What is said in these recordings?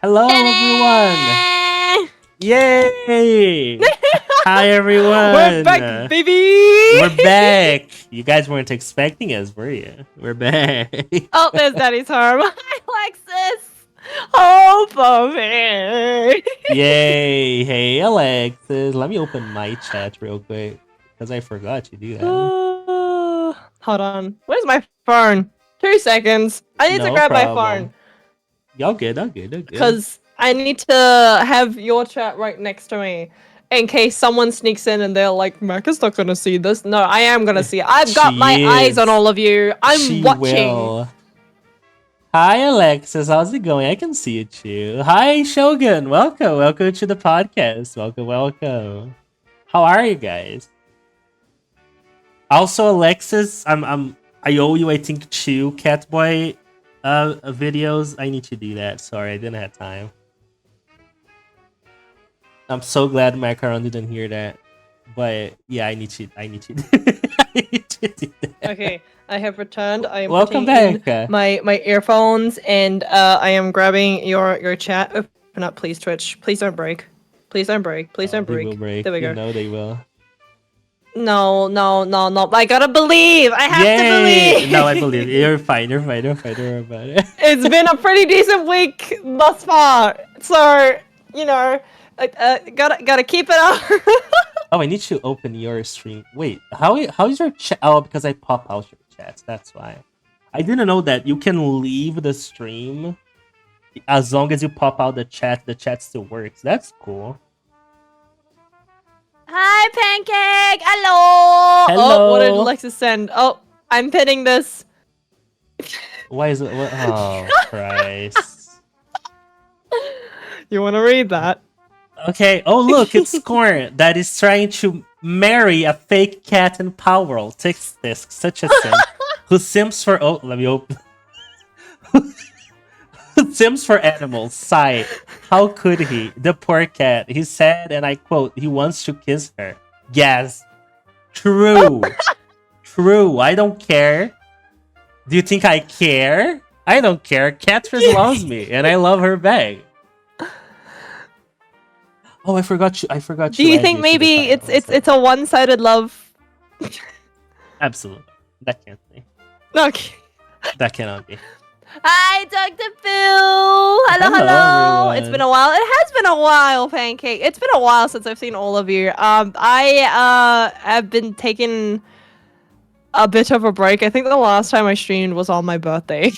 Hello, everyone! Ta-da! Yay! Hi, We're back, everyone! baby! We're back! You guys weren't expecting us, were you? We're back! Oh, there's Daddy's home. Hi, Alexis! Oh, Bobby! Yay! Hey, Alexis! Let me open my chat real quick, because I forgot to do that. Hold on. Where's my phone? 2 seconds. I need to No grab my problem. phone. Y'all good, all good, all good. Because I need to have your chat right next to me. In case someone sneaks in and they're like, Mac is not gonna see this. No, I am gonna see it. I've got my eyes on all of you. I'm watching. Will. Hi, Alexis. How's it going? I can see you too. Hi, Shogun. Welcome to the podcast. Welcome. How are you guys? Also, Alexis, I owe you, I think, 2 Catboy videos. I need to do that. Sorry, I didn't have time. I'm so glad Macaron didn't hear that. But yeah, I need to I need to do that. Okay, I have returned. I am Welcome putting back. in my earphones, and I am grabbing your chat. Open up, please, Twitch. Please don't break. Please don't break. Please don't They break. will break. There we go. You know they will. No. I gotta believe. I have to believe. No, I believe you. You're fine. You're fine. Don't worry about it. It's been a pretty decent week thus far, so you know, gotta keep it up. Oh, I need to open your stream. Wait, how is your chat? Oh, because I pop out your chats. That's why. I didn't know that you can leave the stream as long as you pop out the chat. The chat still works. That's cool. Hi, Pancake. Hello. Hello. Oh, what did Alexis send? Oh, I'm pinning this. Why is it? Oh, Christ. You want to read that? Okay. Oh, look, it's Scorn that is trying to marry a fake cat in Power World. Takes this such a sim who sims for. Oh, let me open. Sims for animals. Sigh. How could he? The poor cat. He said, and I quote, he wants to kiss her. Yes. True. True. I don't care. Do you think I care? I don't care. Catfish loves me, and I love her back. Oh, I forgot you. Do you think maybe it's a one-sided love? Absolutely. That can't be. Okay. That cannot be. Hi, Dr. Phil. Hello. Everyone. It's been a while. It has been a while, Pancake. It's been a while since I've seen all of you. I have been taking a bit of a break. I think the last time I streamed was on my birthday.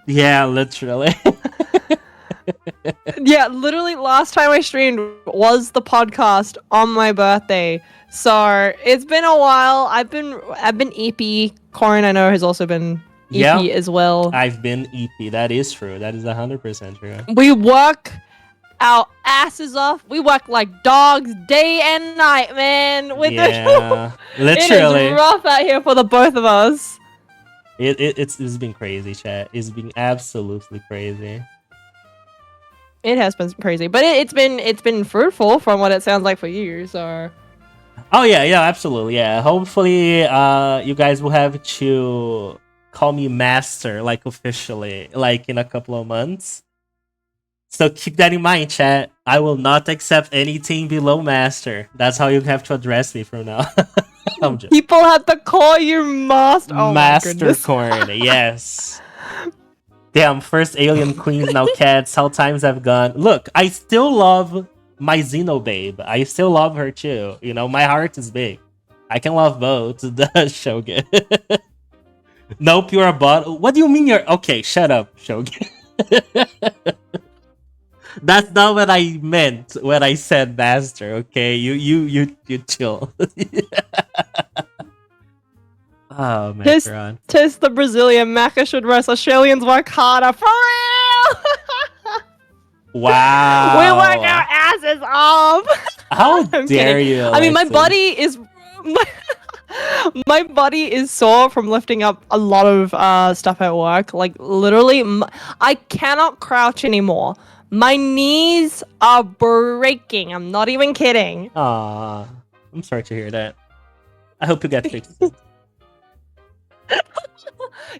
Yeah, literally. Yeah, literally last time I streamed was the podcast on my birthday. So it's been a while. I've been EP. Corin, I know, has also been EP as well. I've been EP. That is true. That is 100% true. We work our asses off. We work like dogs day and night, man. Yeah, literally. It is rough out here for the both of us. It's been crazy, chat. It's been absolutely crazy. It has been crazy, but it's been fruitful from what it sounds like for you. So. Oh yeah, absolutely, yeah. Hopefully, you guys will have to call me master, like officially, like in a couple of months. So keep that in mind, chat. I will not accept anything below master. That's how you have to address me from now. I'm just People have to call you master. Oh Master Corn, yes. Damn, first alien queens, now cats. How times have gone. Look, I still love my Xeno babe. I still love her too. You know, my heart is big. I can love both. The Shogun. Nope, you're a bot. What do you mean you're... Okay, shut up, Shogun. That's not what I meant when I said master, okay? You chill. Oh, man. Tis the Brazilian. Macca should rest. Australians work harder. For real! Wow. We work our asses off. How dare you? I mean, my body is... My body is sore from lifting up a lot of stuff at work. Like, literally, I cannot crouch anymore. My knees are breaking. I'm not even kidding. Aw, I'm sorry to hear that. I hope you get fixed.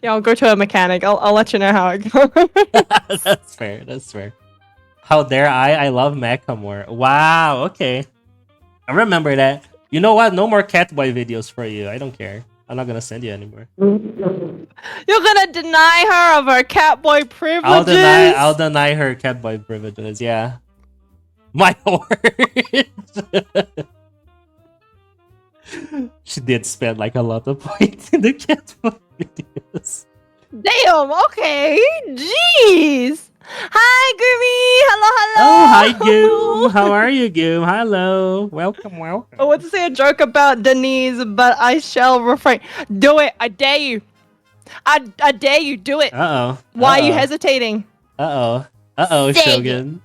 Yeah, I'll go to a mechanic. I'll let you know how it goes. That's fair. How dare I? I love Macklemore. Wow, okay. I remember that. You know what? No more Catboy videos for you. I don't care. I'm not gonna send you anymore. You're gonna deny her of her catboy I'll privileges. deny her Catboy privileges, yeah. My word. She did spend like a lot of points in the Catboy videos. Damn, okay. Jeez. Hi, Gumi. Hello, Oh, hi hello. Goom. How are you, Goom? Hello. Welcome, welcome. I want to say a joke about Denise, but I shall refrain. Do it. I dare you. I dare you. Do it. Uh-oh. Why are you hesitating? Uh-oh. Uh-oh, Say Shogun.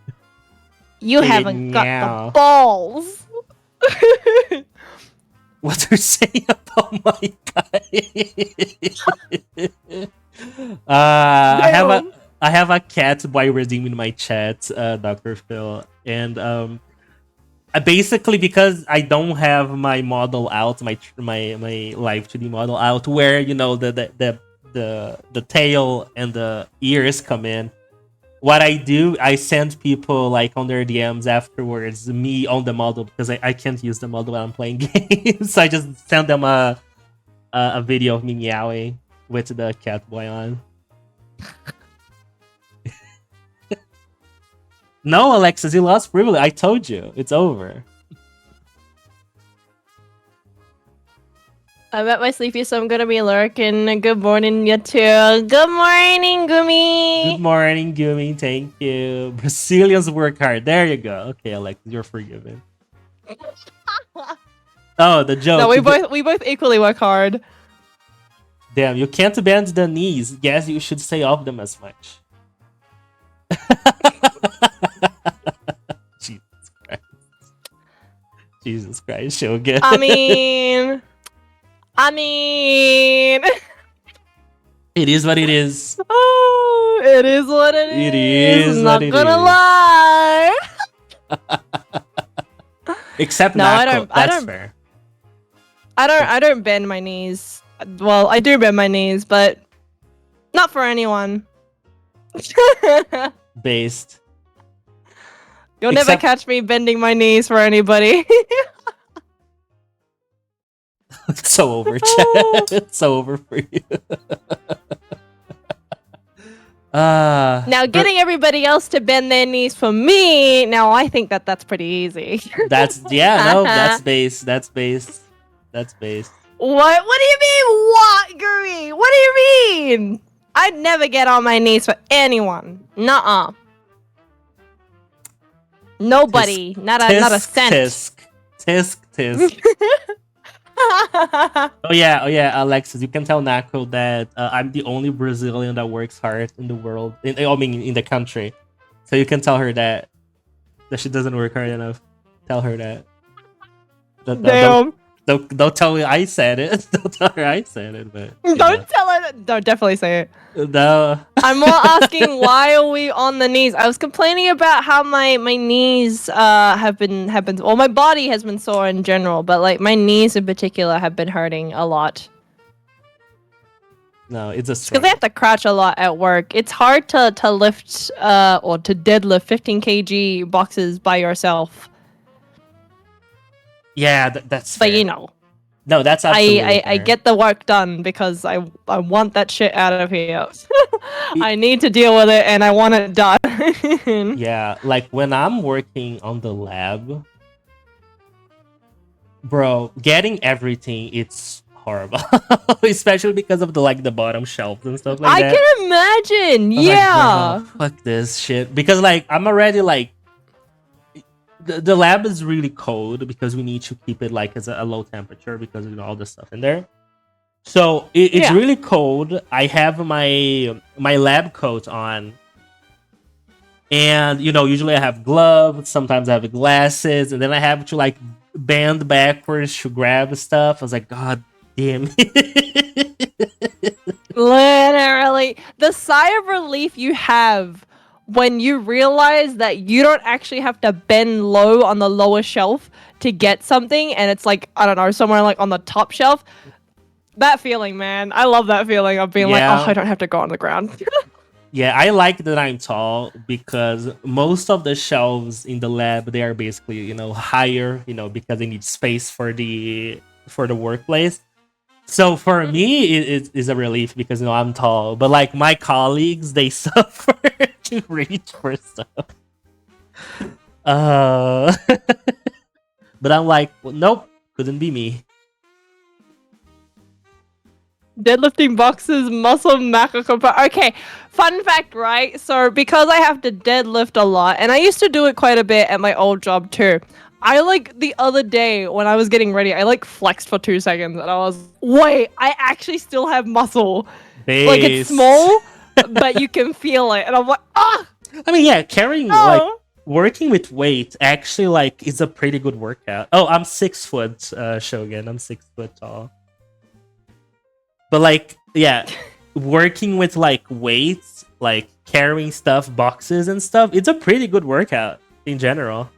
You Say it haven't got now. the balls. What's her saying about my guy? I have a cat by redeeming my chat, Dr. Phil, and I basically, because I don't have my model out, my live 2D model out, where you know the tail and the ears come in. What I do, I send people like on their DMs afterwards, me on the model, because I can't use the model while I'm playing games. So I just send them a video of me meowing with the cat boy on. No, Alexis, you lost privilege. I told you, it's over. I'm at my sleepy, so I'm gonna be lurking. Good morning, you two. Good morning, Gumi. Good morning, Gumi. Thank you. Brazilians work hard. There you go. Okay, Alexis, you're forgiven. Oh, the joke. No, we both equally work hard. Damn, you can't bend the knees. Guess you should stay off them as much. Jesus Christ. Jesus Christ, Shogun. I mean... It is what it is. Oh, it is what it is. It is Not what it gonna is. lie. Except No, Nako. That's fair. I don't bend my knees. Well, I do bend my knees, but not for anyone. Based. You'll never catch me bending my knees for anybody. It's so over, chat. It's so over for you. Now, getting everybody else to bend their knees for me, now I think that's pretty easy. That's base. That's base. That's base. What do you mean, what, Guri? What do you mean? I'd never get on my knees for anyone. Nuh-uh. Nobody. Not a cent. Tisk. Oh yeah, Alexis, you can tell Nako that I'm the only Brazilian that works hard in the world. In the country. So you can tell her that she doesn't work hard enough. Tell her that. Damn. Don't tell me I said it. Don't tell her I said it, but don't tell her. Don't definitely say it. No. I'm more asking why are we on the knees? I was complaining about how my knees have been well, my body has been sore in general, but like my knees in particular have been hurting a lot. No, it's a because they have to crouch a lot at work. It's hard to lift or to deadlift 15 kg boxes by yourself. Yeah, that's but fair. you know. No, that's absolutely I get the work done because I want that shit out of here. I need to deal with it and I want it done. Yeah, like when I'm working on the lab, bro, getting everything, it's horrible. Especially because of the bottom shelves and stuff like that. I can imagine. Yeah. Like, fuck this shit. Because I'm already the lab is really cold because we need to keep it as a low temperature because of all the stuff in there. So it's really cold. I have my lab coat on, and usually I have gloves. Sometimes I have glasses, and then I have to bend backwards to grab stuff. I was like, God damn it! Literally, the sigh of relief you have when you realize that you don't actually have to bend low on the lower shelf to get something, and it's I don't know, somewhere on the top shelf. That feeling, man. I love that feeling of being oh, I don't have to go on the ground. Yeah, I like that I'm tall because most of the shelves in the lab they are basically, higher, because they need space for the workplace. So for Mhm. me, it is a relief because I'm tall. But like my colleagues, they suffer to reach for stuff. Uh, but I'm like, well, nope, couldn't be me. Deadlifting boxes, muscle macro compound. Okay, fun fact, right? So because I have to deadlift a lot, and I used to do it quite a bit at my old job too. I like the other day when I was getting ready, I like flexed for 2 seconds, and I was, wait, I actually still have muscle. Like it's Base. small, but you can feel it, and I'm like, ah, I mean, yeah, carrying like no. working with weight actually like is a pretty good workout. Oh, I'm 6 foot, Shogun. I'm 6 foot tall. But like, yeah, working with like weights, like carrying stuff, boxes and stuff, it's a pretty good workout in general.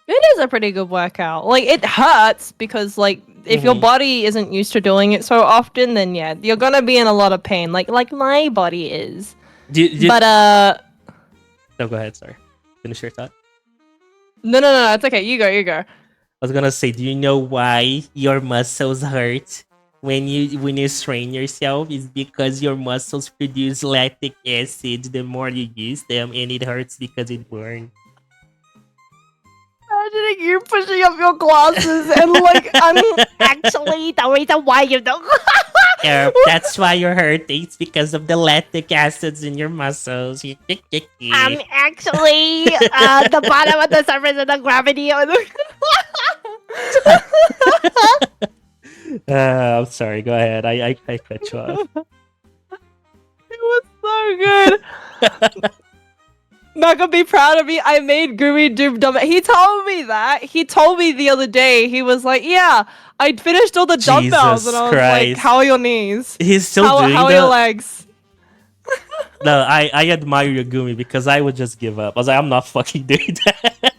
It is a pretty good workout. Like it hurts because like if your Mm-hmm. body isn't used to doing it so often, then yeah, you're gonna be in a lot of pain. Like my body is. But No, go ahead. Sorry, finish your thought. no, it's okay. You go, you go. I was gonna say, do you know why your muscles hurt when you strain yourself? Is because your muscles produce lactic acid the more you use them, and it hurts because it burns. Imagining you pushing up your glasses and like I'm actually the reason why you don't. That's why you're hurting. It's because of the lactic acids in your muscles. I'm actually the bottom of the surface of the gravity of the. I'm sorry. Go ahead. I cut you off. It was so good. Not gonna be proud of me. I made Gumi do dumb. He told me that. He told me the other day. He was like, "Yeah, I finished all the dumbbells," and Jesus I was like, Christ. "How are your knees? He's still How doing are your that? legs?" No, I admire Yagumi because I would just give up. I was like, I'm not fucking doing that.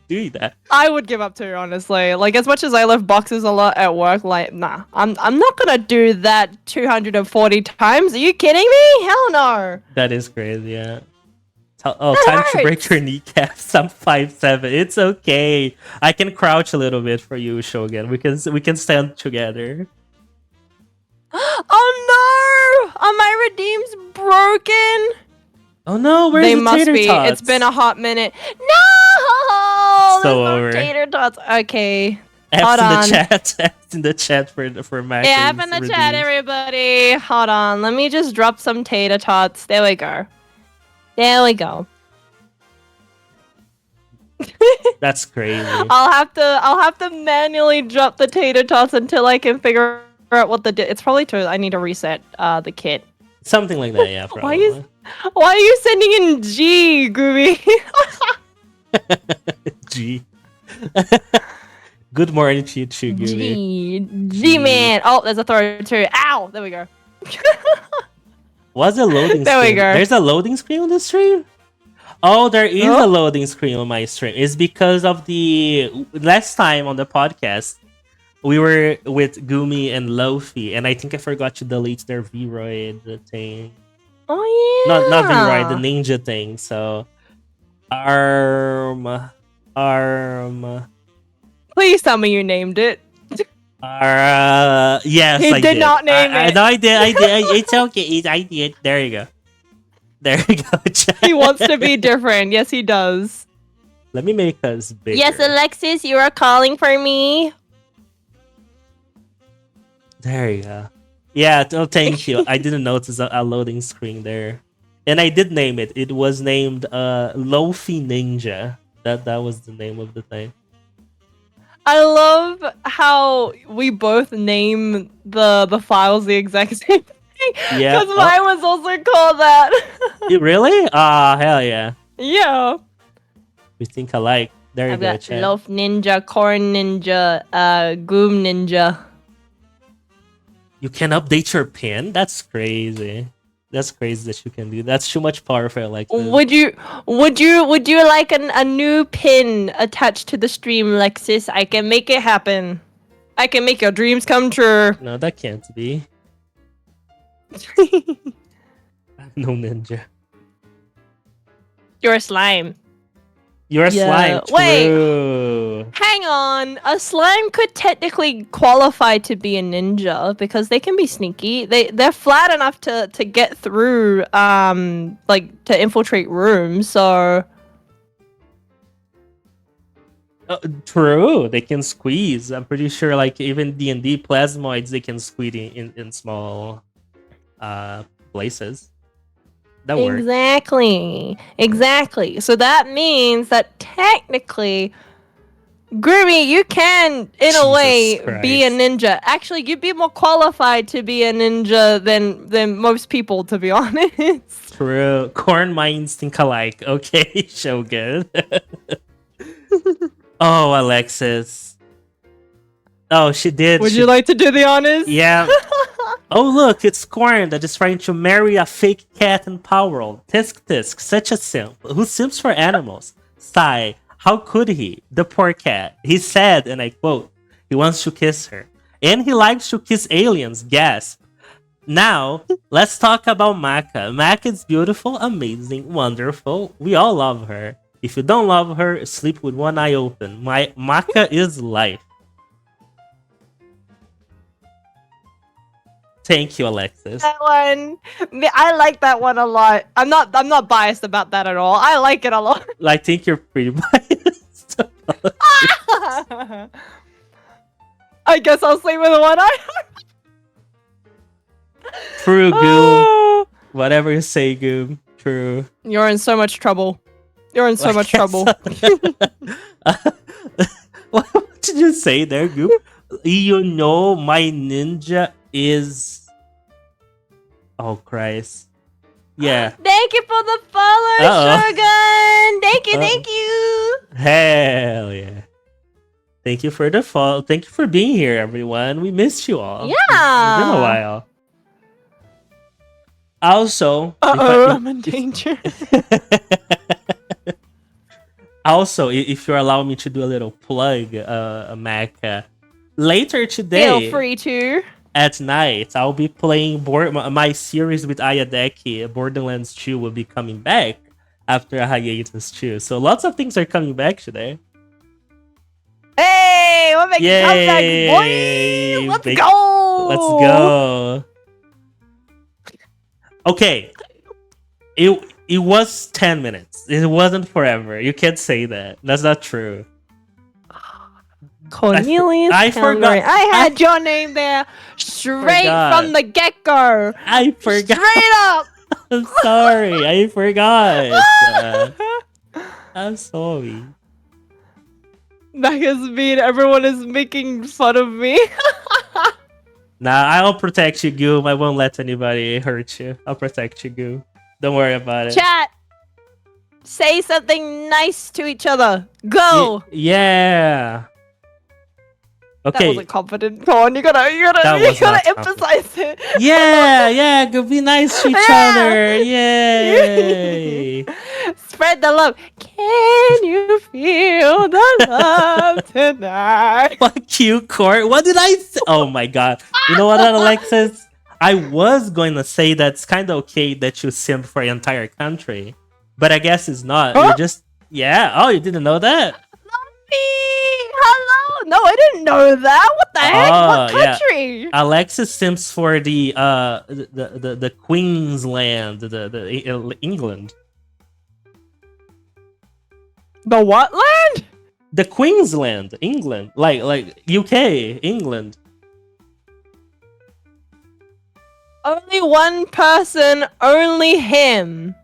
Doing that. I would give up too, honestly. Like as much as I lift boxes a lot at work, like nah, I'm not gonna do that 240 times. Are you kidding me? Hell no. That is crazy, yeah. That Time to break hurts. your kneecaps. I'm 5'7". It's okay. I can crouch a little bit for you, Shogun. We can stand together. Oh no! Are my redeems broken? Oh no, where's They the must tater be. tots? It's been a hot minute. No! So There's no over. tater tots. Okay. F's Hold in the on. chat. F's in the chat for Mac. Yeah, up in the chat, everybody. Hold on. Let me just drop some tater tots. There we go. There we go. That's crazy. I'll have to manually drop the tater tots until I can figure out what it's probably I need to reset the kit. Something like that, yeah, probably. Why are you sending in G, Gooby? G. Good morning to you too, Gooby. G man. Oh, there's a throw too. Ow! There we go. What's a loading There we screen? go. There's a loading screen on the stream? Oh, there is Huh? a loading screen on my stream. It's because of the last time on the podcast, we were with Gumi and Lofi, and I think I forgot to delete their V-Roid thing. Oh yeah. Not V-Roid, the ninja thing. So, arm. Please tell me you named it. Yes, He I did not name it. No, I did. It's okay. I did. There you go. There you go. He wants to be different. Yes, he does. Let me make us bigger. Yes, Alexis, you are calling for me. There you go. Yeah, thank you. I didn't notice a loading screen there. And I did name it. It was named Lofi Ninja. That was the name of the thing. I love how we both name the files the exact same thing. Yeah. Because mine was also called that. Really? Hell yeah. Yeah. We think alike. There you I've go, got chat. Loaf Ninja, Corn Ninja, Goom Ninja. You can update your pin? That's crazy. That's crazy that you can do. That's too much power for like this. Would you like a new pin attached to the stream, Lexus? I can make it happen. I can make your dreams come true. No, that can't be. No ninja. You're a slime. You're a Yeah, slime. wait. True. Hang on. A slime could technically qualify to be a ninja because they can be sneaky. They're flat enough to get through like to infiltrate rooms, so True. They can squeeze. I'm pretty sure like even D&D plasmoids they can squeeze in small places. That works. Exactly. So that means that technically, Groomy, you can, in a way, be a Christ. ninja. Actually, you'd be more qualified to be a ninja than most people, to be honest. True. Corn minds think alike. Okay, Shogun. Oh, Alexis. Oh, she did. Would you like to do the honors? Yeah. Oh, look, it's Corn that is trying to marry a fake cat in Power World. Tisk tisk, such a simp. Who simps for animals? Sigh. How could he? The poor cat. He said, and I quote, he wants to kiss her. And he likes to kiss aliens. Gasp. Now, let's talk about Maka. Maka is beautiful, amazing, wonderful. We all love her. If you don't love her, sleep with one eye open. Maka is life. Thank you, Alexis. That one, I like that one a lot. I'm not biased about that at all. I like it a lot. I think you're pretty biased. I guess I'll sleep with one eye. True, Goom. Whatever you say, Goom. True. You're in so much trouble. You're in so much trouble. What did you say there, Goom? You know my ninja is... Oh, Christ. Yeah. Thank you for the follow, Shogun. Thank you. Hell yeah. Thank you for the follow. Thank you for being here, everyone. We missed you all. Yeah. It's been a while. Also, I'm in danger. Also, if you allow me to do a little plug, Mac, later today, Feel free to. At night, I'll be playing my series with Ayadeki. Borderlands 2 will be coming back after a hiatus too. So lots of things are coming back today. Hey, we're making Yay! comebacks, boys! Let's go! Let's go. Okay. It was 10 minutes. It wasn't forever. You can't say that. That's not true. Cornelius I forgot. I had your name there straight from the get-go. I forgot. Straight up. I'm sorry. I forgot. I'm sorry. That is mean. Everyone is making fun of me. Nah, I'll protect you, Goom. I won't let anybody hurt you. I'll protect you, Goom. Don't worry about it. Chat. Say something nice to each other. Go. Yeah. Okay. That wasn't confident. Come on, you gotta emphasize it. Yeah, go be nice to each other. Yay. Spread the love. Can you feel the love tonight? Fuck you, Court. What did I say? Oh my god. You know what, Alexis? I was going to say that's kind of okay that you simp for an entire country. But I guess it's not. Huh? You're just... Yeah. Oh, you didn't know that? Hello? No, I didn't know that. What the heck? What country? Yeah. Alexis simps for the Queensland, the England. The what land? The Queensland, England, like UK, England. Only one person, only him.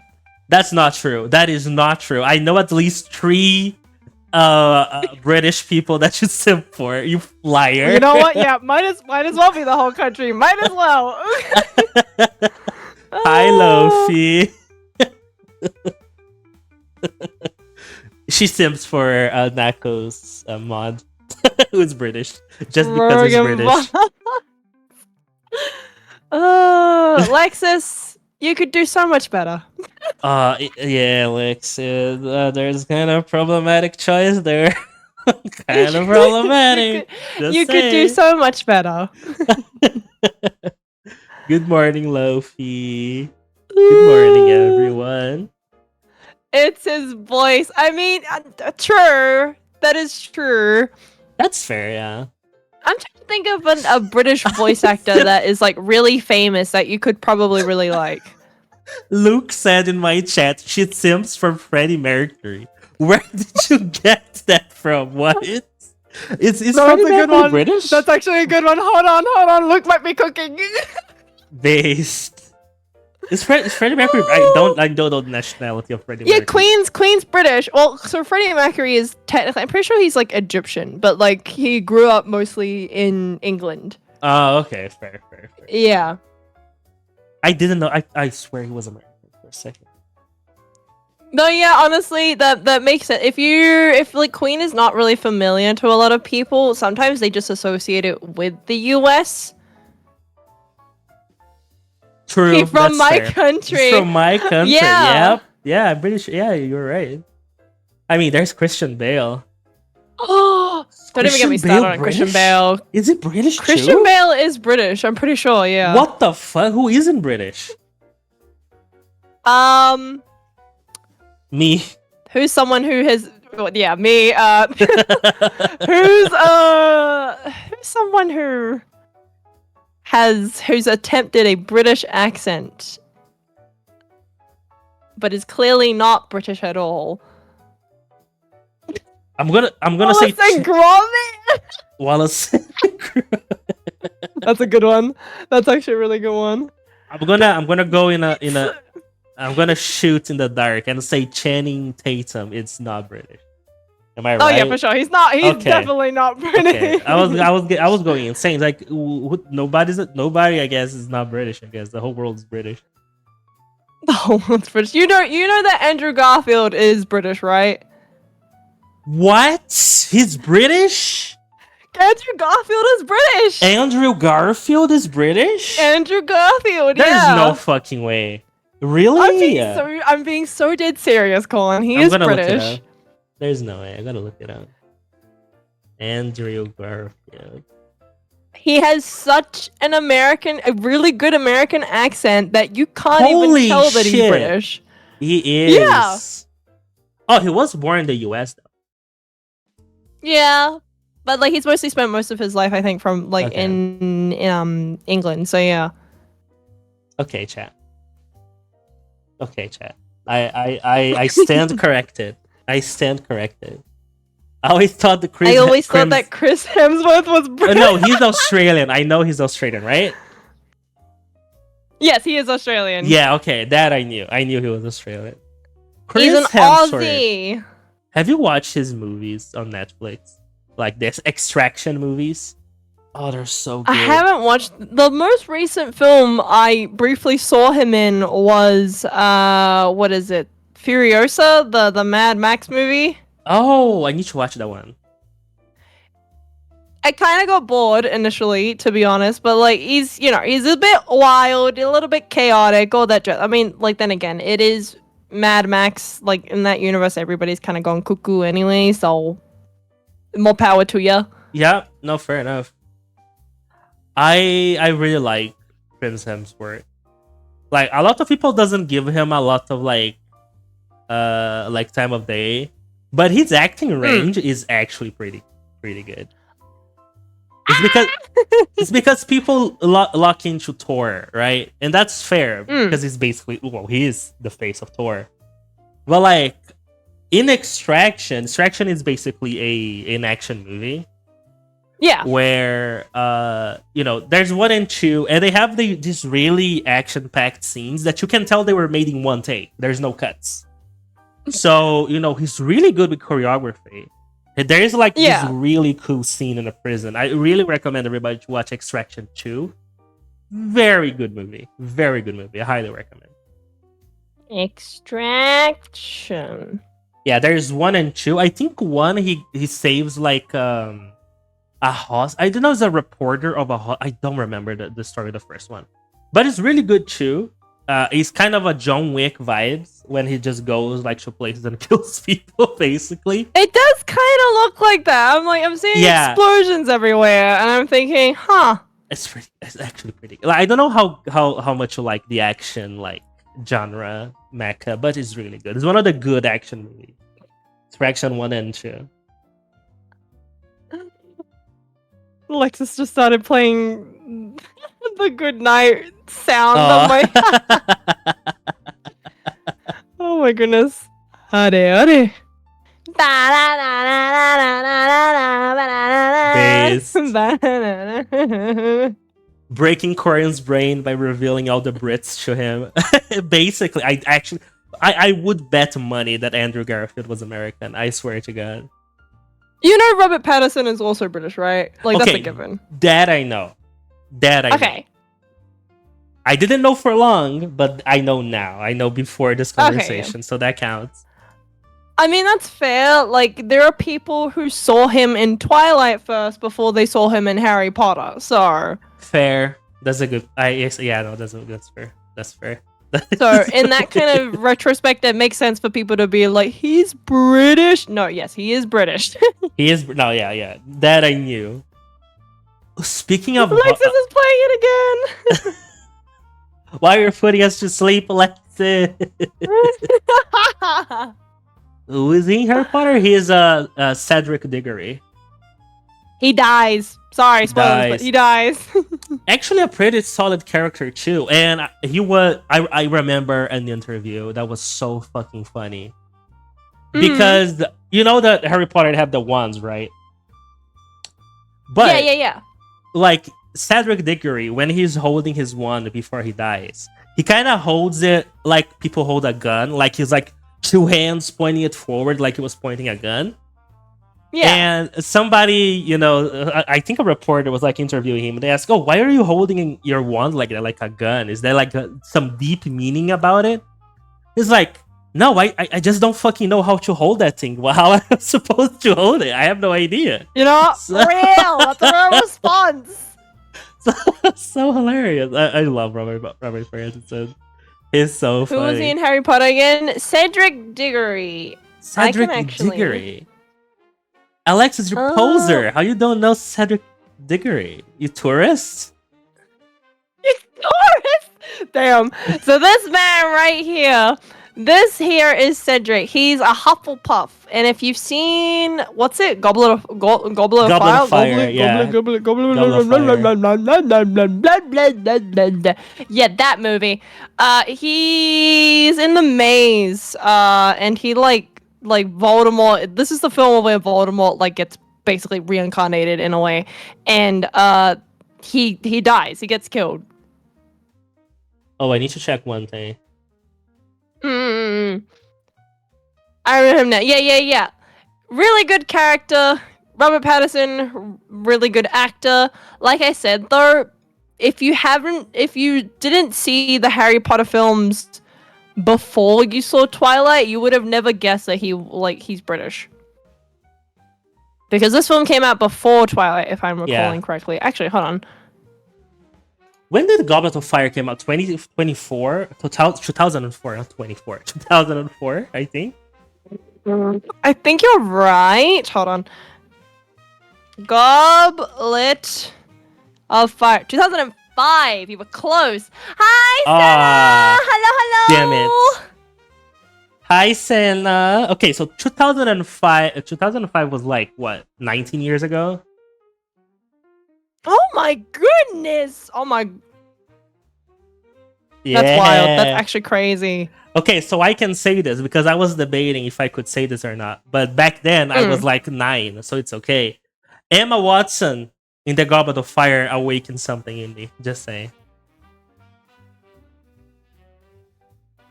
That's not true. That is not true. I know at least 3 British people that you simp for. You liar. You know what? Yeah, might as well be the whole country. Might as well. Hi, Lofi. She simps for Nako's mod, who's British, just because he's British. Lexus, you could do so much better. Yeah, Lex, there's kind of problematic choice there. Kind of problematic. You could do so much better. Good morning, Lofi. Good morning, everyone. It's his voice. I mean, true. That is true. That's fair, yeah. I'm trying to think of a British voice actor that is like really famous that you could probably really like. Luke said in my chat, she sims for Freddie Mercury. Where did you get that from? What? Is No, Freddie that's a good Mercury one. British? That's actually a good one. Hold on. Luke might be cooking. Based. Is Freddie Mercury? I don't know the nationality of Freddie Yeah, Mercury. Queen's British. Well, so Freddie Mercury is technically, I'm pretty sure he's like Egyptian, but like he grew up mostly in England. Oh, okay, fair. Yeah. I didn't know. I swear he was American for a second. No, yeah, honestly, that makes it. If like Queen is not really familiar to a lot of people, sometimes they just associate it with the US. True. He's from that's my fair. country. He's from my country. Yeah. Yep. Yeah, I'm pretty sure. Yeah, you're right. I mean, there's Christian Bale. Oh, don't even get me Christian Bale started on Christian British? Bale. Is it British Christian too? Bale is British, I'm pretty sure, yeah. What the fuck? Who isn't British? Me. Who's someone who has well, yeah, me, who's someone who's attempted a British accent but is clearly not British at all. I'm gonna say Wallace and Gromit. Wallace. That's a good one. That's actually a really good one. I'm gonna go I'm gonna shoot in the dark and say Channing Tatum. It's not British. Am I right? Oh yeah, for sure. He's not. He's Okay. definitely not British. Okay. I was going insane. Like nobody. I guess is not British. I guess the whole world is British. The whole world's British. You know that Andrew Garfield is British, right? What? He's British? Andrew Garfield is British. Andrew Garfield is British? Andrew Garfield. There's yeah. no fucking way. Really? I'm being so dead serious, Colin. He I'm is gonna look it British. up. There's no way. I gotta look it up. Andrew Garfield. He has such a really good American accent that you can't Holy even tell that he's shit. British. He is. Yeah. Oh, he was born in the US though. Yeah, but like he's mostly spent most of his life, I think, from like Okay. in England. So yeah. Okay, chat. I stand corrected. I stand corrected. I always thought thought that Chris Hemsworth was British. No, he's Australian. I know he's Australian, right? Yes, he is Australian. Yeah, okay, that I knew. I knew he was Australian. He's an Hemsworth. Aussie. Have you watched his movies on Netflix? Like this Extraction movies? Oh, they're so good. I haven't watched the most recent film I briefly saw him in was what is it? Furiosa, the Mad Max movie. Oh, I need to watch that one. I kind of got bored initially, to be honest, but like he's a bit wild, a little bit chaotic, all that jazz. I mean, like then again, it is Mad Max. Like in that universe, everybody's kind of gone cuckoo anyway, so more power to ya. Yeah, no, fair enough. I really like Chris Hemsworth. Like a lot of people doesn't give him a lot of like time of day, but his acting range is actually pretty good. It's because people lock into Thor, right? And that's fair because he's basically he is the face of Thor. But like in Extraction is basically an action movie. Yeah. Where there's 1 and 2, and they have these really action-packed scenes that you can tell they were made in one take. There's no cuts. So, he's really good with choreography. There is this really cool scene in a prison. I really recommend everybody to watch Extraction 2. Very good movie. Very good movie. I highly recommend. Extraction. Yeah, there's 1 and 2. I think 1 he saves a host. I don't know, it's a reporter of a host. I don't remember the story of the first one, but it's really good too. It's kind of a John Wick vibes when he just goes to places and kills people. Basically, it does kind of look like that. I'm seeing explosions everywhere, and I'm thinking, huh? It's actually pretty. I don't know how much you like the action, genre mecha, but it's really good. It's one of the good action movies. It's Fraction 1 and 2. Alexis just started playing the good night sound on my. Oh my goodness. Hare hare. Based. Breaking Korean's brain by revealing all the Brits to him. Basically, I would bet money that Andrew Garfield was American. I swear to God. You know Robert Pattinson is also British, right? Like, that's a given. That I know. That I know. I didn't know for long, but I know now. I know before this conversation, so that counts. I mean, that's fair. Like, there are people who saw him in Twilight first before they saw him in Harry Potter, so... Fair. That's a good... that's fair. That's fair. So, in that kind of retrospect, it makes sense for people to be like, he's British? No, yes, he is British. He is... No, yeah. That I knew. Speaking of... Alexis is playing it again! Why are you putting us to sleep, Alexis? Who is he in Harry Potter? He is Cedric Diggory. He dies. Sorry, spoilers, but he dies. Actually, a pretty solid character too. And he was. I remember an interview that was so fucking funny because you know that Harry Potter have the wands, right? But yeah. Like Cedric Diggory, when he's holding his wand before he dies, he kind of holds it like people hold a gun. Like he's like 2 hands pointing it forward, like he was pointing a gun. Yeah. And somebody, I think a reporter was like interviewing him. They asked, "Oh, why are you holding your wand like that, like a gun? Is there like some deep meaning about it?" He's like, "No, I just don't fucking know how to hold that thing. Well, how am I supposed to hold it? I have no idea." Real. That's a real response. So hilarious. I love Robert Pattinson. He's so funny. Who was he in Harry Potter again? Cedric Diggory. Diggory. Alexis, you're poser. How you don't know Cedric Diggory? You tourist? You tourist? Damn. So this man right here, this here is Cedric. He's a Hufflepuff. And if you've seen, what's it? Goblet of Fire? Goblet of Fire. Yeah, that movie. He's in the maze. And he like Voldemort. This is the film where Voldemort like gets basically reincarnated in a way, and he dies. He gets killed. Oh, I need to check one thing. I remember him now. Yeah. Really good character. Robert Pattinson, really good actor. Like I said, though, if you didn't see the Harry Potter films before you saw Twilight, you would have never guessed that he's British. Because this film came out before Twilight, if I'm recalling correctly. Actually, hold on. When did Goblet of Fire came out? 2004? 2004, not 24. 2004, I think. I think you're right. Hold on. Goblet of Fire. 2005. You were close. Hi, Senna! Hello. Damn it. Hi, Senna. Okay, so 2005 was like, what, 19 years ago? Oh my goodness! Oh my... Yeah. That's wild. That's actually crazy. Okay, so I can say this because I was debating if I could say this or not. But back then, I was like 9, so it's okay. Emma Watson in the Goblet of Fire awakened something in me. Just saying.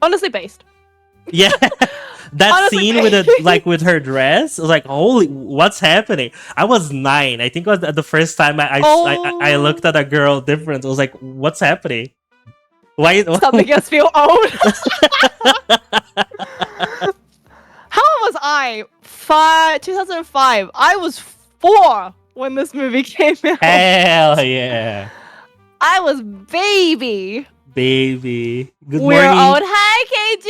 Honestly based. Yeah. That honestly scene with her dress, I was like, holy, what's happening? I was 9. I think it was the first time I looked at a girl different. I was like, what's happening? Why? Something else feel old. How old was I? 2005. I was 4 when this movie came out. Hell yeah. I was baby. Good We're morning. old. Hi, KJ.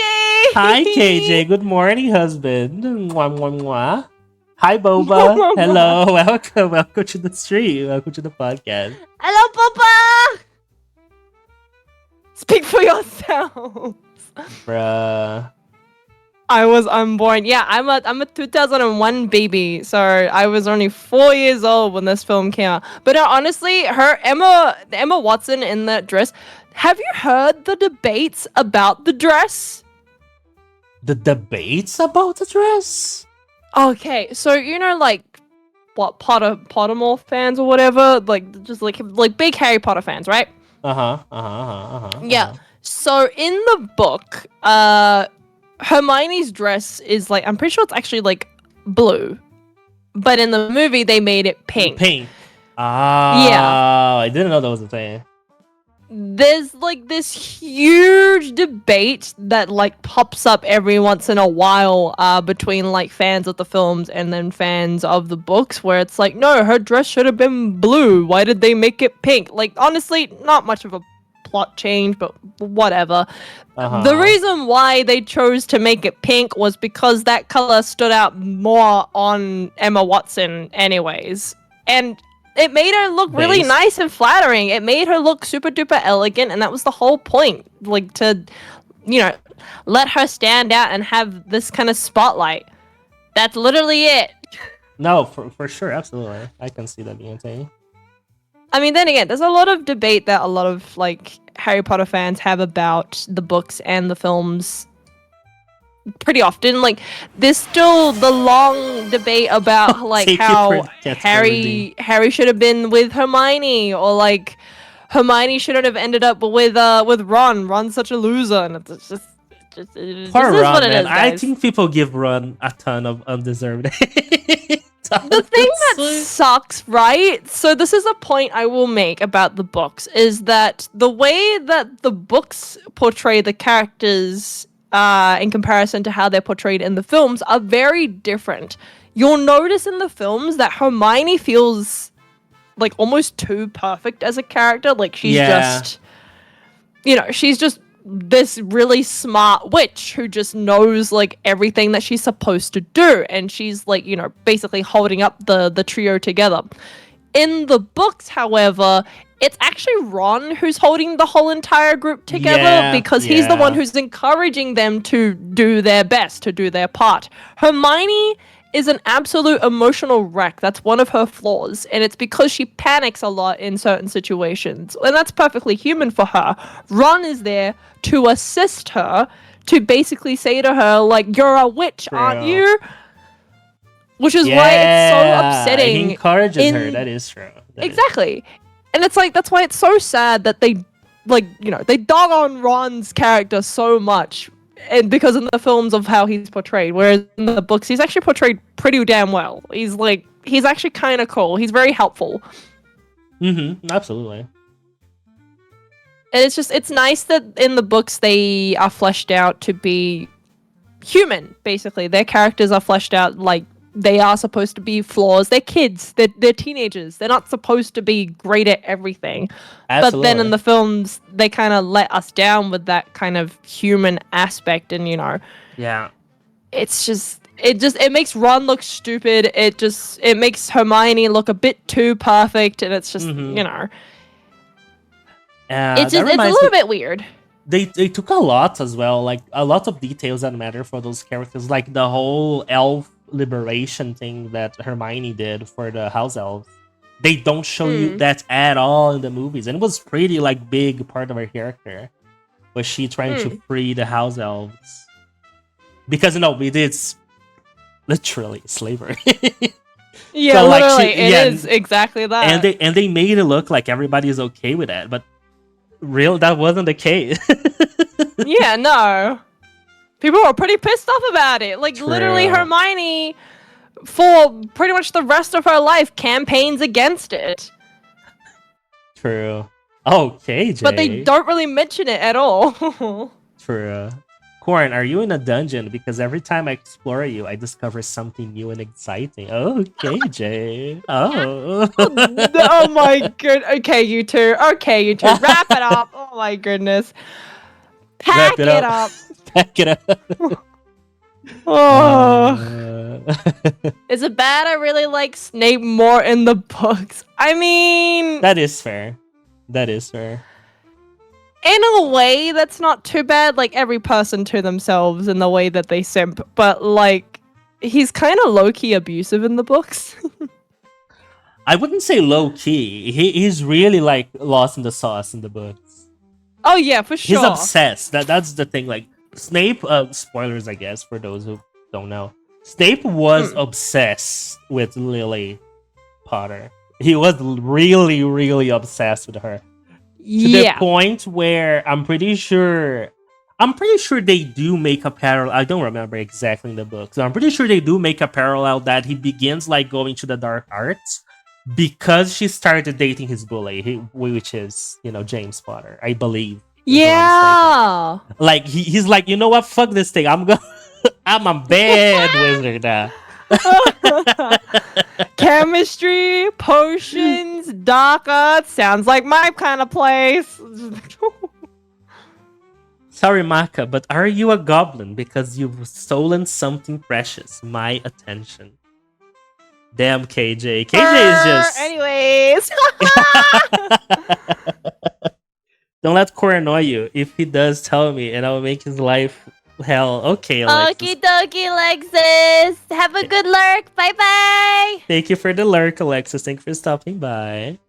Hi, KJ. Good morning, husband. Mwah, mwah, mwah. Hi, Boba. Hello. Welcome to the stream. Welcome to the podcast. Hello, Papa. Speak for yourselves. Bruh. I was unborn. Yeah, I'm a 2001 baby, so I was only 4 years old when this film came out. But no, honestly, Emma Watson in that dress. Have you heard the debates about the dress? The debates about the dress? Okay, so like what Pottermore fans or whatever, like just like big Harry Potter fans, right? Yeah. So in the book, Hermione's dress is like, I'm pretty sure it's actually like blue, but in the movie they made it pink. Pink. Yeah. I didn't know that was a thing. There's like this huge debate that like pops up every once in a while between like fans of the films and then fans of the books, where it's like, no, her dress should have been blue. Why did they make it pink? Like, honestly, not much of a plot change, but whatever. The reason why they chose to make it pink was because that color stood out more on Emma Watson anyways. And it made her look really nice and flattering. It made her look super duper elegant, and that was the whole point. Like, to, let her stand out and have this kind of spotlight. That's literally it. No, for sure, absolutely. I can see that being a thing. I mean, then again, there's a lot of debate that a lot of, like, Harry Potter fans have about the books and the films pretty often. Like, there's still the long debate about, like, how Harry should have been with Hermione, or, like, Hermione shouldn't have ended up with Ron. Ron's such a loser, and it's just Poor Ron, what it man. Is, I think people give Ron a ton of undeserved The thing that sucks, right? So this is a point I will make about the books, is that the way that the books portray the characters in comparison to how they're portrayed in the films are very different. You'll notice in the films that Hermione feels like almost too perfect as a character. Like, she's just, she's just this really smart witch who just knows like everything that she's supposed to do, and she's like, basically holding up the trio together. In the books, however, it's actually Ron who's holding the whole entire group together, because he's the one who's encouraging them to do their best, to do their part. Hermione is an absolute emotional wreck. That's one of her flaws, and it's because she panics a lot in certain situations, and that's perfectly human for her. Ron is there to assist her, to basically say to her, like, you're a witch, aren't you? Which is why it's so upsetting. He encourages her. That is true. Exactly. And it's like, that's why it's so sad that they, like, they dog on Ron's character so much, and because in the films of how he's portrayed, whereas in the books he's actually portrayed pretty damn well. He's actually kind of cool. He's very helpful. Absolutely. And it's nice that in the books they are fleshed out to be human, basically. Their characters are fleshed out like they are supposed to be flaws. They're kids. They're teenagers. They're not supposed to be great at everything. Absolutely. But then in the films, they kind of let us down with that kind of human aspect, and it makes Ron look stupid. It makes Hermione look a bit too perfect, and it's just it's a little bit weird. They took a lot as well, like a lot of details that matter for those characters, like the whole elf liberation thing that Hermione did for the house elves. They don't show you that at all in the movies, and it was pretty like big part of her character. Was she trying to free the house elves? Because it's literally slavery. Yeah, so, like, literally, it is exactly that. And they made it look like everybody's okay with that, but that wasn't the case. Yeah, no. People were pretty pissed off about it. Like, literally, Hermione, for pretty much the rest of her life, campaigns against it. True. Okay, Jay. But they don't really mention it at all. True. Corn, are you in a dungeon? Because every time I explore you, I discover something new and exciting. Okay, Jay. Oh. Oh my god. Okay, you two. Wrap it up. Oh my goodness. Pack it up. Pack it up. Oh. Is it bad I really like Snape more in the books? I mean... That is fair. It's in a way, that's not too bad. Like every person to themselves in the way that they simp, but like he's kind of low key abusive in the books. I wouldn't say low key. He's really like lost in the sauce in the books. Oh yeah, for sure. He's obsessed. That's the thing. Like Snape. Spoilers, I guess, for those who don't know. Snape was obsessed with Lily Potter. He was really, really obsessed with her. To the point where I'm pretty sure they do make a parallel. I don't remember exactly in the book. So I'm pretty sure they do make a parallel that he begins like going to the dark arts because she started dating his bully, which is, James Potter, I believe. Yeah. Like he's like, you know what? Fuck this thing. I'm a bad wizard now. Chemistry, potions, dark arts. Sounds like my kind of place. Sorry, Maka, but are you a goblin because you've stolen something precious? My attention. Damn, KJ. KJ is just... Anyways. Don't let Core annoy you. If he does, tell me, and I'll make his life hell. Okay, Alexis. Okie dokie, Alexis. Have a good lurk. Bye-bye. Thank you for the lurk, Alexis. Thank you for stopping by.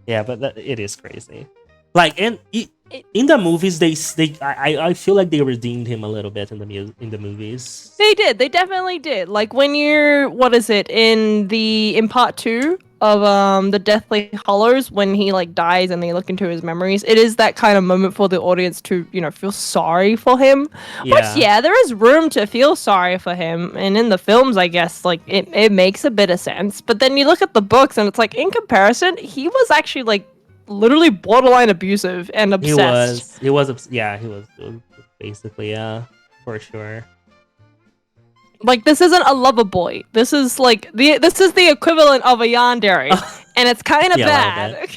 Yeah, but it is crazy. Like, in the movies, I feel like they redeemed him a little bit in the movies. They did. They definitely did. Like when you're, what is it, in part 2 of the Deathly Hollows, when he like dies and they look into his memories, it is that kind of moment for the audience to, feel sorry for him. Yeah. Which, yeah, there is room to feel sorry for him. And in the films, I guess, like it makes a bit of sense. But then you look at the books and it's like, in comparison, he was actually like literally borderline abusive and obsessed. He was basically, yeah, for sure. Like, this isn't a lover boy. This is like this is the equivalent of a yandere, and it's kind of bad.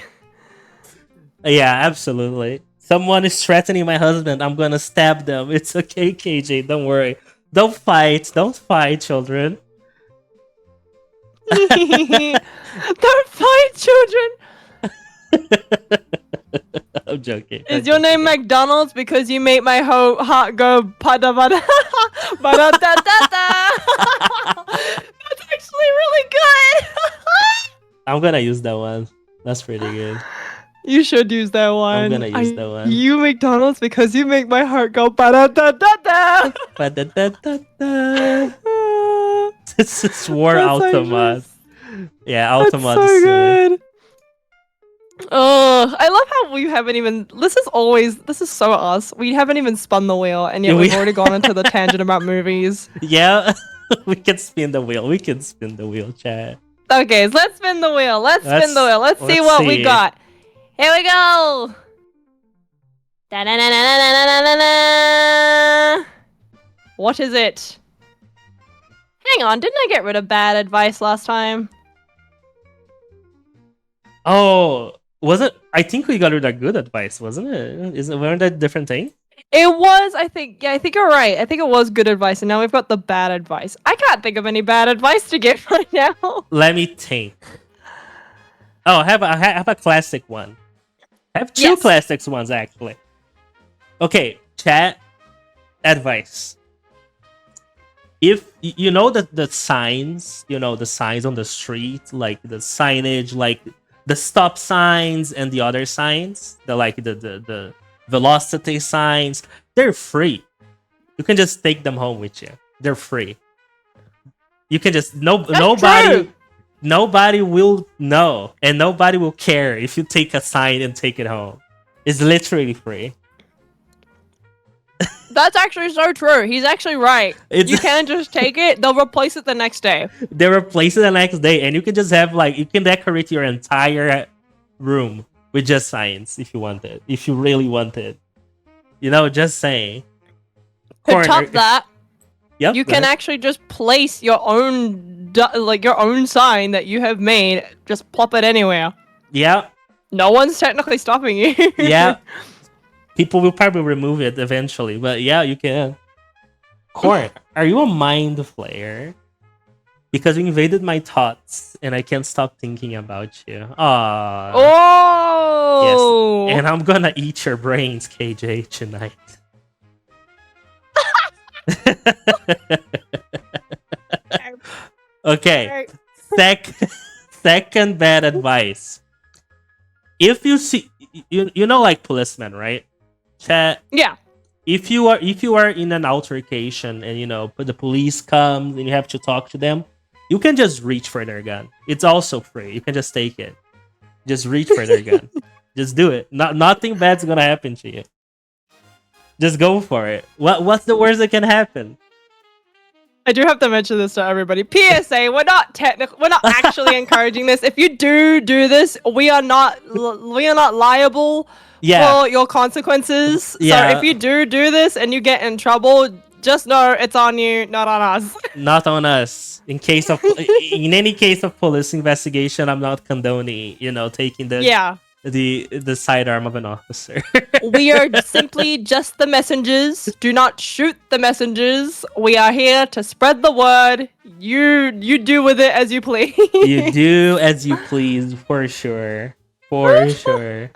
Yeah, absolutely. Someone is threatening my husband. I'm gonna stab them. It's okay, KJ. Don't worry. Don't fight. Don't fight, children. Don't fight, children. I'm joking. Is your name McDonald's because you make my heart go pada pada pada da da da? That's actually really good. I'm gonna use that one. That's pretty good. You should use that one. I'm gonna use that one. You McDonald's because you make my heart go pada da da da. Pada da da da. It's War Automat. Yeah, Automat That's so is silly. good. Oh, I love how we haven't even. This is so us. We haven't even spun the wheel, and yet we've already gone into the tangent about movies. Yeah, we can spin the wheel. We can spin the wheel, chat. Okay, so let's spin the wheel. Let's spin the wheel. Let's see what we got. Here we go. Da-na-na-na-na-na-na-na. What is it? Hang on, didn't I get rid of bad advice last time? Oh, was it? I think we got rid of good advice, wasn't it? Weren't that a different thing? It was, I think. Yeah, I think you're right. I think it was good advice, and now we've got the bad advice. I can't think of any bad advice to give right now. Let me think. Oh, I have a classic one. I have two classic ones, actually. Okay, chat advice. If you know the signs, the signs on the street, like the signage, like the stop signs and the other signs, the velocity signs, they're free. You can just take them home with you. They're free. You can just nobody will know and nobody will care if you take a sign and take it home. It's literally free. That's actually so true. He's actually right. You can't just take it. They'll replace it the next day. They replace it the next day, and you can just have you can decorate your entire room with just signs if you want it. If you really want it, just saying. To top that, yep, you can actually just place your own sign that you have made. Just plop it anywhere. Yeah. No one's technically stopping you. Yeah. People will probably remove it eventually, but yeah, you can. Corn, are you a mind flayer? Because you invaded my thoughts, and I can't stop thinking about you. Ah, Oh. yes. And I'm gonna eat your brains, KJ, tonight. Okay. Sec- Second bad advice. If you see, you know, like policemen, right? Chat. Yeah. If you are in an altercation and the police comes and you have to talk to them, you can just reach for their gun. It's also free. You can just take it. Just reach for their gun. Just do it. Nothing bad's gonna happen to you. Just go for it. What's the worst that can happen? I do have to mention this to everybody. PSA: We're not actually encouraging this. If you do this, we are not liable for your consequences. Yeah. So if you do this and you get in trouble, just know it's on you, not on us. Not on us. In any case of police investigation, I'm not condoning, taking the sidearm of an officer. We are simply just the messengers. Do not shoot the messengers. We are here to spread the word. You do with it as you please. You do as you please, for sure. For sure.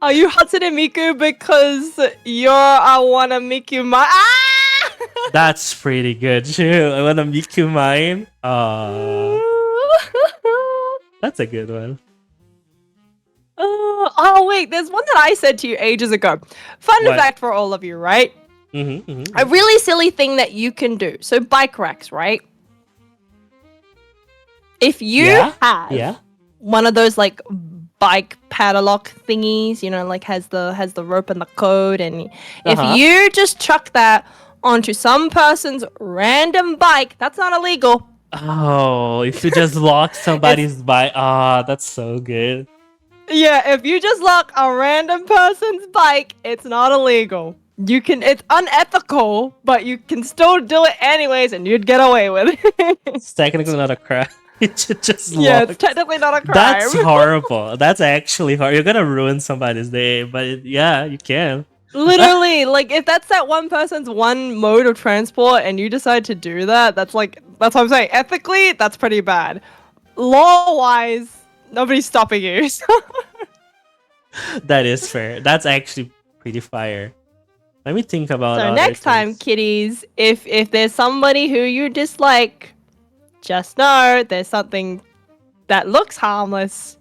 Are you Hatsune Miku because I wanna make you mine? Ah! That's pretty good too. I wanna make you mine. That's a good one. Oh wait, there's one that I said to you ages ago. Fun fact for all of you, right? A really silly thing that you can do. So bike racks, right? If you have one of those like bike padlock thingies, like has the rope and the code, and if you just chuck that onto some person's random bike, that's not illegal. Oh, if you just lock somebody's bike, that's so good. Yeah, if you just lock a random person's bike, it's not illegal. It's unethical, but you can still do it anyways, and you'd get away with it. It's technically not a crime. It's just it's technically not a crime. That's horrible. That's actually hard. You're gonna ruin somebody's day, but yeah, you can. Literally, like if that's that one person's one mode of transport, and you decide to do that, that's what I'm saying. Ethically, that's pretty bad. Law-wise, nobody's stopping you. That is fair. That's actually pretty fire. Let me think about. So next time, kiddies, if there's somebody who you dislike, just know there's something that looks harmless,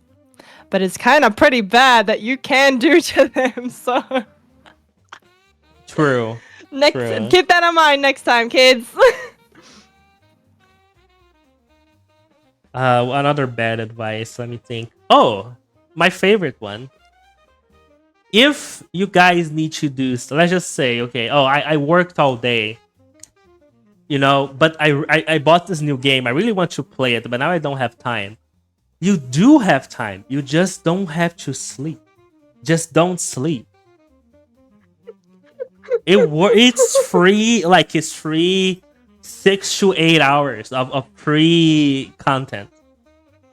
but it's kind of pretty bad that you can do to them. So true. Keep that in mind next time, kids. Another bad advice. Let me think. Oh, my favorite one. If you guys need to do, let's just say, okay, I worked all day, but I bought this new game. I really want to play it, but now I don't have time. You do have time. You just don't have to sleep. Just don't sleep. It's free. Like, it's free 6 to 8 hours of free content.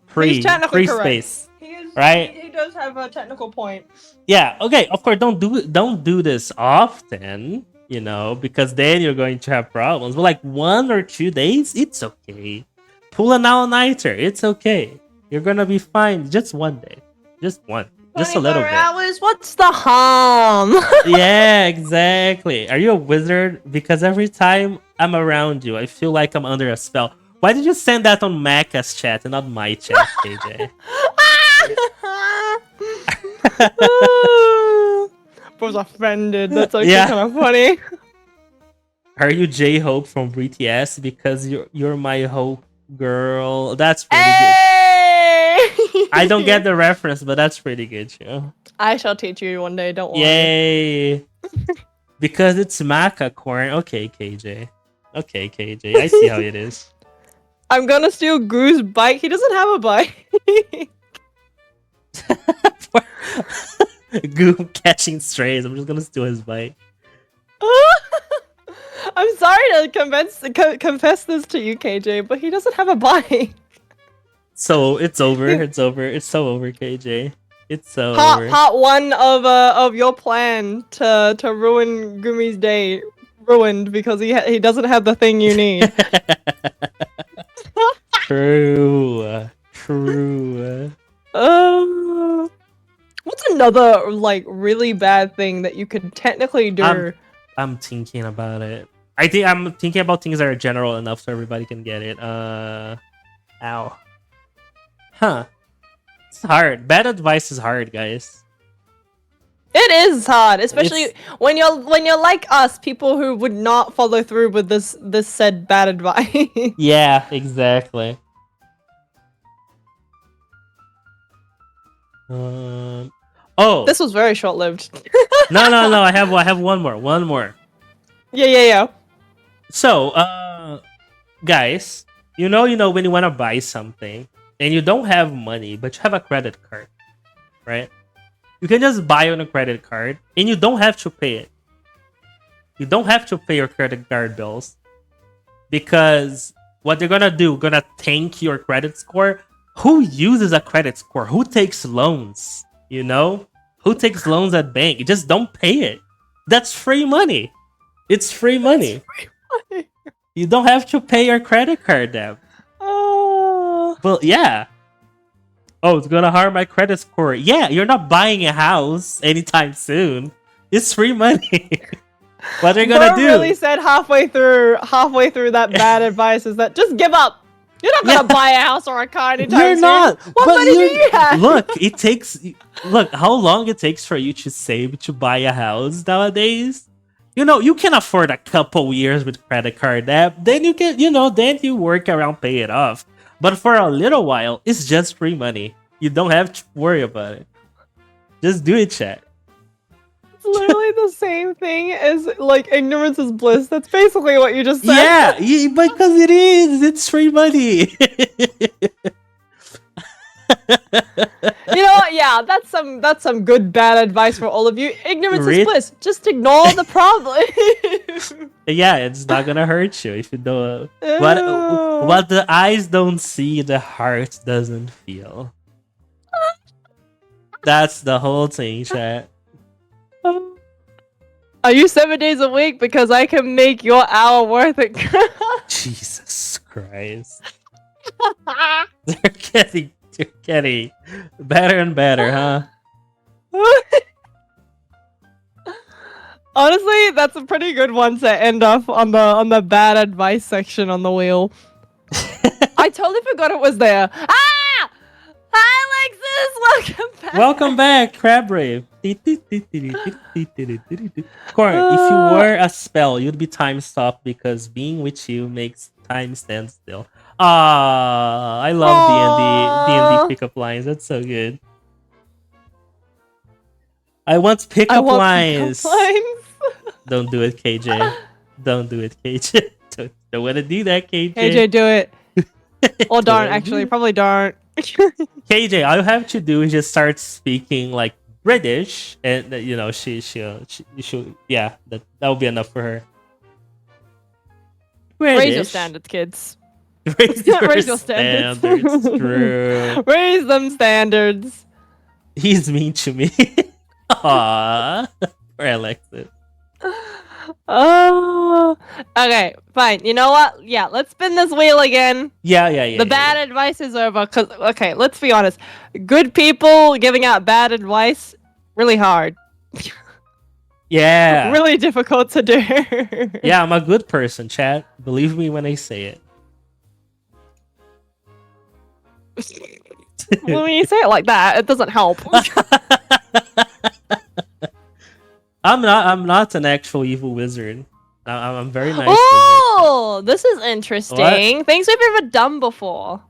Free space. Right? He does have a technical point. Yeah, okay, of course, don't do this often, because then you're going to have problems. But like 1 or 2 days, it's okay. Pull an all-nighter, it's okay. You're gonna be fine. Just 1 day. Just one. Just a little bit. Hours? What's the harm? Yeah, exactly. Are you a wizard? Because every time I'm around you, I feel like I'm under a spell. Why did you send that on Macca's chat and not my chat, KJ? Was offended. That's actually kind of funny. Are you J-Hope from BTS? Because you're my hope girl. That's pretty good. I don't get the reference, but that's pretty good, too. I shall teach you one day. Don't worry. Yay! Because it's maca corn. Okay, KJ. Okay, KJ. I see how it is. I'm gonna steal Goo's bike. He doesn't have a bike. Goo catching strays. I'm just gonna steal his bike. I'm sorry to confess this to you, KJ, but he doesn't have a bike. So it's over. It's over. It's so over, KJ. It's so over. Part 1 of your plan to ruin Gumi's day ruined because he doesn't have the thing you need. True. True. Uh, what's another like really bad thing that you could technically do? I'm thinking about it. I think I'm thinking about things that are general enough so everybody can get it. Ow. Huh. It's hard. Bad advice is hard, guys. It is hard, especially It's- when you're like us, people who would not follow through with this said bad advice. Yeah, exactly. Oh. This was very short-lived. No. I have one more. One more. Yeah. So, guys, you know when you want to buy something and you don't have money, but you have a credit card, right? You can just buy on a credit card and you don't have to pay it. You don't have to pay your credit card bills because what they're gonna tank your credit score. Who uses a credit score? Who takes loans? You know? Who takes loans at bank? You just don't pay it. That's free money. It's free money. You don't have to pay your credit card debt. Oh. Well, yeah. Oh, it's gonna harm my credit score. Yeah, you're not buying a house anytime soon. It's free money. What are you gonna do? Really said halfway through that bad advice is that just give up. You're not gonna buy a house or a car anytime soon. You're not. What money do you have? Look, it takes. Look how long it takes for you to save to buy a house nowadays. You can afford a couple years with credit card debt. Then you can, then you work around pay it off. But for a little while, it's just free money. You don't have to worry about it. Just do it, chat. It's literally the same thing as like ignorance is bliss. That's basically what you just said. Yeah, because it is. It's free money. You know what? Yeah, that's some good bad advice for all of you. Ignorance is bliss. Just ignore the problem. Yeah, it's not gonna hurt you if you don't. What the eyes don't see, the heart doesn't feel. That's the whole thing, chat. Are you 7 days a week? Because I can make your hour worth it. Jesus Christ. They're getting better and better, huh? Honestly, that's a pretty good one to end off on the bad advice section on the wheel. I totally forgot it was there. Ah! Hi, Alexis! Welcome back! Welcome back, Crab Brave. Corn, if you were a spell, you'd be time stopped because being with you makes time stand still. Ah, I love D&D pickup lines. That's so good. I want pickup lines. Don't do it, KJ. Don't do it, KJ. Don't want to do that, KJ. KJ, do it. Or don't, actually. Probably don't. KJ, all you have to do is just start speaking like British, and she'll yeah, that will be enough for her. British. Raise your standards, kids. Raise your standards. standards. True. Raise them standards. He's mean to me. Aww. Poor Alexis. Oh, okay, fine. You know what? Yeah, let's spin this wheel again. Yeah. The bad advice is over. Cause okay, let's be honest. Good people giving out bad advice, really hard. Yeah. Really difficult to do. Yeah, I'm a good person, chat. Believe me when I say it. Well, when you say it like that, it doesn't help. I'm not an actual evil wizard. I'm very nice. Oh, this is interesting. What? Things we've ever done before.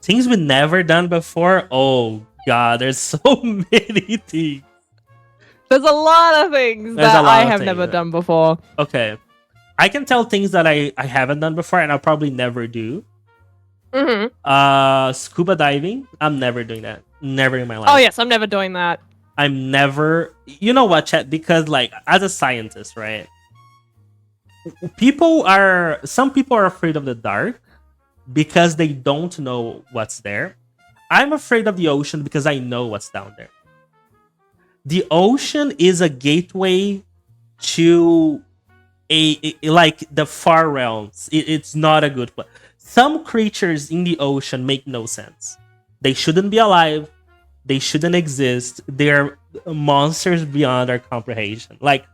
Things we've never done before? Oh god, there's so many things. There's a lot of things that I have never done before. Okay. I can tell things that I haven't done before and I'll probably never do. Mm-hmm. Scuba diving. I'm never doing that. Never in my life. Oh yes, I'm never doing that. I'm never. You know what, chat? Because like as a scientist, right? Some people are afraid of the dark because they don't know what's there. I'm afraid of the ocean because I know what's down there. The ocean is a gateway to like the far realms. It's not a good place. some creatures in the ocean make no sense. They shouldn't be alive. They shouldn't exist. They're monsters beyond our comprehension. Like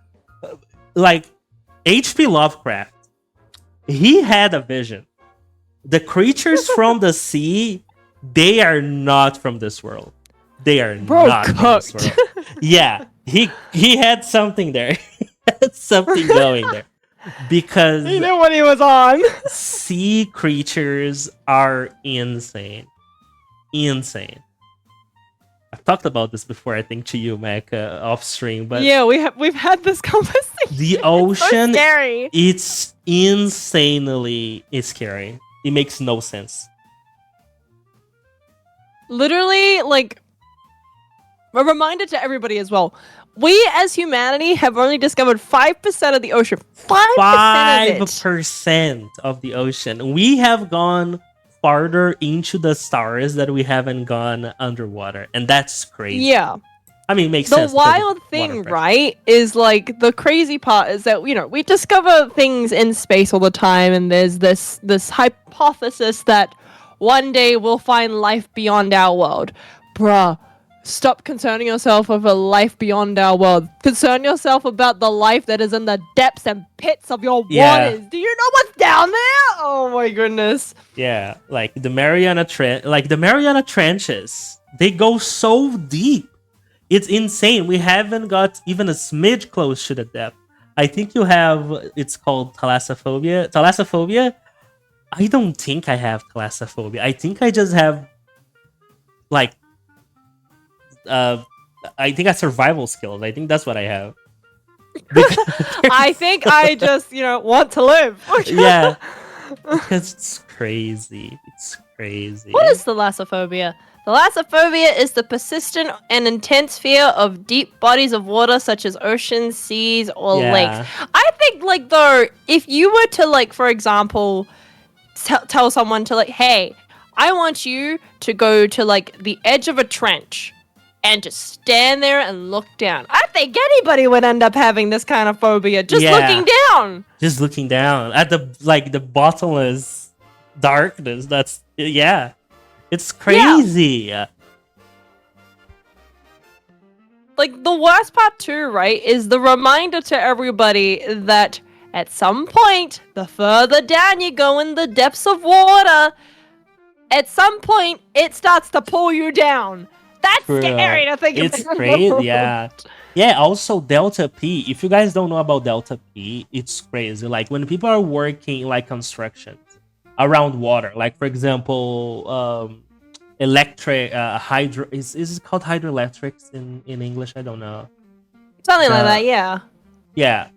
H.P. Lovecraft, he had a vision. The creatures from the sea, they are not from this world. They are not from this world. Yeah, he had something there. He had something going there. Because You know what he was on. sea creatures are insane. Insane. I've talked about this before, I think, to you, Mac, off stream, but Yeah, we've had this conversation. the ocean, So scary. it's insanely scary. It makes no sense. Literally, like, a reminder to everybody as well. We as humanity have only discovered 5% of the ocean. 5% of it. 5% of the ocean. We have gone farther into the stars that we haven't gone underwater, and that's crazy. Yeah. I mean, it makes The sense. because of wild water thing, pressure. right, is like the crazy part is that, you know, we discover things in space all the time, and there's this hypothesis that one day we'll find life beyond our world. Bruh, stop concerning yourself with a life beyond our world. Concern yourself about the life that is in the depths and pits of your Yeah. waters. Do you know what's down there? Oh my goodness. Yeah, like the Mariana Trenches. They go so deep. It's insane. We haven't got even a smidge close to the depth. I think you have. It's called thalassophobia. Thalassophobia. I don't think I have thalassophobia. I think I just have like I think I survival skills. I think that's what I have. I think I just, you know, want to live. Yeah, because it's crazy. It's crazy. What is thalassophobia? Thalassophobia is the persistent and intense fear of deep bodies of water such as oceans, seas, or Yeah. lakes. I think, like, though, if you were to, like, for example, tell someone to, like, hey, I want you to go to, like, the edge of a trench and just stand there and look down. I think anybody would end up having this kind of phobia, just Yeah. looking down. Just looking down at the bottomless darkness. That's yeah. It's crazy. Like, the worst part too, right, is the reminder to everybody that at some point, the further down you go in the depths of water, at some point, it starts to pull you down. That's True. scary to think It's about. crazy, yeah. Yeah, also Delta P. If you guys don't know about Delta P, it's crazy. Like when people are working like construction around water, like for example, electric hydro is it called hydroelectrics in English? I don't know. Something like that, yeah. Yeah,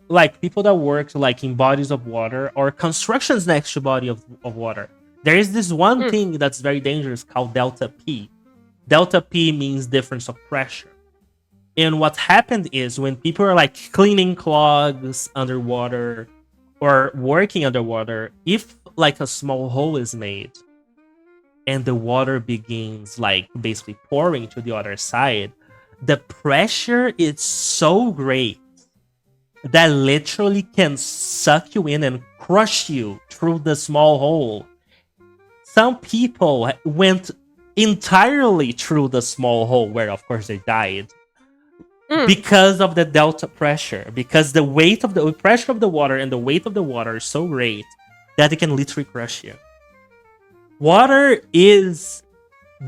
like people that work like in bodies of water or constructions next to body of water. There is this one thing that's very dangerous called Delta P. Delta P means difference of pressure. And what happened is when people are like cleaning clogs underwater or working underwater, if like a small hole is made and the water begins like basically pouring to the other side, the pressure is so great that literally can suck you in and crush you through the small hole. Some people went entirely through the small hole where of course they died because of the delta pressure, because the weight of the pressure of the water and the weight of the water is so great that it can literally crush you. Water is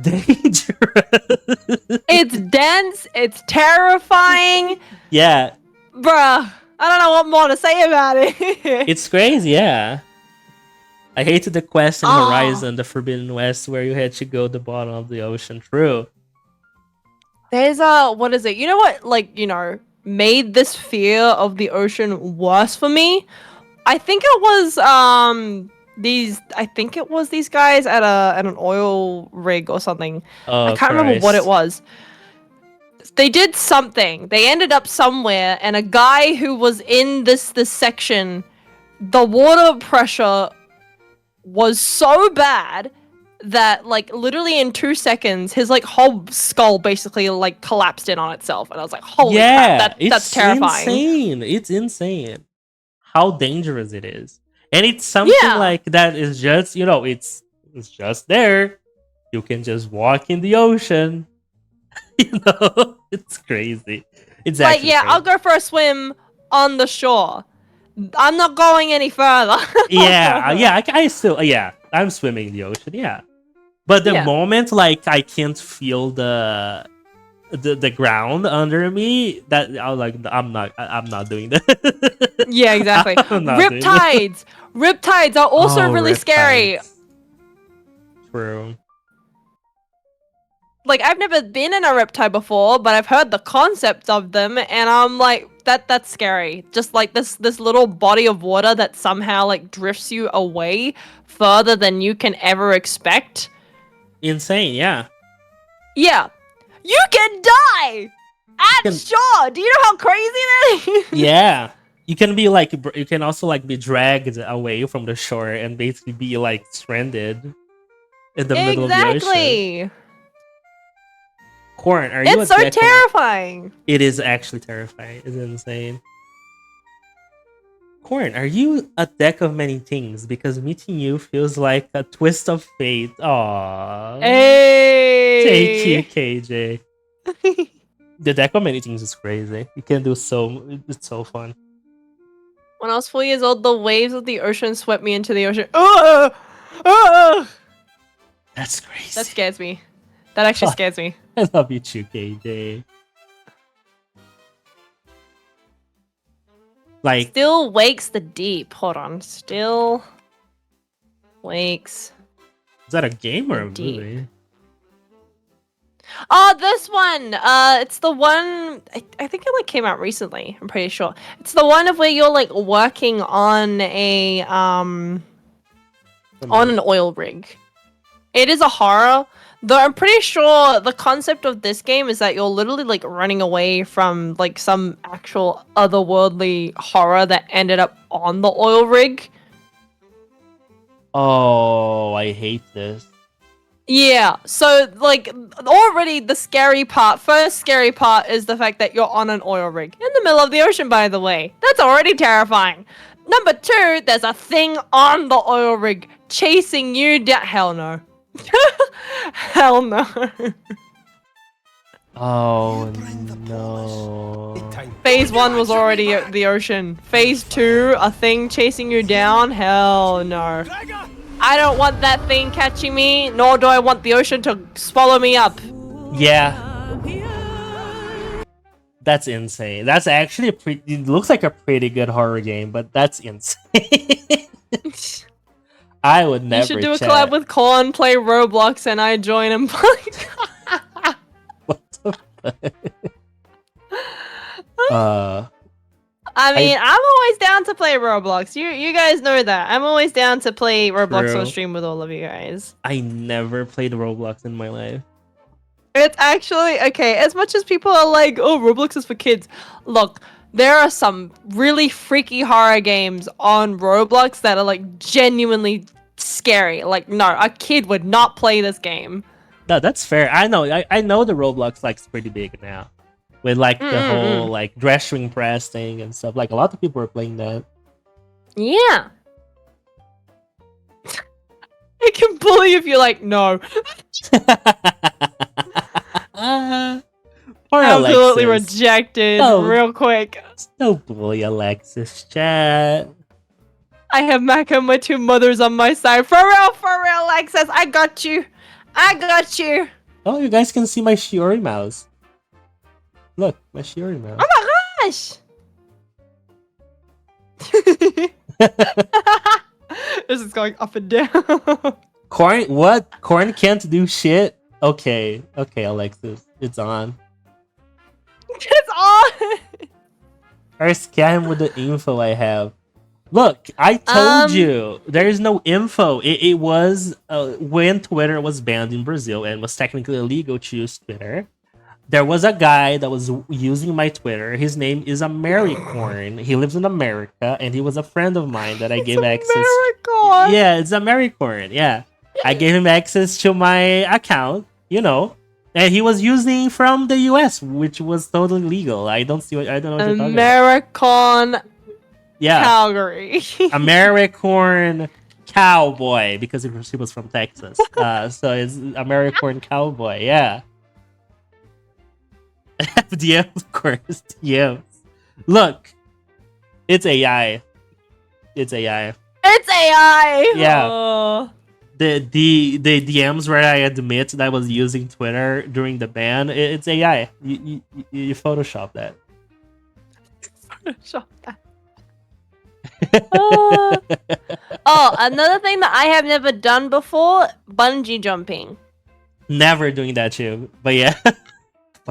dangerous. It's dense, it's terrifying. Yeah, Bruh, I don't know what more to say about it. it's crazy, yeah. I hated the quest in Oh. Horizon, the Forbidden West, where you had to go to the bottom of the ocean. True. There's what is it? You know what, like, you know, made this fear of the ocean worse for me? I think it was these guys at an oil rig or something. Oh, I can't remember what it Christ. was. They did something. They ended up somewhere, and a guy who was in this section, the water pressure was so bad that like literally in 2 seconds his like whole skull basically like collapsed in on itself, and I was like, holy crap, that's terrifying. Insane. It's insane how dangerous it is. And it's something Yeah. like that is just, it's just there. You can just walk in the ocean. It's crazy. It's Like, actually yeah, I'll crazy. go for a swim on the shore. I'm not going any further. Yeah, I still, yeah, I'm swimming in the ocean, yeah. But the Yeah. moment like I can't feel the ground under me, that I was like, I'm not doing that. Yeah, exactly. I'm not doing that. Riptides are also Oh, really scary. riptides. True. Like, I've never been in a riptide before, but I've heard the concept of them, and I'm like, that's scary. Just like this little body of water that somehow like drifts you away further than you can ever expect. Insane, yeah. Yeah. You can die at can- shore. Do you know how crazy that is? Yeah. You can be like, you can also like be dragged away from the shore and basically be like stranded in the middle of the ocean. Exactly. Corn, are you a It's so deck? terrifying. It is actually terrifying. It's insane. Corn, are you a deck of many things? Because meeting you feels like a twist of fate. Aww. Thank you, Hey. KJ. The deck of many things is crazy. You can do it's so fun. When I was 4 years old, the waves of the ocean swept me into the ocean. Ugh! Ugh! That's crazy. That scares me. That actually scares me. I love you too, KJ. Like, Still wakes the deep. Hold on. Still wakes. is that a game or a Deep. movie? Oh, this one. It's the one. I think it like came out recently. I'm pretty sure. It's the one of where you're like working on a on an oil rig. It is a horror. Though I'm pretty sure the concept of this game is that you're literally like running away from like some actual otherworldly horror that ended up on the oil rig. Oh, I hate this. Yeah, so like already the first scary part is the fact that you're on an oil rig in the middle of the ocean, by the way. That's already terrifying. Number two, there's a thing on the oil rig chasing you down. Hell no. Hell no. Oh no. Phase 1 was already the ocean. Phase 2, a thing chasing you down. Hell no. I don't want that thing catching me, nor do I want the ocean to swallow me up. Yeah. That's insane. That's actually it looks like a pretty good horror game, but that's insane. I would never. You should do a chat. collab with Corn, play Roblox, and I join and play. What the fuck? I mean, I'm always down to play Roblox. You guys know that. I'm always down to play Roblox True. on stream with all of you guys. I never played Roblox in my life. It's actually okay. As much as people are like, "Oh, Roblox is for kids," look, there are some really freaky horror games on Roblox that are like genuinely scary. Like, no, a kid would not play this game. No, that's fair. I know. I know the Roblox like's pretty big now, with like the whole like dress ring press thing and stuff. Like a lot of people are playing that. Yeah. I can bully if you're like, no. Poor Absolutely Alexis. rejected No. real quick. No bully, Alexis. Chat. I have Mac and my two mothers on my side. For real, Alexis. I got you. I got you. Oh, you guys can see my Shiori mouse. Look, my Shiori mouse. Oh my gosh. This is going up and down. Corn, what? Corn can't do shit? Okay, Alexis. It's on. It's on. Or scam with the info I have. Look, I told you there is no info. It was when Twitter was banned in Brazil and was technically illegal to use Twitter. There was a guy that was using my Twitter. His name is Americorn. He lives in America, and he was a friend of mine that I gave access. Americorn. Yeah, it's Americorn. Yeah, I gave him access to my account. And he was using from the US, which was totally legal. I don't know what you're talking about. Americorn. Yeah, Calgary. Americorn Cowboy because she was from Texas. So it's Americorn Cowboy. Yeah. Yeah, of course. Yeah. Look, it's AI. It's AI. It's AI. Yeah. Oh. The DMs where I admit that I was using Twitter during the ban, it's AI. You Photoshop that. Photoshop that. Oh, another thing that I have never done before: bungee jumping. Never doing that too, but yeah.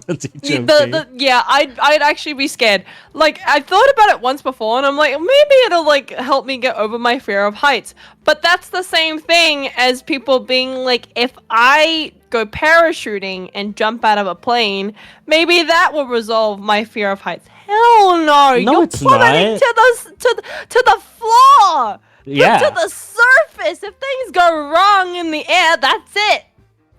Bungee jumping. Yeah, I'd actually be scared. Like, I thought about it once before, and I'm like, maybe it'll like help me get over my fear of heights. But that's the same thing as people being like, if I go parachuting and jump out of a plane, maybe that will resolve my fear of heights. Hell no! No, You're it's plummeting not. to the floor. Yeah. To the surface. If things go wrong in the air, that's it.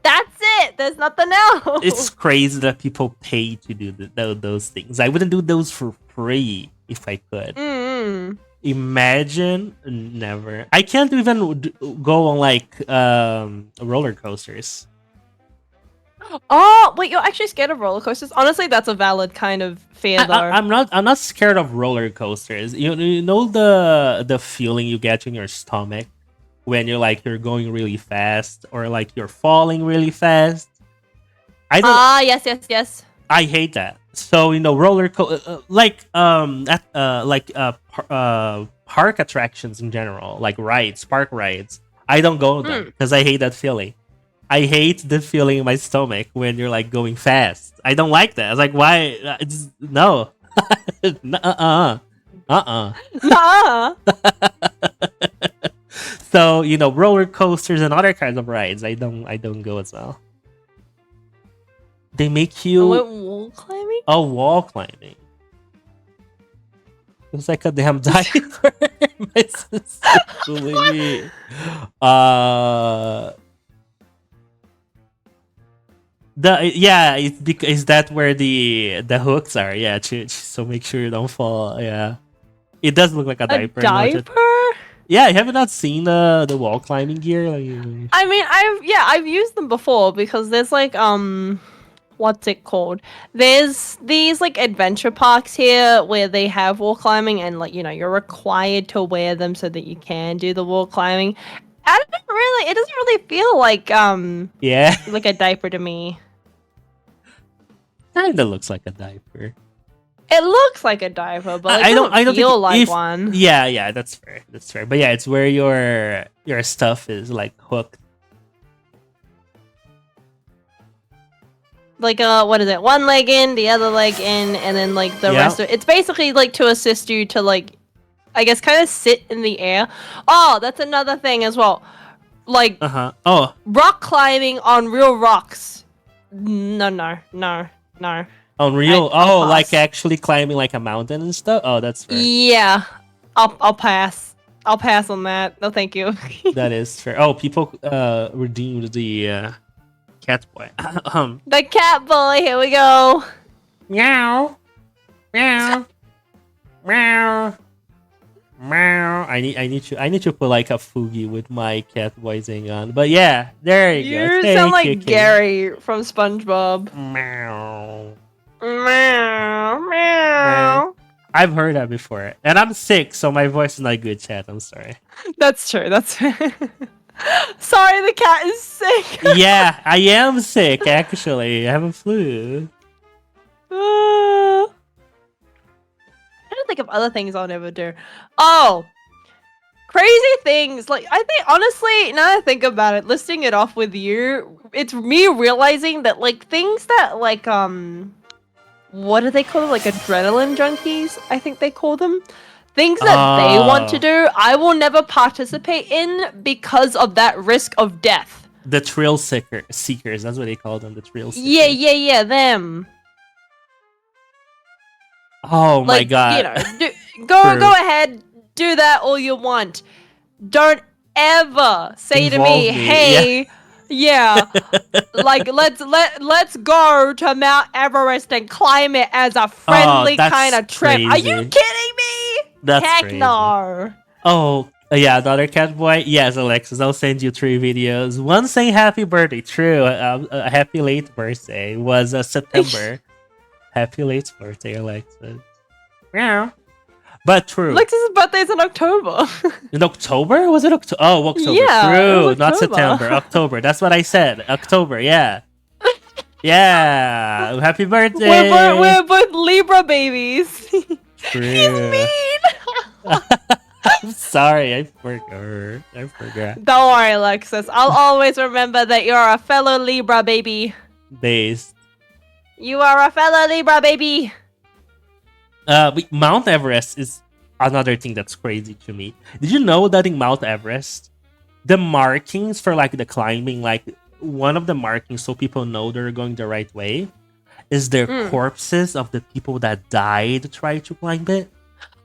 That's it. There's nothing else. It's crazy that people pay to do those things. I wouldn't do those for free if I could. Mm-hmm. Imagine, never. I can't even go on like roller coasters. Oh, wait, you're actually scared of roller coasters? Honestly, that's a valid kind of fear, though. I'm not. I'm not scared of roller coasters. You know the feeling you get in your stomach when you're going really fast or like you're falling really fast. I don't. Yes. I hate that. So park attractions in general, like rides, park rides. I don't go on them because I hate that feeling. I hate the feeling in my stomach when you're like going fast. I don't like that. I was like, why? No. Nah. So roller coasters and other kinds of rides. I don't go as well. They make you Wall climbing? wall climbing. It was like a damn diaper. Essentially. Is that where the hooks are? Yeah, so make sure you don't fall. Yeah, it does look like a diaper. Diaper? Yeah, have you not seen the wall climbing gear? I mean, I've used them before because there's like what's it called? There's these like adventure parks here where they have wall climbing and you're required to wear them so that you can do the wall climbing. It doesn't really feel like like a diaper to me. Kinda looks like a diaper. It looks like a diaper, but I don't feel like one. Yeah, that's fair. That's fair. But yeah, it's where your stuff is like hooked. Like what is it? One leg in, the other leg in, and then like the rest of it. It's basically like to assist you to like, I guess, kind of sit in the air. Oh, that's another thing as well. Like rock climbing on real rocks. No. On real, like actually climbing like a mountain and stuff. Oh, that's fair. Yeah, I'll pass. I'll pass on that. No, thank you. That is fair. Oh, people redeemed the cat boy. The cat boy. Here we go. Meow, meow, meow, meow. I need to put like a Fugi with my cat voicing on. But yeah, there you go. You sound like Gary from SpongeBob. Meow. Meow. I've heard that before, and I'm sick, so my voice is not good. Chat, I'm sorry. That's true. Sorry, the cat is sick. Yeah, I am sick. Actually, I have a flu. I don't think of other things I'll never do. Oh, crazy things. Like, I think, honestly, now that I think about it, listing it off with you, it's me realizing that, like, things that, like, what do they call them? Like, adrenaline junkies, I think they call them. Things that they want to do, I will never participate in because of that risk of death. The thrill seekers, that's what they call them, the thrill seekers. Yeah, them. Oh my god. Go ahead, do that all you want. Don't ever say to me, hey, like let's go to Mount Everest and climb it as a friendly kind of trip. Crazy. Are you kidding me? That's Heck crazy. no. Oh, yeah, another cat boy. Yes, Alexis, I'll send you 3 videos. One saying happy birthday. True. A happy late birthday was September. Happy late birthday, Alexis. Yeah. But true. Lexus's birthday's in October. In October? Was it October? Oh, October. Yeah, it was True. Not October. September. October. That's what I said. October. Yeah. Yeah. Happy birthday. We're both Libra babies. True. He's mean. I'm sorry. I forgot. Don't worry, Alexis. I'll always remember that you're a fellow Libra baby. Days. You are a fellow Libra baby. But Mount Everest is another thing that's crazy to me. Did you know that in Mount Everest, the markings for like the climbing, like one of the markings so people know they're going the right way, is their corpses of the people that died trying to climb it?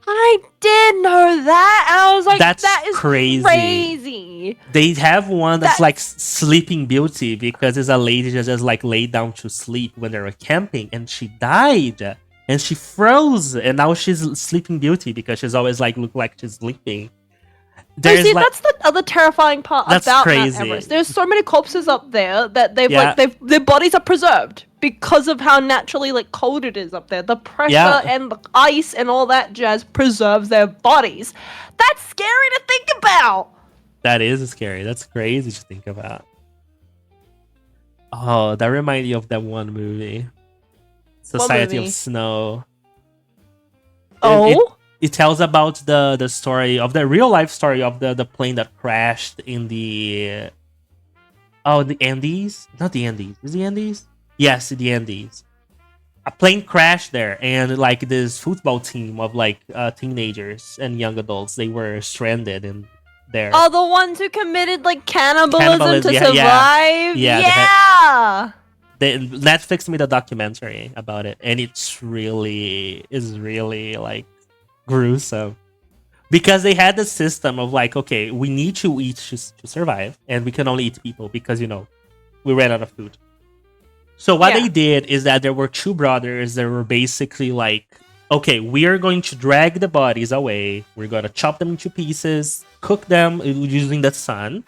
I did know that. And I was like, That's that is crazy. crazy. They have one that's like Sleeping Beauty because it's a lady that just like laid down to sleep when they were camping and she died. And she froze, and now she's Sleeping Beauty because she's always like look like she's sleeping. That's the other terrifying part about crazy. Mount Everest. There's so many corpses up there that their bodies are preserved because of how naturally like cold it is up there. The pressure and the ice and all that jazz preserves their bodies. That's scary to think about. That is scary. That's crazy to think about. Oh, that reminded me of that one movie. Society of Snow. Oh? It tells about the story of the real life story of the plane that crashed in the the Andes? Not the Andes. Is the Andes? Yes, the Andes. A plane crashed there and like this football team of like teenagers and young adults, they were stranded in there. Oh, the ones who committed like cannibalism to survive? Yeah. Netflix made a documentary about it, and it's really like gruesome because they had the system of like, okay, we need to eat to survive, and we can only eat people because we ran out of food. So what they did is that there were 2 brothers that were basically like, okay, we are going to drag the bodies away, we're going to chop them into pieces, cook them using the sun,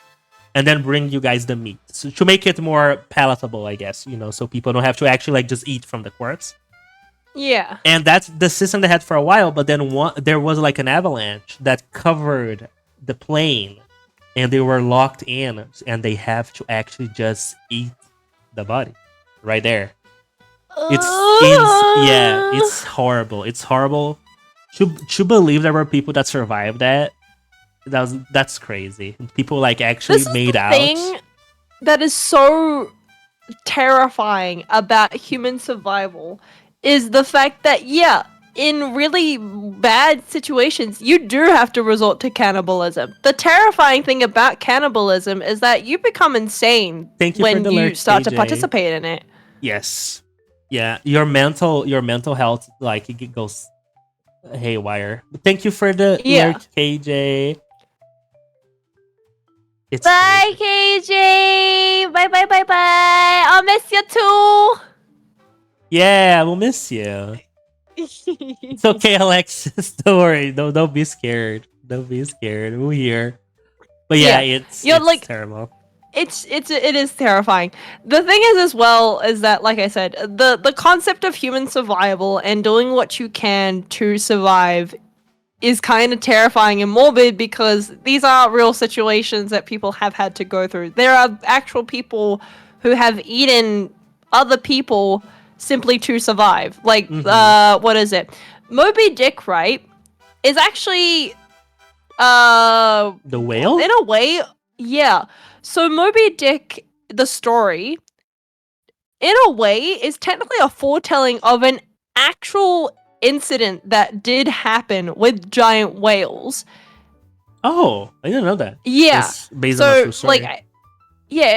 and then bring you guys the meat. So to make it more palatable, I guess, so people don't have to actually like just eat from the corpse. Yeah. And that's the system they had for a while, but then there was like an avalanche that covered the plane and they were locked in and they have to actually just eat the body right there. It's horrible. It's horrible. To believe there were people that survived that. That's crazy. People like actually made out. This is the thing that is so terrifying about human survival is the fact that in really bad situations you do have to resort to cannibalism. The terrifying thing about cannibalism is that you become insane when you start to participate in it. Yes. Yeah, your mental health like it goes haywire. Thank you for the alert, KJ. Bye, KJ. Bye. I'll miss you too. Yeah, we'll miss you. It's okay, Alexis. Don't worry. Don't be scared. Don't be scared. We're here. But it's terrible. It is terrifying. The thing is as well is that, like I said, the concept of human survival and doing what you can to survive is kind of terrifying and morbid because these are real situations that people have had to go through. There are actual people who have eaten other people simply to survive. Like, what is it? Moby Dick, right, is actually the whale? In a way, yeah. So Moby Dick, the story, in a way, is technically a foretelling of an actual incident that did happen with giant whales. Oh, I didn't know that. Yeah. It's based on a true story.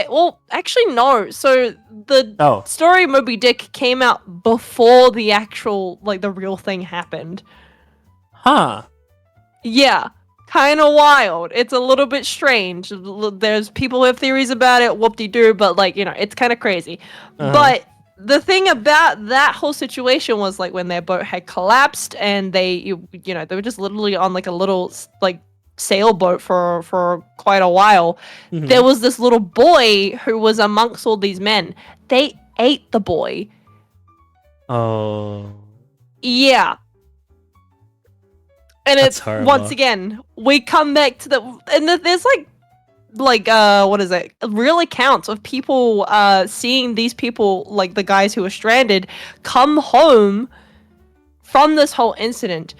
Well, actually no. So the story of Moby Dick came out before the actual, like, the real thing happened. Huh. Yeah. Kind of wild. It's a little bit strange. There's people who have theories about it, whoop-de-doo, but, like, it's kind of crazy. But the thing about that whole situation was like when their boat had collapsed and they were just literally on like a little like sailboat for quite a while. There Mhm. was this little boy who was amongst all these men. They ate the boy. Oh, Yeah. And that's it's once horrible. again we come back to there's like what is it, real accounts of people seeing these people, like the guys who were stranded, come home from this whole incident,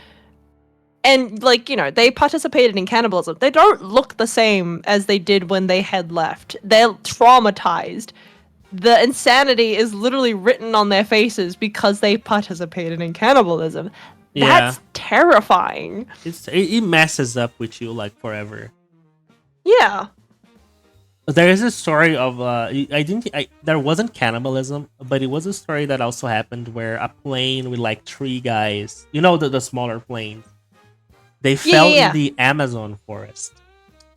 and like they participated in cannibalism. They don't look the same as they did when they had left. They're traumatized. The insanity is literally written on their faces because they participated in cannibalism. Yeah, That's terrifying. it messes up with you like forever. Yeah. There is a story of I didn't there wasn't cannibalism, but it was a story that also happened where a plane with like three guys, the smaller planes, they Yeah, yeah, fell in yeah. the Amazon forest.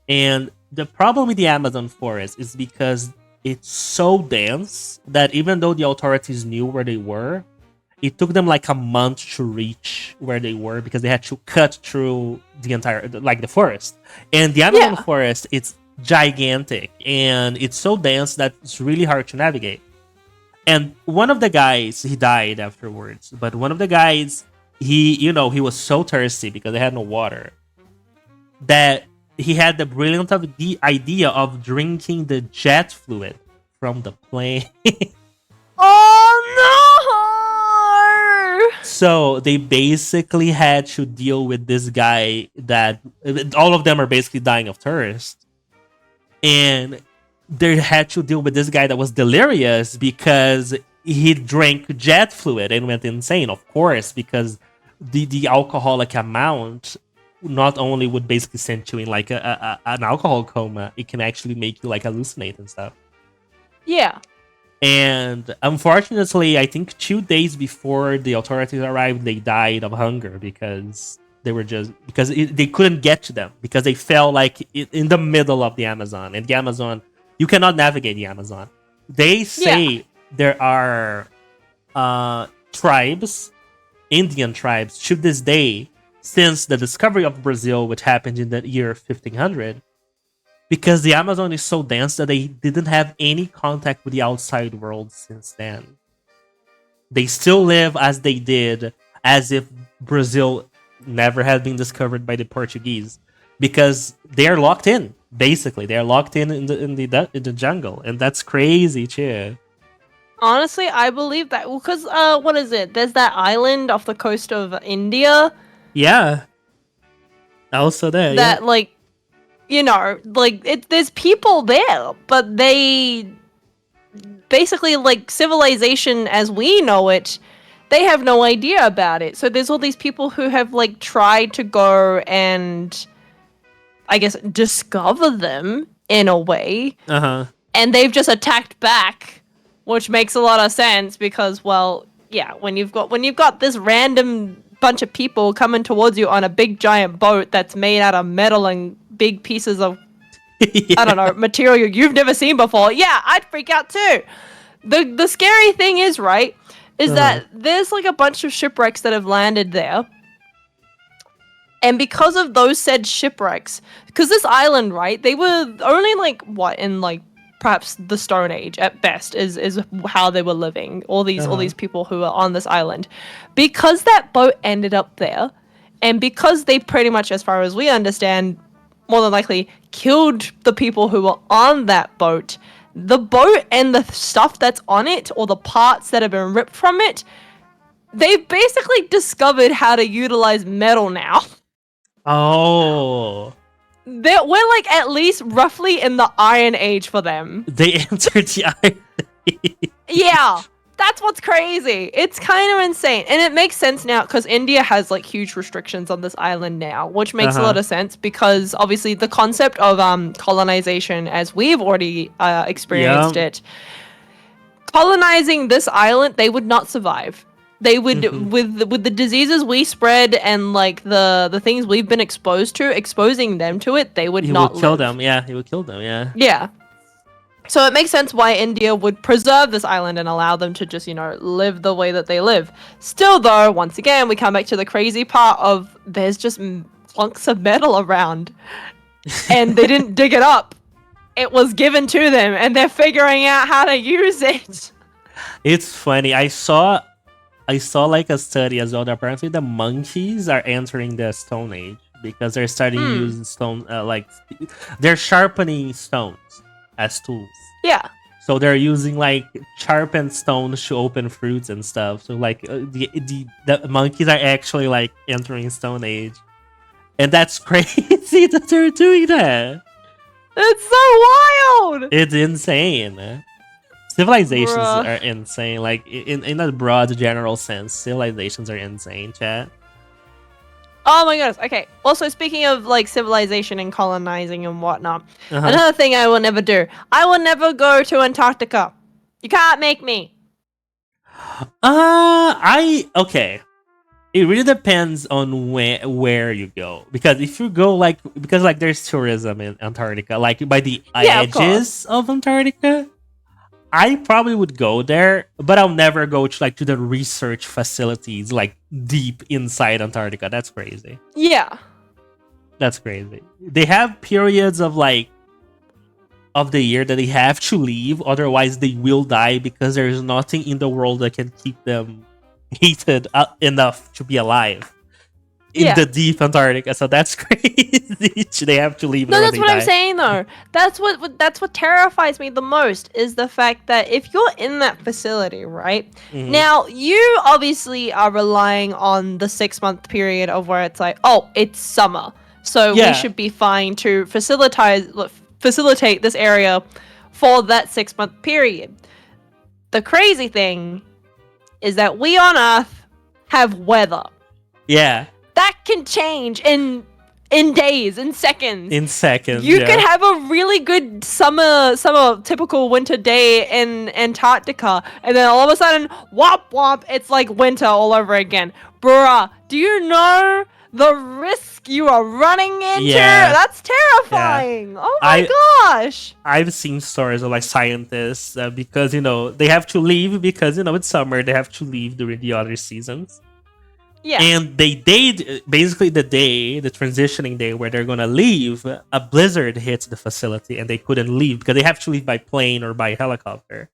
And the problem with the Amazon forest is because it's so dense that even though the authorities knew where they were, it took them like a month to reach where they were because they had to cut through the entire like the forest. And the Amazon Yeah. forest, it's gigantic and it's so dense that it's really hard to navigate. And one of the guys, he died afterwards, but one of the guys, he was so thirsty because they had no water that he had the brilliant of the idea of drinking the jet fluid from the plane. Oh no! So they basically had to deal with this guy that all of them are basically dying of thirst. And they had to deal with this guy that was delirious because he drank jet fluid and went insane, of course, because the alcoholic amount not only would basically send you in like an alcohol coma, it can actually make you like hallucinate and stuff. Yeah. And unfortunately, I think 2 days before the authorities arrived, they died of hunger because they couldn't get to them because they fell like in the middle of the Amazon. And the Amazon, you cannot navigate the Amazon. They Yeah. say there are tribes, Indian tribes, to this day, since the discovery of Brazil, which happened in the year 1500, because the Amazon is so dense that they didn't have any contact with the outside world since then. They still live as they did, as if Brazil never had been discovered by the Portuguese, because they're locked in. Basically, they're locked in the jungle, and that's crazy too. Honestly, I believe that because what is it? There's that island off the coast of India Yeah, also there. Yeah, that like there's people there, but they basically, like, civilization as we know it, they have no idea about it. So there's all these people who have like tried to go and I guess discover them in a way, uh huh. and they've just attacked back, which makes a lot of sense because, well, yeah, when you've got this random bunch of people coming towards you on a big giant boat that's made out of metal and big pieces of I don't know, material you've never seen before, yeah, I'd freak out too. The scary thing is, right, is Uh-huh. that there's like a bunch of shipwrecks that have landed there. And because of those said shipwrecks, because this island, right, they were only like what in like perhaps the Stone Age at best is how they were living. All Uh-huh. these people who are on this island, because that boat ended up there, and because they pretty much, as far as we understand, more than likely killed the people who were on that boat. The boat and the stuff that's on it, or the parts that have been ripped from it, they've basically discovered how to utilize metal now. Oh, We're like at least roughly in the Iron Age for them. they entered the island. Yeah, that's what's crazy. It's kind of insane. And it makes sense now because India has like huge restrictions on this island now, which makes a lot of sense because obviously the concept of colonization, as we've already experienced Yeah. it, colonizing this island, they would not survive. They would, Mhm. with the diseases we spread and like the things we've been exposed to, exposing them to it, they would He not will kill live. them. Yeah, he will kill them. Yeah. Yeah. So it makes sense why India would preserve this island and allow them to just, live the way that they live. Still, though, once again, we come back to the crazy part of there's just clunks of metal around, and they didn't dig it up. It was given to them, and they're figuring out how to use it. It's funny. I saw like a study as well that apparently the monkeys are entering the Stone Age because they're starting to use stone, they're sharpening stones as tools. Yeah. So they're using like sharpened stones to open fruits and stuff. So like the monkeys are actually like entering Stone Age, and that's crazy that they're doing that. It's so wild. It's insane. Civilizations Bruh. are insane. Like in a broad general sense, civilizations are insane, chat. Oh my goodness. Okay. Also, speaking of like civilization and colonizing and whatnot, Uh-huh. another thing I will never do. I will never go to Antarctica. You can't make me. Okay. It really depends on where you go, because if you go because there's tourism in Antarctica, like by the Yeah, of course. edges of Antarctica, I probably would go there, but I'll never go to the research facilities like deep inside Antarctica. That's crazy. Yeah. That's crazy. They have periods of the year that they have to leave, otherwise they will die because there's nothing in the world that can keep them heated up enough to be alive in Yeah. the deep Antarctica. So that's crazy. They have to leave. No, or that's they what I'm die. saying though. That's what terrifies me the most is the fact that if you're in that facility, right? Mhm. Now, you obviously are relying on the 6-month period of where it's like, oh, it's summer. So Yeah. we should be fine to facilitate this area for that 6-month period. The crazy thing is that we on Earth have weather. Yeah, That can change in days, in seconds. in seconds. You yeah. could have a really good summer typical winter day in Antarctica, and then all of a sudden, whop whop, it's like winter all over again. Bruh, do you know the risk you are running into? Yeah. That's terrifying. Oh my gosh. I've seen stories of scientists because they have to leave because it's summer. They have to leave during the other seasons. Yeah. And they basically the transitioning day where they're gonna leave, a blizzard hits the facility and they couldn't leave because they have to leave by plane or by helicopter.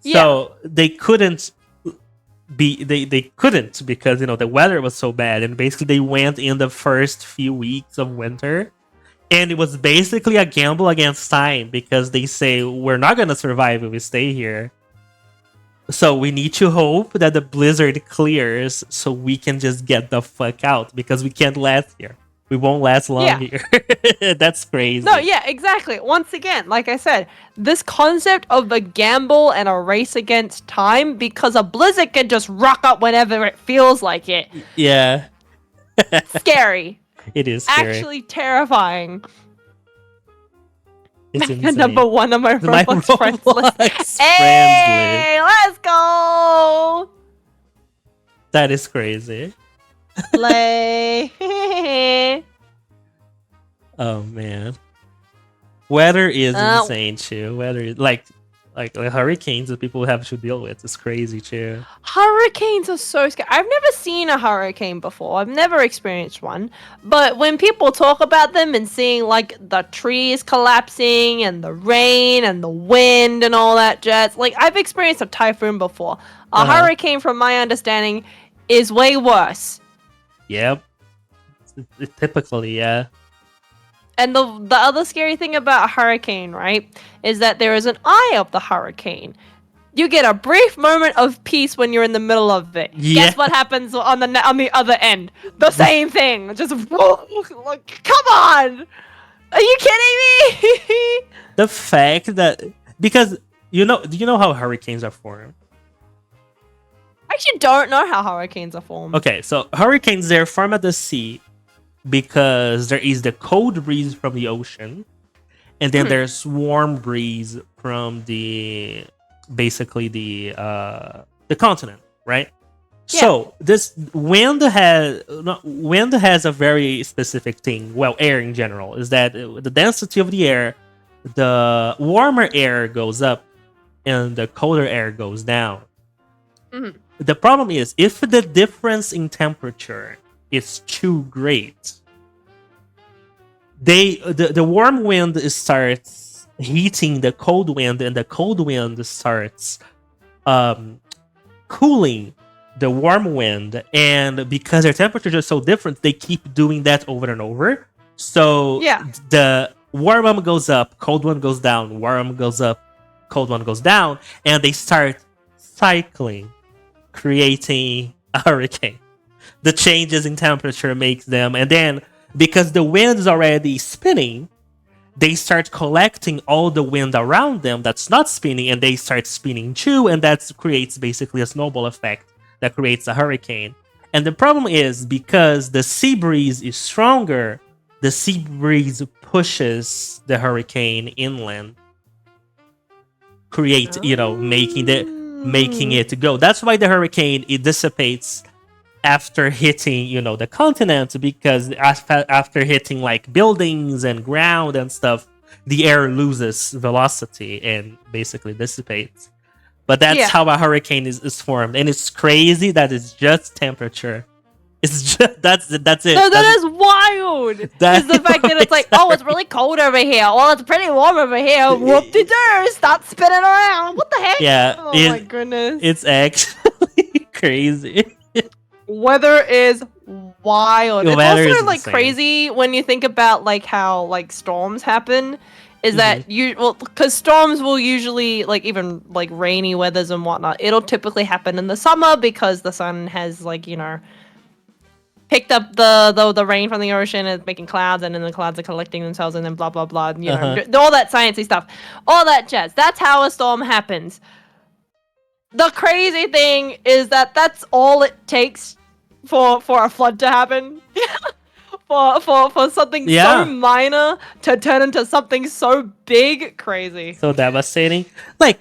So they couldn't they couldn't because the weather was so bad, and basically they went in the first few weeks of winter, and it was basically a gamble against time because they say we're not gonna survive if we stay here. So we need to hope that the blizzard clears so we can just get the fuck out because we can't last here. We won't last long here. That's crazy. No, yeah, exactly. Once again, like I said, this concept of a gamble and a race against time because a blizzard can just rock up whenever it feels like it. Yeah. Scary. It is scary. Actually terrifying. It's insane. Number 1 on my My Roblox friends list. Roblox Hey, let's go! That is crazy. Play. Oh man, weather is insane too. Weather is like hurricanes that people have to deal with. It's crazy too. Hurricanes are so scary. I've never seen a hurricane before. I've never experienced one. But when people talk about them and seeing like the trees collapsing and the rain and the wind and all that jazz, like I've experienced a typhoon before. A hurricane, from my understanding, is way worse. Yep. Typically, yeah. And the other scary thing about a hurricane, right, is that there is an eye of the hurricane. You get a brief moment of peace when you're in the middle of it. Yeah. Guess what happens on the other end? The same thing. Just like, come on. Are you kidding me? The fact that because do you know how hurricanes are formed? I actually don't know how hurricanes are formed. Okay, so hurricanes, they're formed at the sea because there is the cold breeze from the ocean, and then there's warm breeze from the continent, right? Yeah. So this wind has a very specific thing. Well, air in general is that the density of the air the warmer air goes up and the colder air goes down. Mhm. The problem is if the difference in temperature is too great, the warm wind starts heating the cold wind, and the cold wind starts cooling the warm wind. And because their temperatures are so different, they keep doing that over and over. So Yeah. the warm one goes up, cold one goes down, warm goes up, cold one goes down, and they start cycling, creating a hurricane. The changes in temperature makes them, and then because the wind is already spinning, they start collecting all the wind around them that's not spinning, and they start spinning too, and that creates basically a snowball effect that creates a hurricane. And the problem is because the sea breeze is stronger, the sea breeze pushes the hurricane inland, making it go. That's why the hurricane, it dissipates after hitting, the continent, because after hitting like buildings and ground and stuff, the air loses velocity and basically dissipates. But that's how a hurricane is formed, and it's crazy that it's just temperature. It's just that's it. No, that is wild. Is the fact that it's like, oh, it's really cold over here. Well, it's pretty warm over here. Whoop-de-doo, start spinning around. What the heck? Yeah. Oh my goodness. It's actually crazy. Weather is wild. The It's weather also is like insane. crazy when you think about like how like storms happen. Is that because storms will usually, like, even like rainy weathers and whatnot, it'll typically happen in the summer because the sun has, like, picked up the rain from the ocean and making clouds, and then the clouds are collecting themselves, and then blah blah blah, all that sciencey stuff, all that jazz. That's how a storm happens. The crazy thing is that that's all it takes for a flood to happen. for something so minor to turn into something so big. Crazy. So devastating. Like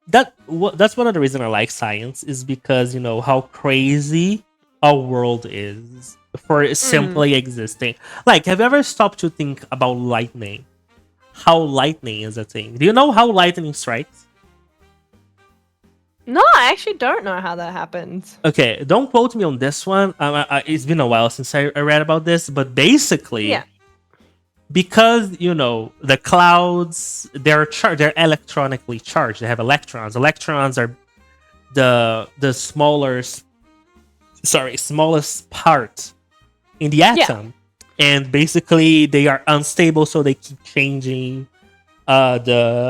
that's one of the reasons I like science, is because how crazy our world is for simply existing. Like, have you ever stopped to think about lightning? How lightning is a thing. Do you know how lightning strikes? No, I actually don't know how that happens. Okay, don't quote me on this one. It's been a while since I read about this, but basically, because the clouds, they're electronically charged. They have electrons. Electrons are the smallest part in the atom, and basically they are unstable, so they keep changing. I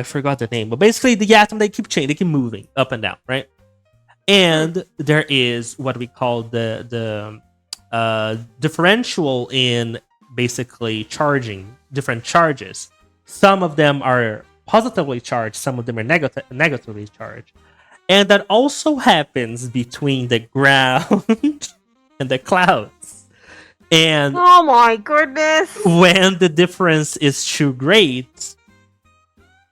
forgot the name, but basically the atom, they keep changing, they keep moving up and down, right? And there is what we call the differential in basically charging different charges. Some of them are positively charged, some of them are negatively charged. And that also happens between the ground and the clouds. And oh my goodness, when the difference is too great,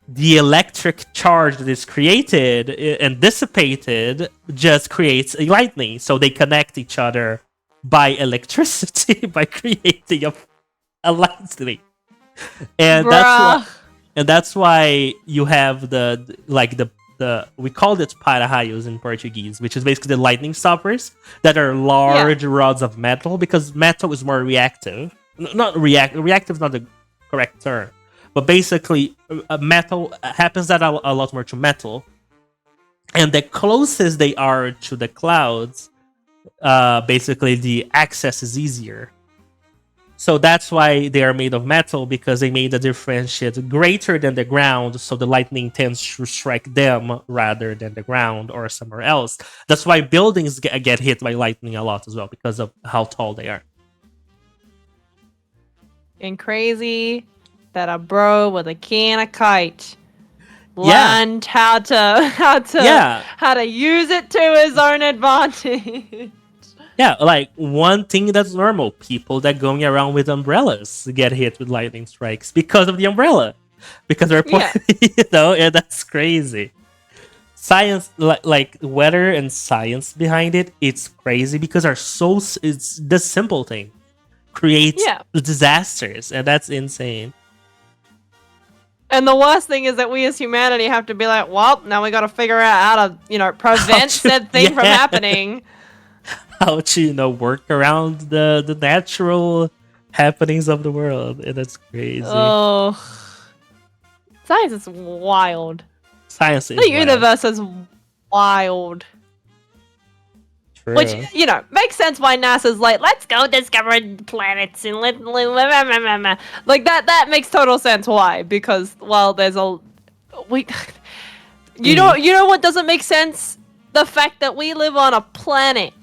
the electric charge that is created and dissipated just creates a lightning. So they connect each other by electricity, by creating a lightning. And that's why you have the we call it para-raios in Portuguese, which is basically the lightning stoppers that are large rods of metal, because metal is more reactive. Reactive is not the correct term. But basically, metal happens that a lot more to metal. And the closest they are to the clouds, basically the access is easier. So that's why they are made of metal, because they made the differentiate greater than the ground, so the lightning tends to strike them rather than the ground or somewhere else. That's why buildings get hit by lightning a lot as well, because of how tall they are. And crazy that a bro with a key and a kite learned how to use it to his own advantage. Yeah, like one thing that's normal, people that going around with umbrellas get hit with lightning strikes because of the umbrella. Because they're and that's crazy. Science, like weather and science behind it, it's crazy because it's the simple thing. create Yeah. disasters, and that's insane. And the worst thing is that we as humanity have to be like, well, now we got to figure out how to, prevent said thing from happening. How to work around the natural happenings of the world, and that's crazy. Oh, science is wild. Science is The universe is wild. True. Which, makes sense why NASA's like, let's go discover planets and like that makes total sense why. Because, well, there's you know what doesn't make sense? The fact that we live on a planet.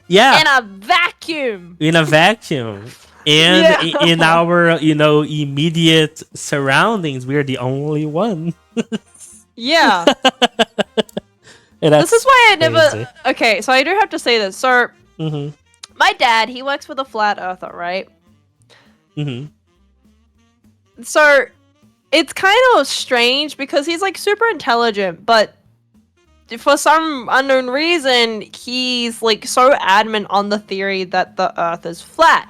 Yeah. In a vacuum. In a vacuum. And in our, immediate surroundings, we're the only one. Yeah. This is why I never... Okay, so I do have to say this. So, my dad, he works with a flat earther, right? So, it's kind of strange because he's, like, super intelligent, but for some unknown reason, he's, like, so adamant on the theory that the earth is flat.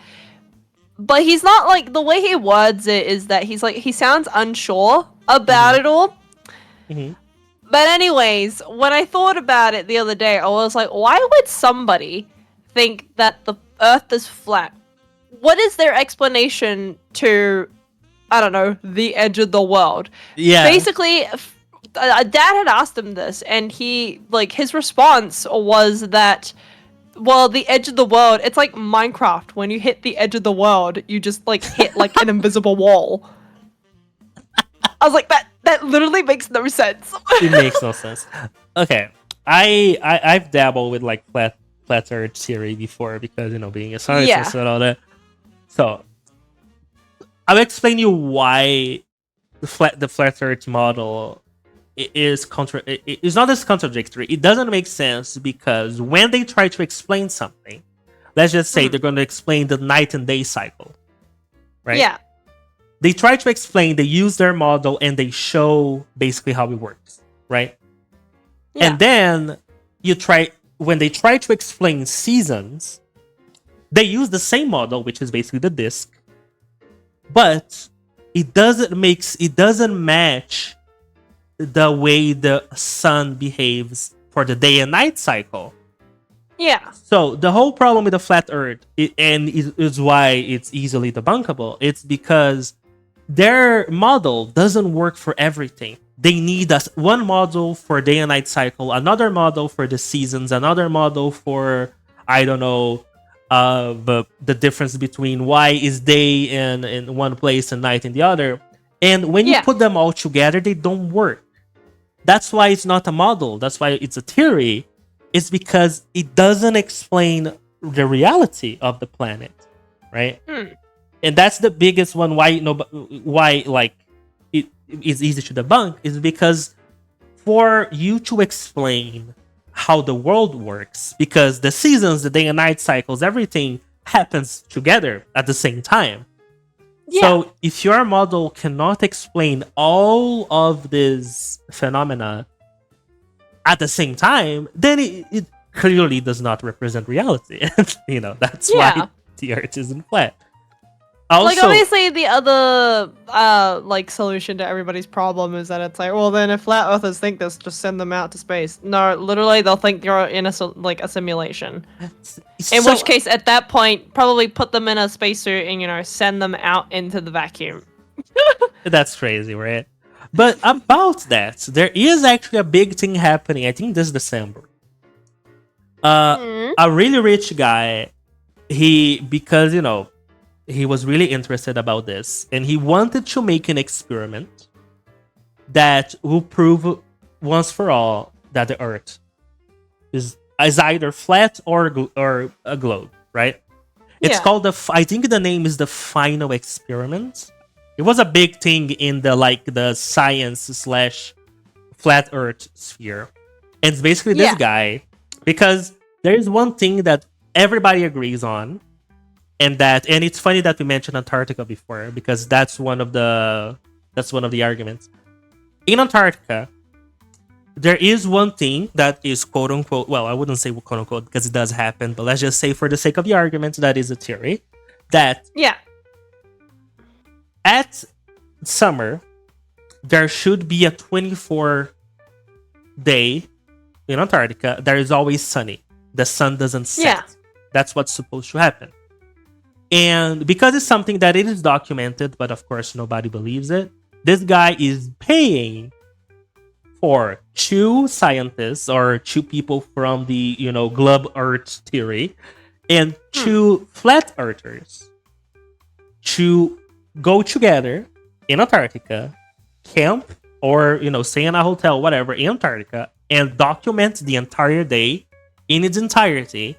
But he's not, like... The way he words it is that he's, like... He sounds unsure about it all. But anyways, when I thought about it the other day, I was like, why would somebody think that the earth is flat? What is their explanation to, I don't know, the edge of the world? Yeah. Basically, Dad had asked him this, and his response was that, well, the edge of the world, it's like Minecraft. When you hit the edge of the world, you just, like, hit, like, an invisible wall. I was like, that literally makes no sense. It makes no sense. Okay, I've dabbled with like flat Earth theory before because being a scientist and all that. So I'll explain you why the flat Earth model is it's not as contradictory. It doesn't make sense because when they try to explain something, let's just say they're going to explain the night and day cycle, right? Yeah. They try to explain, they use their model, and they show basically how it works, right? Yeah. And then when they try to explain seasons, they use the same model, which is basically the disk, but it doesn't match the way the sun behaves for the day and night cycle. Yeah. So the whole problem with the flat Earth, is why it's easily debunkable. It's because their model doesn't work for everything. They need one model for day and night cycle, another model for the seasons, another model for, I don't know, the difference between why is day in one place and night in the other. And when you put them all together, they don't work. That's why it's not a model. That's why it's a theory. It's because it doesn't explain the reality of the planet, right? And that's the biggest one. Why like it is easy to debunk is because for you to explain how the world works, because the seasons, the day and night cycles, everything happens together at the same time. Yeah. So if your model cannot explain all of these phenomena at the same time, then it clearly does not represent reality. That's why the Earth isn't flat. Also, obviously, the other solution to everybody's problem is that it's like, well, then if flat earthers think this, just send them out to space. No, literally, they'll think you're in a simulation. In which case, at that point, probably put them in a spacesuit and send them out into the vacuum. That's crazy, right? But about that, there is actually a big thing happening. I think this December. A really rich guy, because he was really interested about this, and he wanted to make an experiment that will prove once for all that the Earth is either flat or a globe, right? It's called I think the name is the Final Experiment. It was a big thing in the science / flat Earth sphere. And it's basically this guy, because there is one thing that everybody agrees on. And it's funny that we mentioned Antarctica before, because that's one of the arguments. In Antarctica, there is one thing that is quote unquote, well, I wouldn't say quote unquote because it does happen, but let's just say for the sake of the argument, that is a theory, that Yeah. at summer there should be a 24-day in Antarctica that is always sunny. The sun doesn't set. Yeah. That's what's supposed to happen. And because it's something that it is documented, but of course nobody believes it, this guy is paying for 2 scientists or 2 people from the, globe Earth theory and 2 flat earthers to go together in Antarctica, camp, or, stay in a hotel, whatever, in Antarctica, and document the entire day in its entirety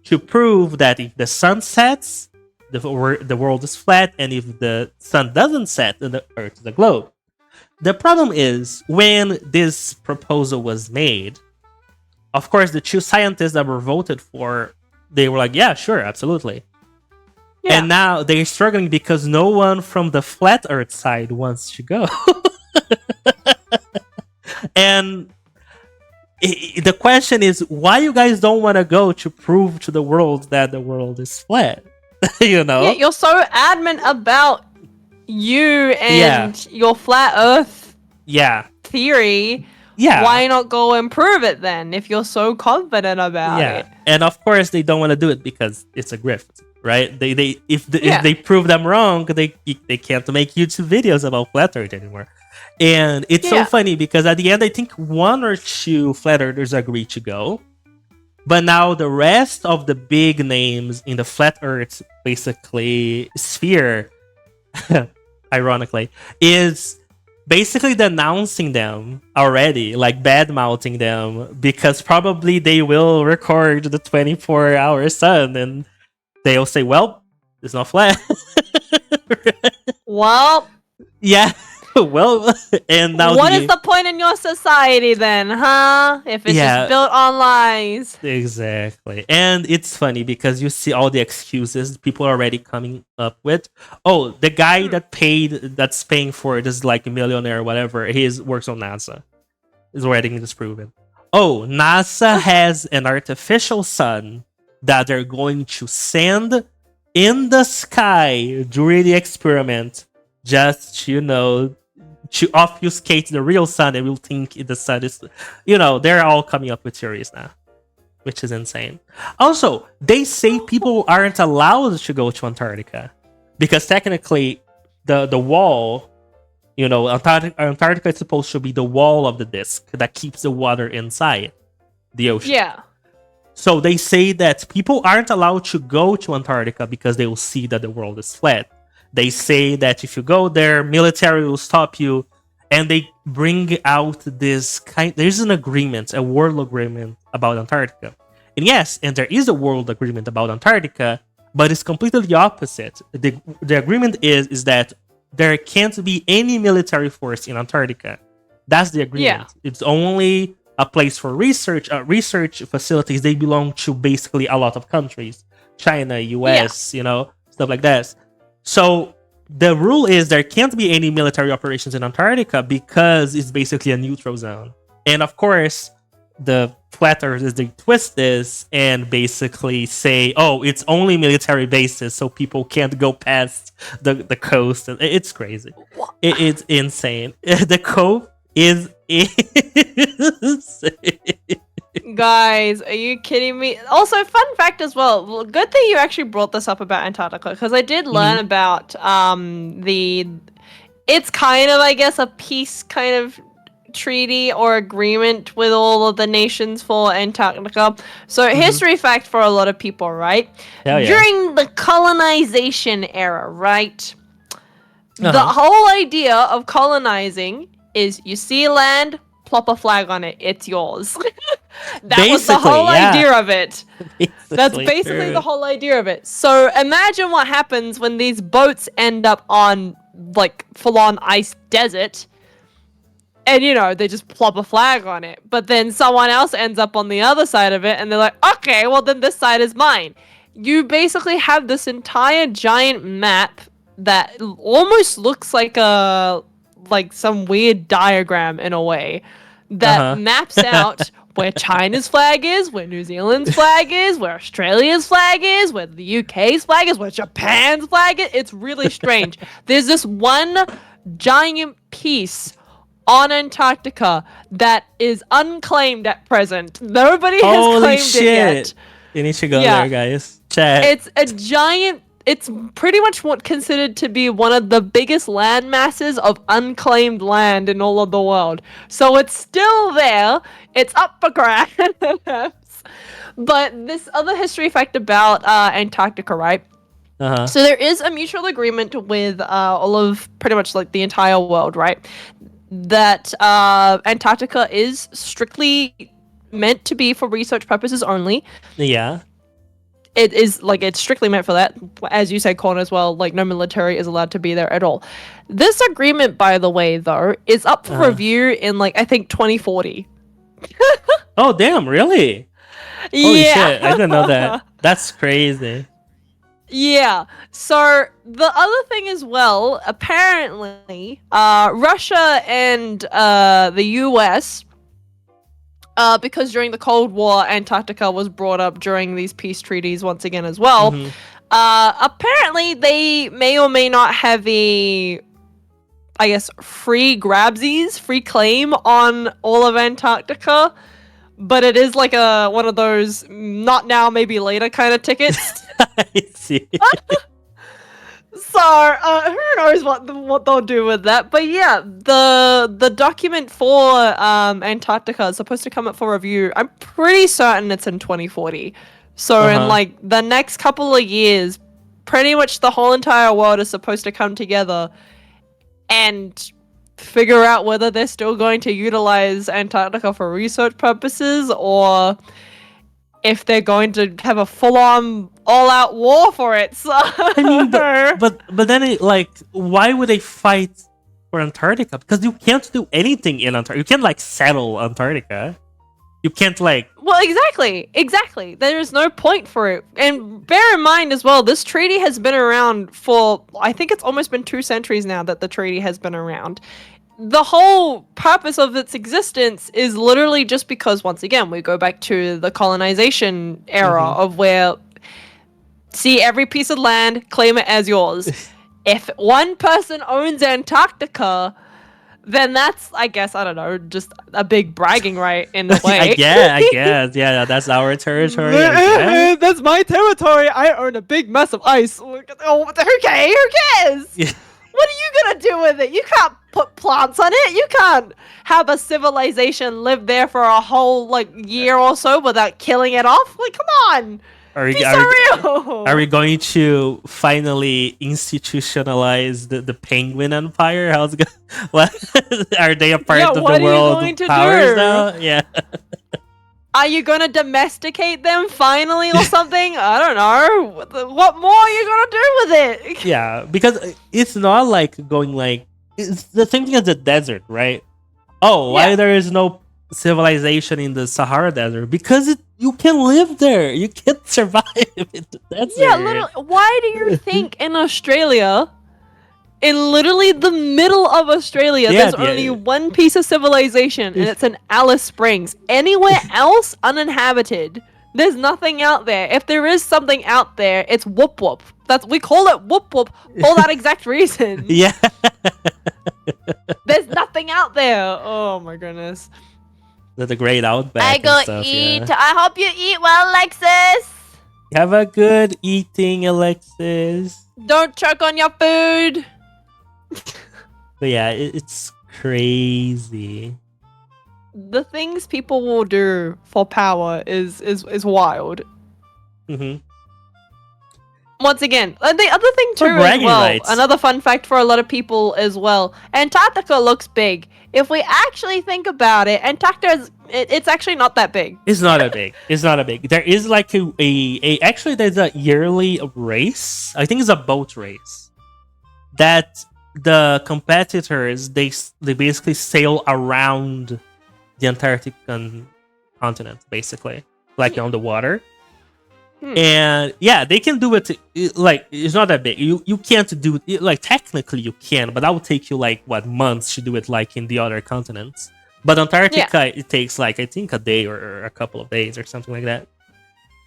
to prove that if the sun sets, the world is flat, and if the sun doesn't set, then the Earth is a globe. The problem is, when this proposal was made, of course, the 2 scientists that were voted for, they were like, yeah, sure, absolutely. Yeah. And now they're struggling because no one from the flat Earth side wants to go. And the question is, why you guys don't want to go to prove to the world that the world is flat? Yeah, you're so adamant about you and your flat Earth theory. Yeah. Why not go and prove it then if you're so confident about it? And of course they don't want to do it because it's a grift, right? If they prove them wrong, they can't make YouTube videos about flat Earth anymore. And it's so funny because at the end I think 1 or 2 flat earthers agreed to go. But now the rest of the big names in the flat Earth basically sphere ironically is basically denouncing them already, like bad-mouthing them, because probably they will record the 24-hour sun and they'll say, well, it's not flat. Well, yeah. Well, and now what is the point in your society then, huh? If it's just built on lies. Exactly. And it's funny because you see all the excuses people are already coming up with. Oh, the guy that's paying for it is like a millionaire or whatever. He works on NASA. Is already disproven. Oh, NASA has an artificial sun that they're going to send in the sky during the experiment just, to obfuscate the real sun, and we'll think the sun is, they're all coming up with theories now, which is insane. Also, they say people aren't allowed to go to Antarctica because technically the wall, Antarctica is supposed to be the wall of the disk that keeps the water inside the ocean. Yeah. So they say that people aren't allowed to go to Antarctica because they will see that the world is flat. They say that if you go there, military will stop you, and they bring out this there's an agreement, a world agreement about Antarctica. And yes, and there is a world agreement about Antarctica, but it's completely the opposite. The agreement is that there can't be any military force in Antarctica. That's the agreement. Yeah. It's only a place for research. Research facilities, they belong to basically a lot of countries. China, US, stuff like that. So the rule is there can't be any military operations in Antarctica because it's basically a neutral zone. And of course, the flat earthers, they twist this and basically say, oh, it's only military bases, so people can't go past the coast. It's crazy. It's insane. The coast is insane. Guys, are you kidding me? Also, fun fact as well. Good thing you actually brought this up about Antarctica, because I did learn about it's kind of, I guess, a peace kind of treaty or agreement with all of the nations for Antarctica. So, history fact for a lot of people, right? Hell yeah. During the colonization era, right? The whole idea of colonizing is you see land, plop a flag on it, it's yours. That was the whole idea of it. That's basically the whole idea of it. So imagine what happens when these boats end up on, like, full-on ice desert, and, they just plop a flag on it. But then someone else ends up on the other side of it, and they're like, okay, well, then this side is mine. You basically have this entire giant map that almost looks like some weird diagram in a way that maps out where China's flag is, where New Zealand's flag is, where Australia's flag is, where the UK's flag is, where Japan's flag is. It's really strange. There's this one giant piece on Antarctica that is unclaimed at present. Nobody has claimed it yet. You need to go there, guys. Check. It's a giant. It's pretty much what considered to be one of the biggest land masses of unclaimed land in all of the world. So it's still there. It's up for grabs. But this other history fact about Antarctica, right? Uh-huh. So there is a mutual agreement with all of pretty much like the entire world, right? That Antarctica is strictly meant to be for research purposes only. Yeah. It is like it's strictly meant for that. As you said, Corn, as well, like no military is allowed to be there at all. This agreement, by the way, though, is up for review in like I think 2040. Oh damn, really? Holy shit, I didn't know that. That's crazy. Yeah. So the other thing as well, apparently, Russia and the US, because during the Cold War, Antarctica was brought up during these peace treaties once again as well. Apparently, they may or may not have a, I guess, free claim on all of Antarctica. But it is like one of those not now, maybe later kind of tickets. I see. So who knows what they'll do with that? But yeah, the document for Antarctica is supposed to come up for review. I'm pretty certain it's in 2040. So in like the next couple of years, pretty much the whole entire world is supposed to come together and figure out whether they're still going to utilize Antarctica for research purposes or if they're going to have a full-on all-out war for it. So I mean, but then why would they fight for Antarctica? Because you can't do anything in Antarctica. You can't like settle Antarctica. You can't like. Well, exactly. There is no point for it. And bear in mind as well, this treaty has been around for, I think it's almost been 2 centuries now that the treaty has been around. The whole purpose of its existence is literally just because, once again, we go back to the colonization era of where, see every piece of land, claim it as yours. If one person owns Antarctica, then that's, I guess, I don't know, just a big bragging right in a way. I guess. Yeah, that's our territory. That's my territory. I own a big mess of ice. Oh, who cares? Yeah. What are you gonna do with it? You can't put plants on it. You can't have a civilization live there for a whole year or so without killing it off. Like, come on. Be so real. Are we going to finally institutionalize the penguin empire? How's it going? What are they a part of the world powers now? Yeah. Are you gonna domesticate them finally or something? I don't know. What more are you gonna do with it? Yeah, because it's not like going it's the same thing as the desert, right? Oh, why there is no civilization in the Sahara Desert? Because you can live there. You can't survive in the desert. Yeah, literally. Why do you think in Australia, in literally the middle of Australia, there's only one piece of civilization, and it's in Alice Springs. Anywhere else, uninhabited. There's nothing out there. If there is something out there, it's Whoop Whoop. We call it Whoop Whoop for that exact reason. Yeah. There's nothing out there. Oh my goodness. The great outback. I go eat. Yeah. I hope you eat well, Alexis. Have a good eating, Alexis. Don't choke on your food. But yeah, it's crazy. The things people will do for power is wild. Once again, the other thing too as well, rights. Another fun fact for a lot of people as well, Antarctica looks big. If we actually think about it, Antarctica it's actually not that big. It's not that big. It's not that big. There is like actually there's a yearly race. I think it's a boat race that the competitors they basically sail around the Antarctican continent, basically, like on the water. And yeah, they can do it. It's not that big. You can't do it. Technically you can, but that would take you months to do it in the other continents. But Antarctica, it takes like I think a day or a couple of days or something like that.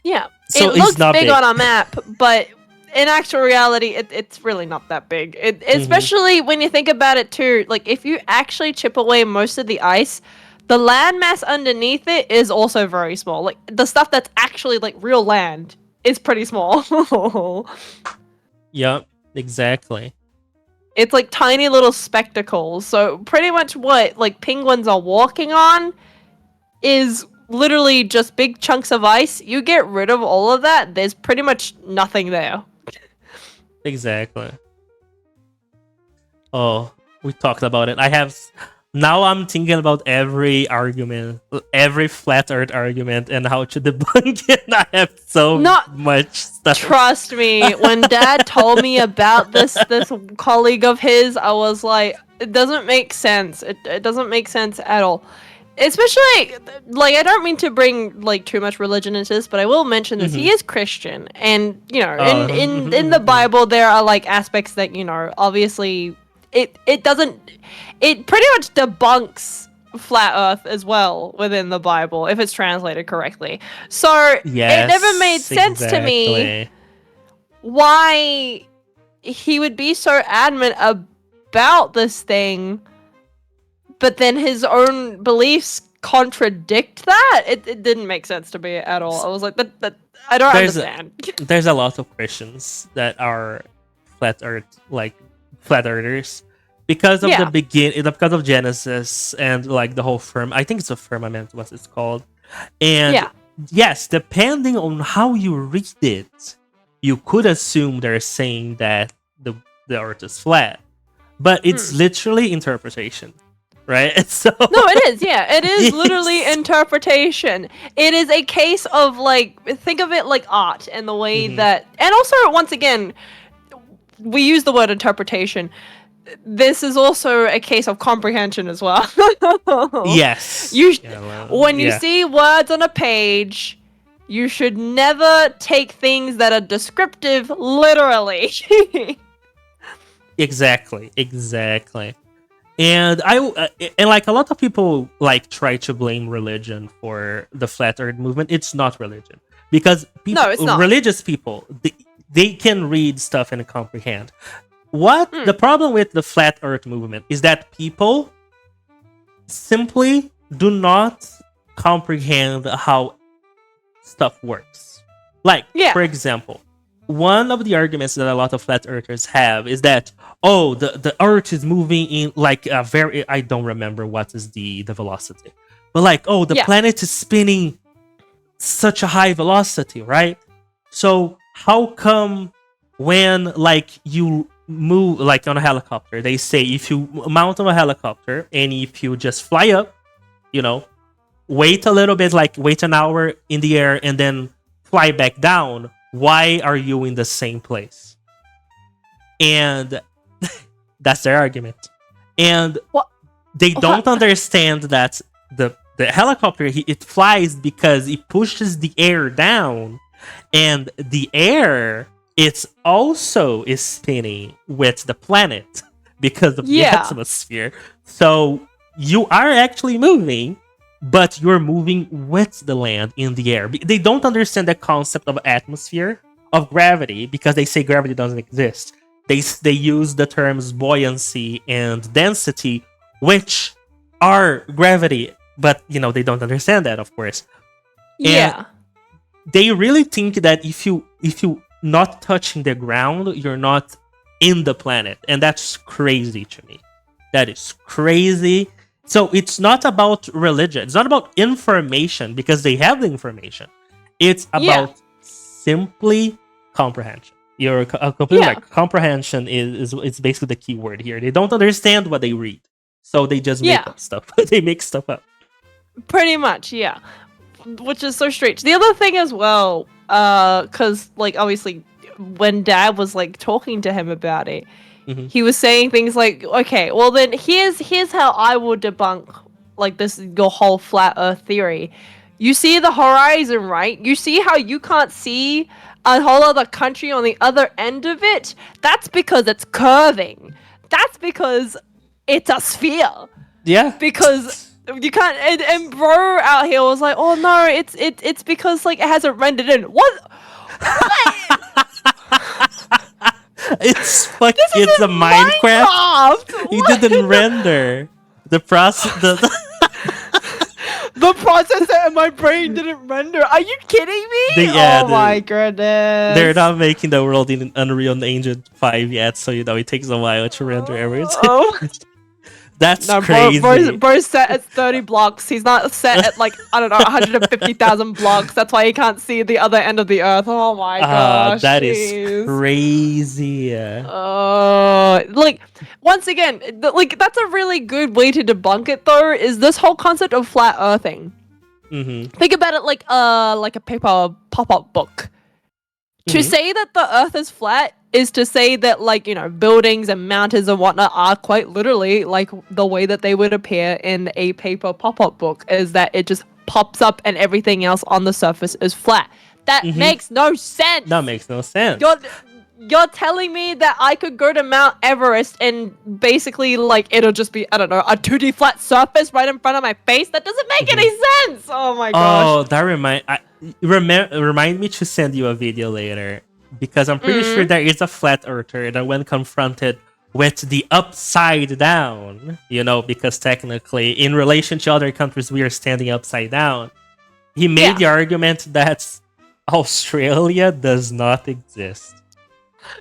Yeah, So it it's looks not big big. on a map, but in actual reality, it's really not that big. Especially when you think about it too. Like, if you actually chip away most of the ice, the land mass underneath it is also very small. Like, the stuff that's actually like real land is pretty small. Yep, exactly. It's like tiny little spectacles. So pretty much what like penguins are walking on is literally just big chunks of ice. You get rid of all of that, there's pretty much nothing there. Exactly. Oh, we talked about it. I have now. I'm thinking about every argument, every flat Earth argument, and how to debunk it. I have so Not much stuff. trust me, when Dad told me about this colleague of his, I was like, it doesn't make sense. It doesn't make sense at all. Especially, like, I don't mean to bring like too much religion into this, but I will mention this. He is Christian, and you know, in the Bible, there are like aspects that obviously, it doesn't, it pretty much debunks flat Earth as well within the Bible if it's translated correctly. So it never made sense to me why he would be so adamant about this thing, but then his own beliefs contradict that. It didn't make sense to me at all. I was like, that I don't understand. There's a lot of Christians that are flat earthers because of because of Genesis and like the whole I think it's a firmament, what it's called. And yes, depending on how you read it, you could assume they're saying that the earth is flat, but it's literally interpretation. Right? So no, it is. Yeah, it is literally interpretation. It is a case of like, think of it like art and the way that, and also once again, we use the word interpretation. This is also a case of comprehension as well. Yes. When you see words on a page, you should never take things that are descriptive literally. Exactly. And like a lot of people like try to blame religion for the flat earth movement. It's not religion, because people, no, it's not. Religious people, they can read stuff and comprehend. What the problem with the flat earth movement is that people simply do not comprehend how stuff works. Like, for example, one of the arguments that a lot of flat earthers have is that, oh, the earth is moving in like a very, I don't remember what is the velocity, but like, oh, the planet is spinning such a high velocity, right? So how come when like you move like on a helicopter, they say if you mount on a helicopter and if you just fly up, wait a little bit, like wait an hour in the air and then fly back down, why are you in the same place? And that's their argument. And they don't understand that the helicopter, it flies because it pushes the air down, and the air is spinning with the planet because of the atmosphere. So you are actually moving, but you're moving with the land in the air. They don't understand the concept of atmosphere, of gravity, because they say gravity doesn't exist. They use the terms buoyancy and density, which are gravity, but they don't understand that, of course. And they really think that if you not touching the ground, you're not in the planet, and that's crazy to me. That is crazy. So it's not about religion. It's not about information, because they have the information. It's about simply comprehension. You're completely right. Comprehension is basically the key word here. They don't understand what they read, so they just make up stuff. They make stuff up. Pretty much, yeah. Which is so strange. The other thing as well, because like obviously when Dad was like talking to him about it, he was saying things like, okay, well then here's how I will debunk like your whole flat Earth theory. You see the horizon, right? You see how you can't see a whole other country on the other end of it? That's because it's curving. That's because it's a sphere. Yeah. Because You can't. And bro out here was like, oh no, it's because like it hasn't rendered in. What? It's a Minecraft. Minecraft. You didn't render the process. The processor in my brain didn't render. Are you kidding me? My goodness. They're not making the world in Unreal Engine 5 yet, so it takes a while to render everything. That's crazy. Bro's set at 30 blocks. He's not set at like, I don't know, 150,000 blocks. That's why he can't see the other end of the earth. Oh my gosh. That is crazy. Like, once again, like that's a really good way to debunk it though, is this whole concept of flat earthing. Think about it like a paper pop-up book. To say that the earth is flat is to say that, like, buildings and mountains and whatnot are quite literally like the way that they would appear in a paper pop-up book, is that it just pops up and everything else on the surface is flat. That makes no sense. That makes no sense. You're telling me that I could go to Mount Everest and basically, like, it'll just be, I don't know, a 2D flat surface right in front of my face? That doesn't make any sense! Oh my gosh. Oh, that remind me to send you a video later. Because I'm pretty sure there is a flat earther that when confronted with the upside down, because technically, in relation to other countries, we are standing upside down. He made the argument that Australia does not exist.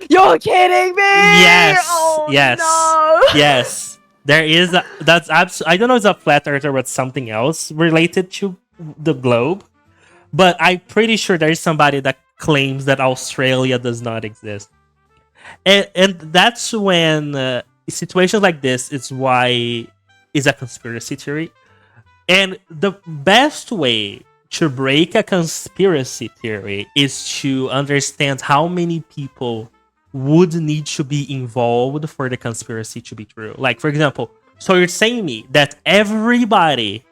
You're kidding me! Yes. Oh, yes. No. Yes. There is I don't know if it's a flat earther or something else related to the globe, but I'm pretty sure there's somebody that claims that Australia does not exist. And that's when situations like this is why it's a conspiracy theory. And the best way to break a conspiracy theory is to understand how many people would need to be involved for the conspiracy to be true. Like, for example, so you're saying me that everybody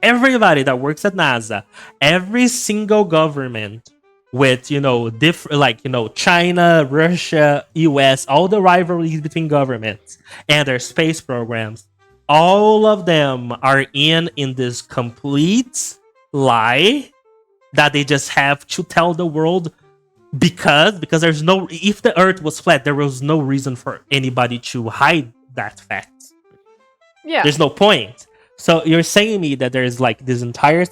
that works at NASA, every single government with, China, Russia, US, all the rivalries between governments and their space programs, all of them are in this complete lie that they just have to tell the world because there's no, if the earth was flat, there was no reason for anybody to hide that fact. Yeah. There's no point. So you're saying me that there's like this entire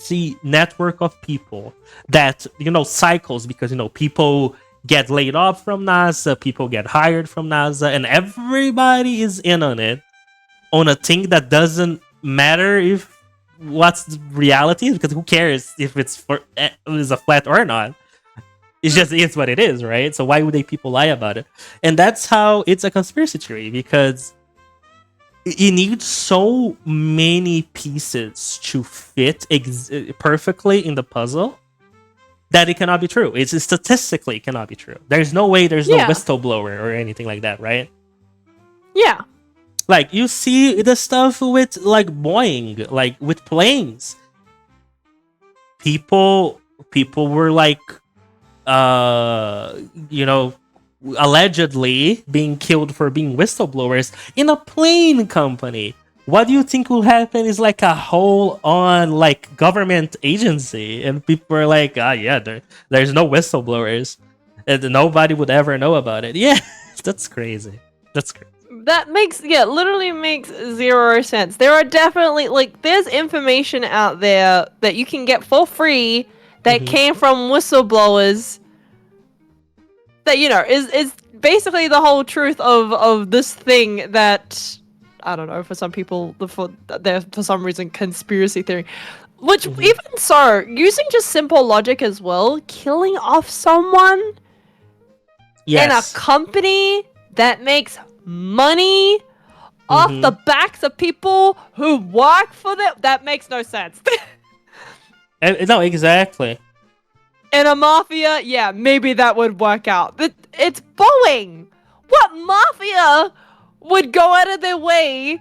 network of people that, cycles because, people get laid off from NASA, people get hired from NASA, and everybody is in on it, on a thing that doesn't matter if what's the reality, because who cares if it's a flat or not? It's just is what it is, right? So why would people lie about it? And that's how it's a conspiracy theory, because it needs so many pieces to fit perfectly in the puzzle that it cannot be true. It's statistically cannot be true. There's no way there's no whistleblower or anything like that, right? Yeah. Like, you see the stuff with, like, Boeing, like, with planes. People were, like, allegedly being killed for being whistleblowers in a plane company. What do you think will happen is like a whole-on, like, government agency, and people are like, there's no whistleblowers, and nobody would ever know about it. Yeah, that's crazy. That's crazy. That literally makes zero sense. There are definitely, like, there's information out there that you can get for free that came from whistleblowers that, is basically the whole truth of this thing that, I don't know, for some people, they're for some reason conspiracy theory. Which, even so, using just simple logic as well, killing off someone in a company that makes money off the backs of people who work for them, that makes no sense. No, exactly. In a mafia, yeah, maybe that would work out. But it's Boeing. What mafia would go out of their way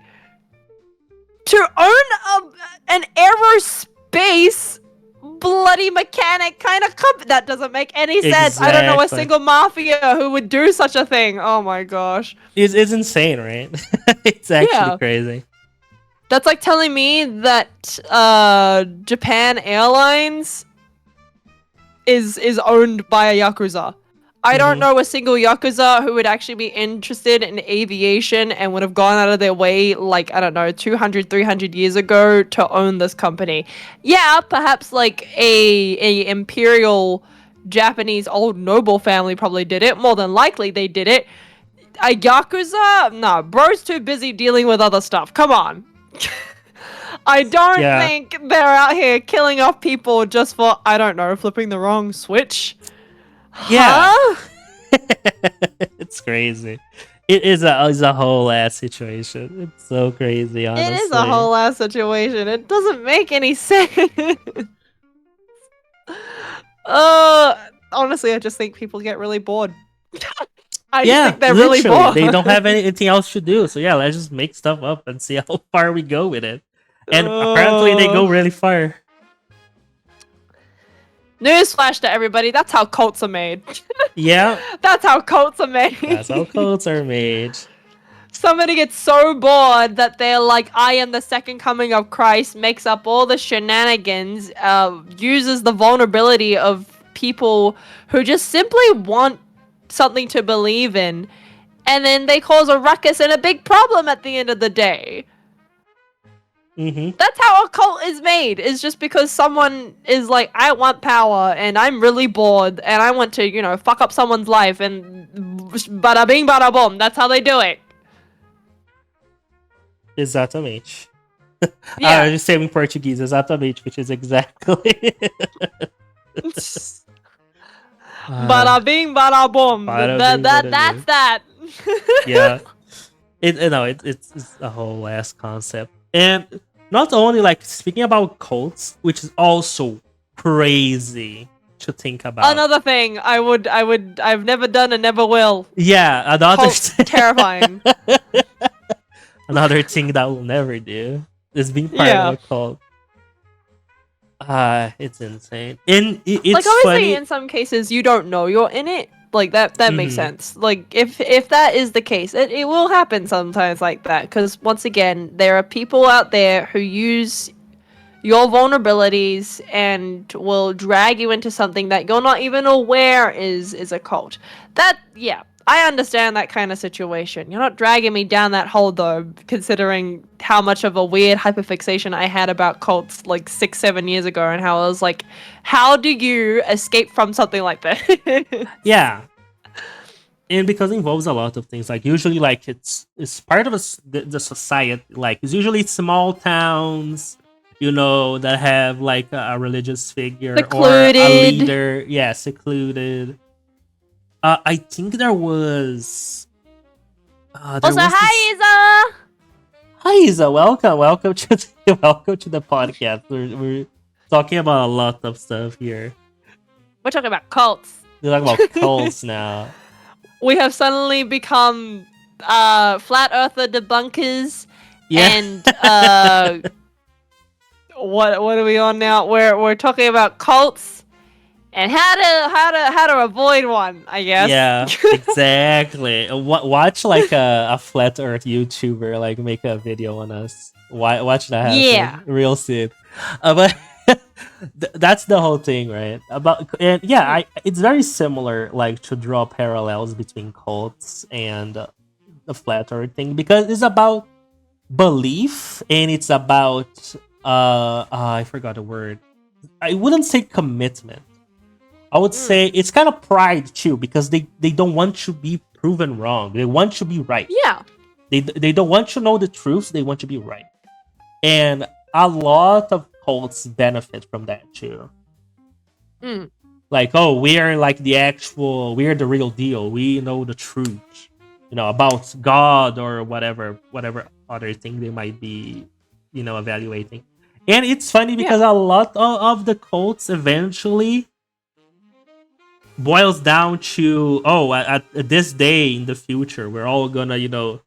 to own an aerospace bloody mechanic kind of company? That doesn't make any sense. I don't know a single mafia who would do such a thing. Oh my gosh. It's insane, right? It's actually crazy. That's like telling me that Japan Airlines is owned by a Yakuza. I don't know a single Yakuza who would actually be interested in aviation and would have gone out of their way, like, I don't know, 200, 300 years ago to own this company. Yeah, perhaps like a imperial Japanese old noble family probably did it. More than likely they did it. A Yakuza? Nah, bro's too busy dealing with other stuff. Come on. I don't Yeah. think they're out here killing off people just for, I don't know, flipping the wrong switch. Yeah. Huh? It's crazy. It is a whole ass situation. It's so crazy, honestly. It is a whole ass situation. It doesn't make any sense. Honestly, I just think people get really bored. I just think they're really literally, bored. they don't have anything else to do. So yeah, let's just make stuff up and see how far we go with it. And apparently they go really far. Newsflash to everybody, that's how cults are made. Yeah. That's how cults are made. That's how cults are made. Somebody gets so bored that they're like, I am the second coming of Christ, makes up all the shenanigans, uses the vulnerability of people who just simply want something to believe in, and then they cause a ruckus and a big problem at the end of the day. That's how a cult is made. Is just because someone is like, I want power and I'm really bored and I want to, you know, fuck up someone's life, and bada bing bada boom. That's how they do it. Exatamente. Yeah. Just saying in Portuguese, exatamente, which is exactly. Bada bing bada boom. Bada bing, bada That's boom. that. Yeah. It's a whole ass concept. And not only, like, speaking about cults, which is also crazy to think about. Another thing I've never done and never will. Yeah, another Cults, terrifying. Another thing that we'll never do is being part of a cult. It's insane. And it's like, obviously, funny. in some cases, you don't know you're in it. Like, that makes sense. Like, if that is the case, it will happen sometimes like that. Because, once again, there are people out there who use your vulnerabilities and will drag you into something that you're not even aware is a cult. Yeah, I understand that kind of situation. You're not dragging me down that hole, though, considering how much of a weird hyperfixation I had about cults like 6-7 years ago, and how I was like, how do you escape from something like that? Yeah. And because it involves a lot of things, like usually, like it's part of the society. Like it's usually small towns, you know, that have like a religious figure or a leader. Yeah, secluded. I think there was. Also, hi Isa. Hi Isa, welcome to the podcast. We're talking about a lot of stuff here. We're talking about cults. We're talking about cults now. We have suddenly become flat earther debunkers, and what are we on now? We're talking about cults and how to avoid one, I guess. Yeah, exactly. Watch like a flat earth YouTuber like make a video on us. Watch that happen. Yeah, real soon. But that's the whole thing, right? It's very similar, like to draw parallels between cults and the flat earth thing, because it's about belief and it's about I forgot the word. I wouldn't say commitment. I would say it's kind of pride too, because they don't want to be proven wrong. They want to be right. Yeah. They don't want to know the truth. They want to be right. And a lot of cults benefit from that too. Like, oh, we're the real deal. We know the truth, you know, about God or whatever other thing they might be, you know, evaluating. And it's funny because a lot of the cults eventually boils down to, at this day in the future, we're all gonna, you know,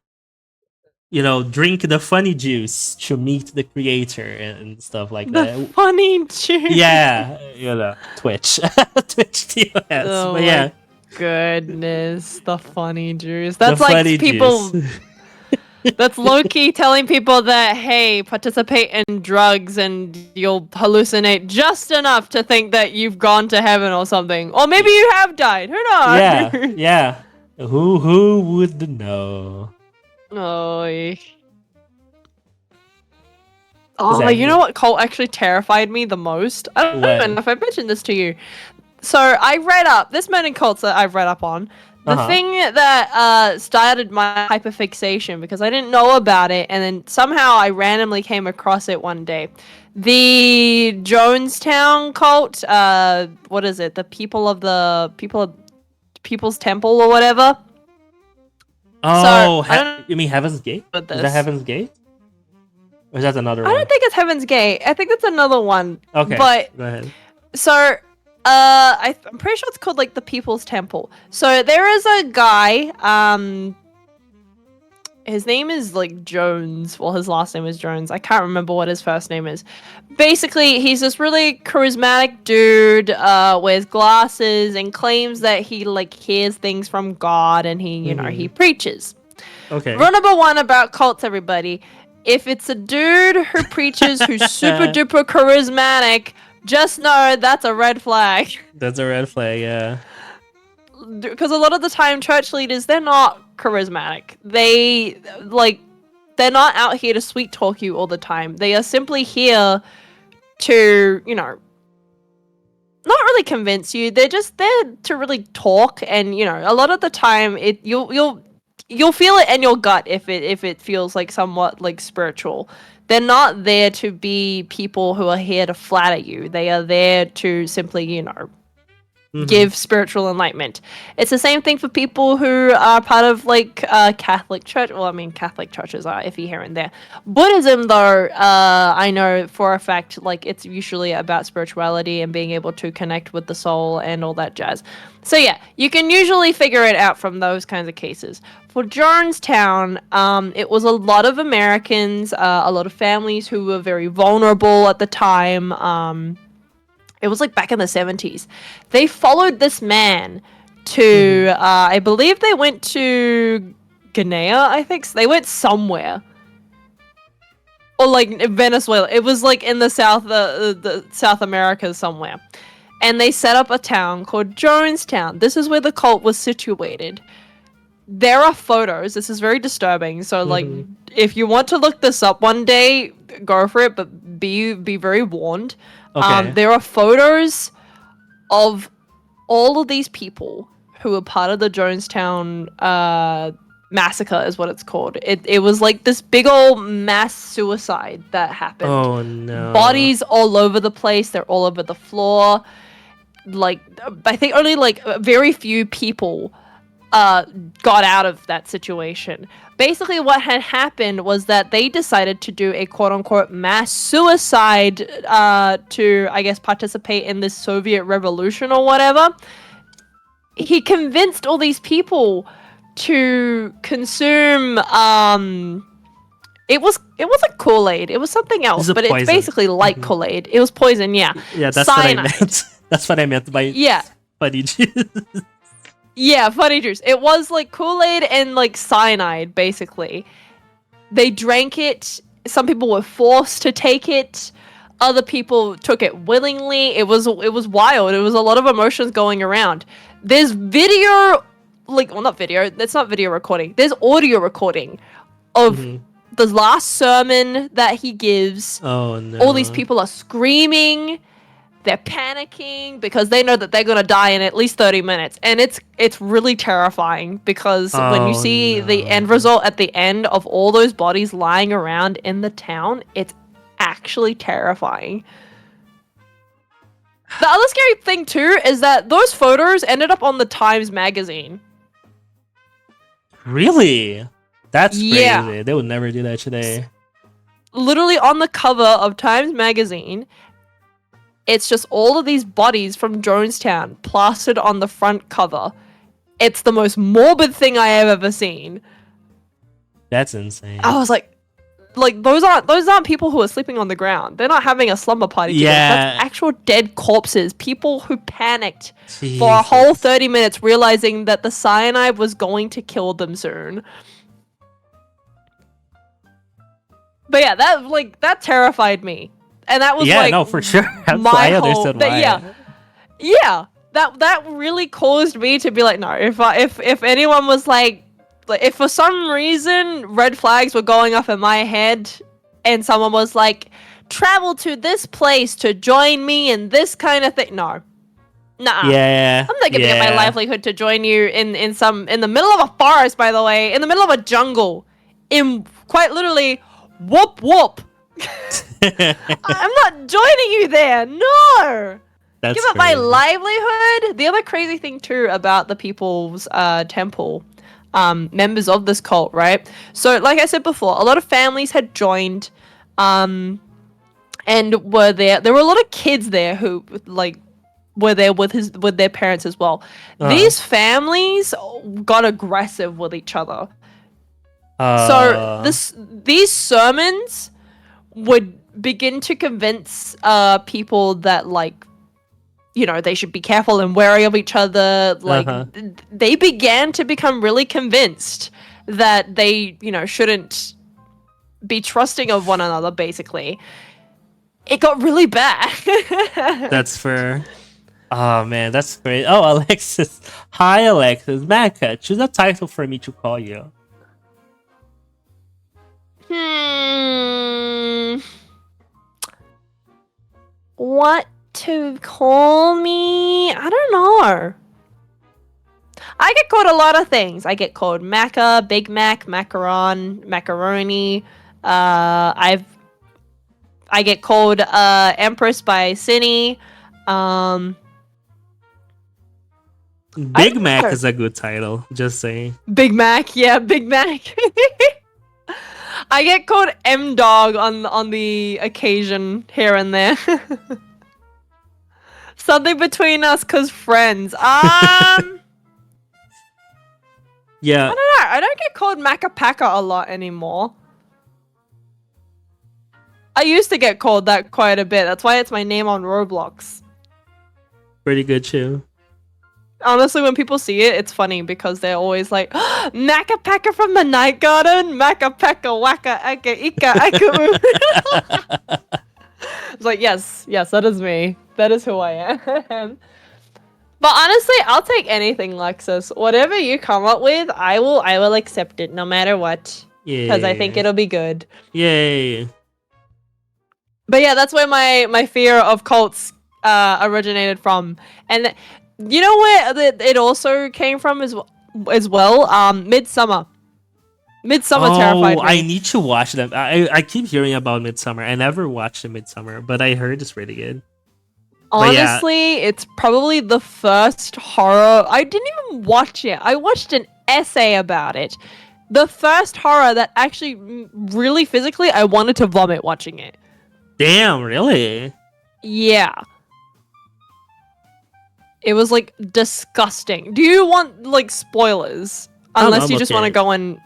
drink the funny juice to meet the creator and stuff like that. The funny juice. Yeah, you know, Twitch, Twitch TOS. Oh, but yeah, goodness, the funny juice. That's like people. That's low-key telling people that, hey, participate in drugs and you'll hallucinate just enough to think that you've gone to heaven or something. Or maybe you have died. Who Yeah, knows? yeah. Who would know? Oh, you know Exactly. what cult actually terrified me the most? I don't What? even know if I mentioned this to you. So I read up, this many cults that I've read up on. The Uh-huh. thing that started my hyperfixation because I didn't know about it, and then somehow I randomly came across it one day. The Jonestown cult, what is it? The People's Temple or whatever. So Oh, I don't you mean Heaven's Gate? know about Is that this. Heaven's Gate? Or is that another I don't one? think it's Heaven's Gate. I think that's another one. Okay, But go ahead. so I'm pretty sure it's called like the People's Temple. So there is a guy, his name is like Jones. Well, his last name is Jones. I can't remember what his first name is. Basically, he's this really charismatic dude, wears glasses and claims that he like hears things from God and he preaches. Okay. Rule number one about cults, everybody. If it's a dude who preaches who's super duper charismatic, just know that's a red flag. That's a red flag, yeah. Because a lot of the time, church leaders, they're not charismatic. They're not out here to sweet talk you all the time. They are simply here to, not really convince you. They're just there to really talk. And, a lot of the time, you'll feel it in your gut if it feels like somewhat like spiritual. They're not there to be people who are here to flatter you. They are there to simply, give spiritual enlightenment. It's the same thing for people who are part of like Catholic Church. Well, I mean, Catholic churches are iffy here and there. Buddhism, though, I know for a fact, like it's usually about spirituality and being able to connect with the soul and all that jazz. So yeah, you can usually figure it out from those kinds of cases. For Jonestown, it was a lot of Americans, a lot of families who were very vulnerable at the time. It was like back in the 70s. They followed this man to, I believe they went to Guinea, I think. So they went somewhere. Or like Venezuela. It was like in the South America somewhere. And they set up a town called Jonestown. This is where the cult was situated. There are photos. This is very disturbing. So like, if you want to look this up one day, go for it. But be very warned. Okay. There are photos of all of these people who were part of the Jonestown massacre, is what it's called. It was like this big old mass suicide that happened. Oh no. Bodies all over the place. They're all over the floor. Like, I think only like very few people got out of that situation. Basically, what had happened was that they decided to do a quote-unquote mass suicide to, I guess, participate in this Soviet revolution or whatever. He convinced all these people to consume it wasn't Kool-Aid. It was something else, but poison. It's basically like Kool-Aid. It was poison, yeah. Yeah, that's Cyanide. what I meant. That's what I meant by funny juice. Yeah, funny juice. It was like Kool-Aid and like cyanide, basically. They drank it. Some people were forced to take it. Other people took it willingly. It was wild. It was a lot of emotions going around. There's video, not video. That's not video recording. There's audio recording of the last sermon that he gives. Oh no! All these people are screaming. They're panicking because they know that they're gonna die in at least 30 minutes, and it's really terrifying because when you see the end result at the end of all those bodies lying around in the town, it's actually terrifying. The other scary thing too is that those photos ended up on the Times magazine. Really? That's crazy. Yeah. They would never do that today. Literally on the cover of Times magazine. It's just all of these bodies from Jonestown plastered on the front cover. It's the most morbid thing I have ever seen. That's insane. I was like those aren't people who are sleeping on the ground. They're not having a slumber party. Yeah. That's actual dead corpses. People who panicked for a whole 30 minutes realizing that the cyanide was going to kill them soon. But yeah, that terrified me, and that was Yeah, like no, for sure. my I whole understood why. yeah. That really caused me to be like, no, if anyone was like if for some reason red flags were going off in my head, and someone was like, travel to this place to join me in this kind of thing, no. Nah, Yeah, I'm not giving up my yeah. livelihood to join you in the middle of a forest. By the way, in the middle of a jungle, in quite literally, whoop whoop. I'm not joining you there. No, That's give up my crazy. livelihood. The other crazy thing too about the People's Temple, members of this cult, right? So, like I said before, a lot of families had joined, and were there. There were a lot of kids there who like were there with their parents as well. Uh, These families got aggressive with each other. So uh, these sermons would begin to convince people that, like, you know, they should be careful and wary of each other. Like, uh-huh. they began to become really convinced that they, you know, shouldn't be trusting of one another, basically. It got really bad. That's fair. Oh man, that's great. Oh, Alexis. Hi, Alexis. Mecca, choose a title for me to call you. What to call me? I don't know. I get called a lot of things. I get called Macca, Big Mac, Macaron, Macaroni. I get called Empress by Cine. Big Mac know. is a good title. Just saying. Big Mac, yeah, Big Mac. I get called M Dog on the occasion here and there. Something between us, cause friends. Yeah. I don't know. I don't get called Macapaka a lot anymore. I used to get called that quite a bit. That's why it's my name on Roblox. Pretty good too. Honestly, when people see it, it's funny because they're always like, Macapaka from the Night Garden? Macapaka waka aka ika aka. It's like, yes, that is me. That is who I am. But honestly, I'll take anything, Lexus. Whatever you come up with, I will accept it no matter what. Yeah. Because I think it'll be good. Yay. But yeah, that's where my fear of cults originated from. And you know where it also came from as well? Midsummer. Midsummer terrified me. I need to watch them. I keep hearing about Midsummer. I never watched the Midsummer, but I heard it's really good. Honestly, it's probably the first horror. I didn't even watch it. I watched an essay about it. The first horror that actually really physically I wanted to vomit watching it. Damn, really? Yeah. It was like disgusting. Do you want like spoilers? Unless you just want to go in.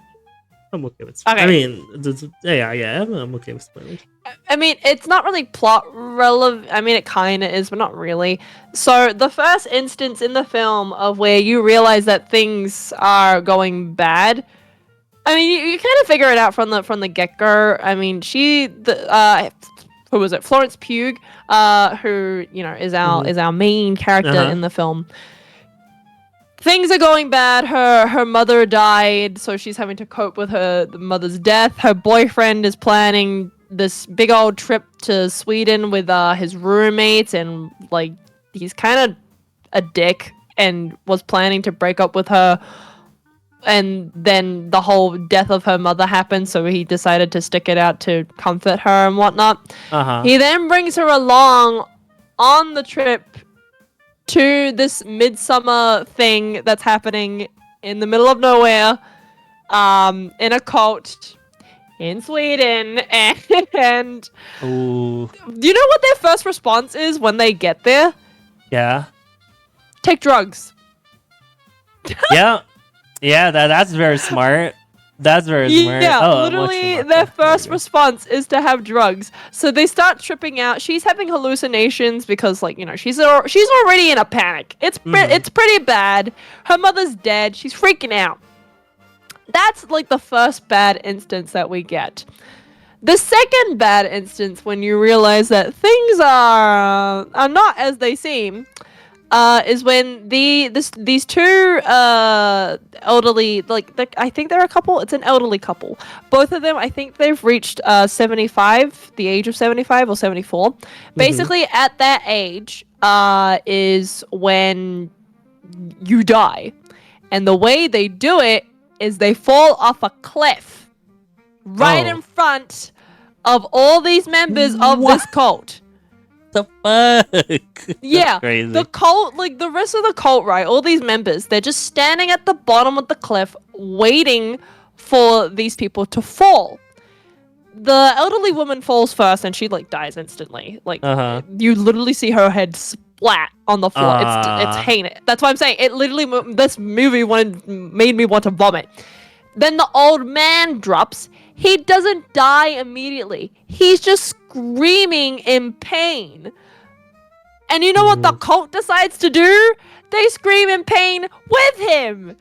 I'm okay with spoilers. Okay. I mean, yeah, I'm okay with spoilers. I mean, it's not really plot relevant. I mean, it kind of is, but not really. So the first instance in the film of where you realize that things are going bad. I mean, you kind of figure it out from the get go. I mean, who was it? Florence Pugh, who is our main character in the film. Things are going bad. Her mother died, so she's having to cope with the mother's death. Her boyfriend is planning this big old trip to Sweden with his roommates, and like he's kind of a dick and was planning to break up with her. And then the whole death of her mother happened, so he decided to stick it out to comfort her and whatnot. He then brings her along on the trip to this midsummer thing that's happening in the middle of nowhere, in a cult in Sweden, and Ooh. do you know what their first response is when they get there? Yeah. Take drugs. Yeah, that's very smart. That's very smart. Yeah, literally their first response is to have drugs. So they start tripping out. She's having hallucinations because, like, she's already in a panic. It's pretty bad. Her mother's dead. She's freaking out. That's like the first bad instance that we get. The second bad instance when you realize that things are not as they seem, is when these two elderly, I think they're a couple. It's an elderly couple. Both of them, I think they've reached 75, the age of 75 or 74. Basically, at that age, is when you die, and the way they do it is they fall off a cliff right Oh. in front of all these members of What? this cult. The fuck? Yeah, That's crazy. the cult, like the rest of the cult, right? All these members, they're just standing at the bottom of the cliff waiting for these people to fall. The elderly woman falls first and she like dies instantly. Like you literally see her head splat on the floor. It's heinous. That's why I'm saying it literally this movie made me want to vomit. Then the old man drops. He doesn't die immediately. He's just screaming in pain. And you know what the cult decides to do? They scream in pain with him.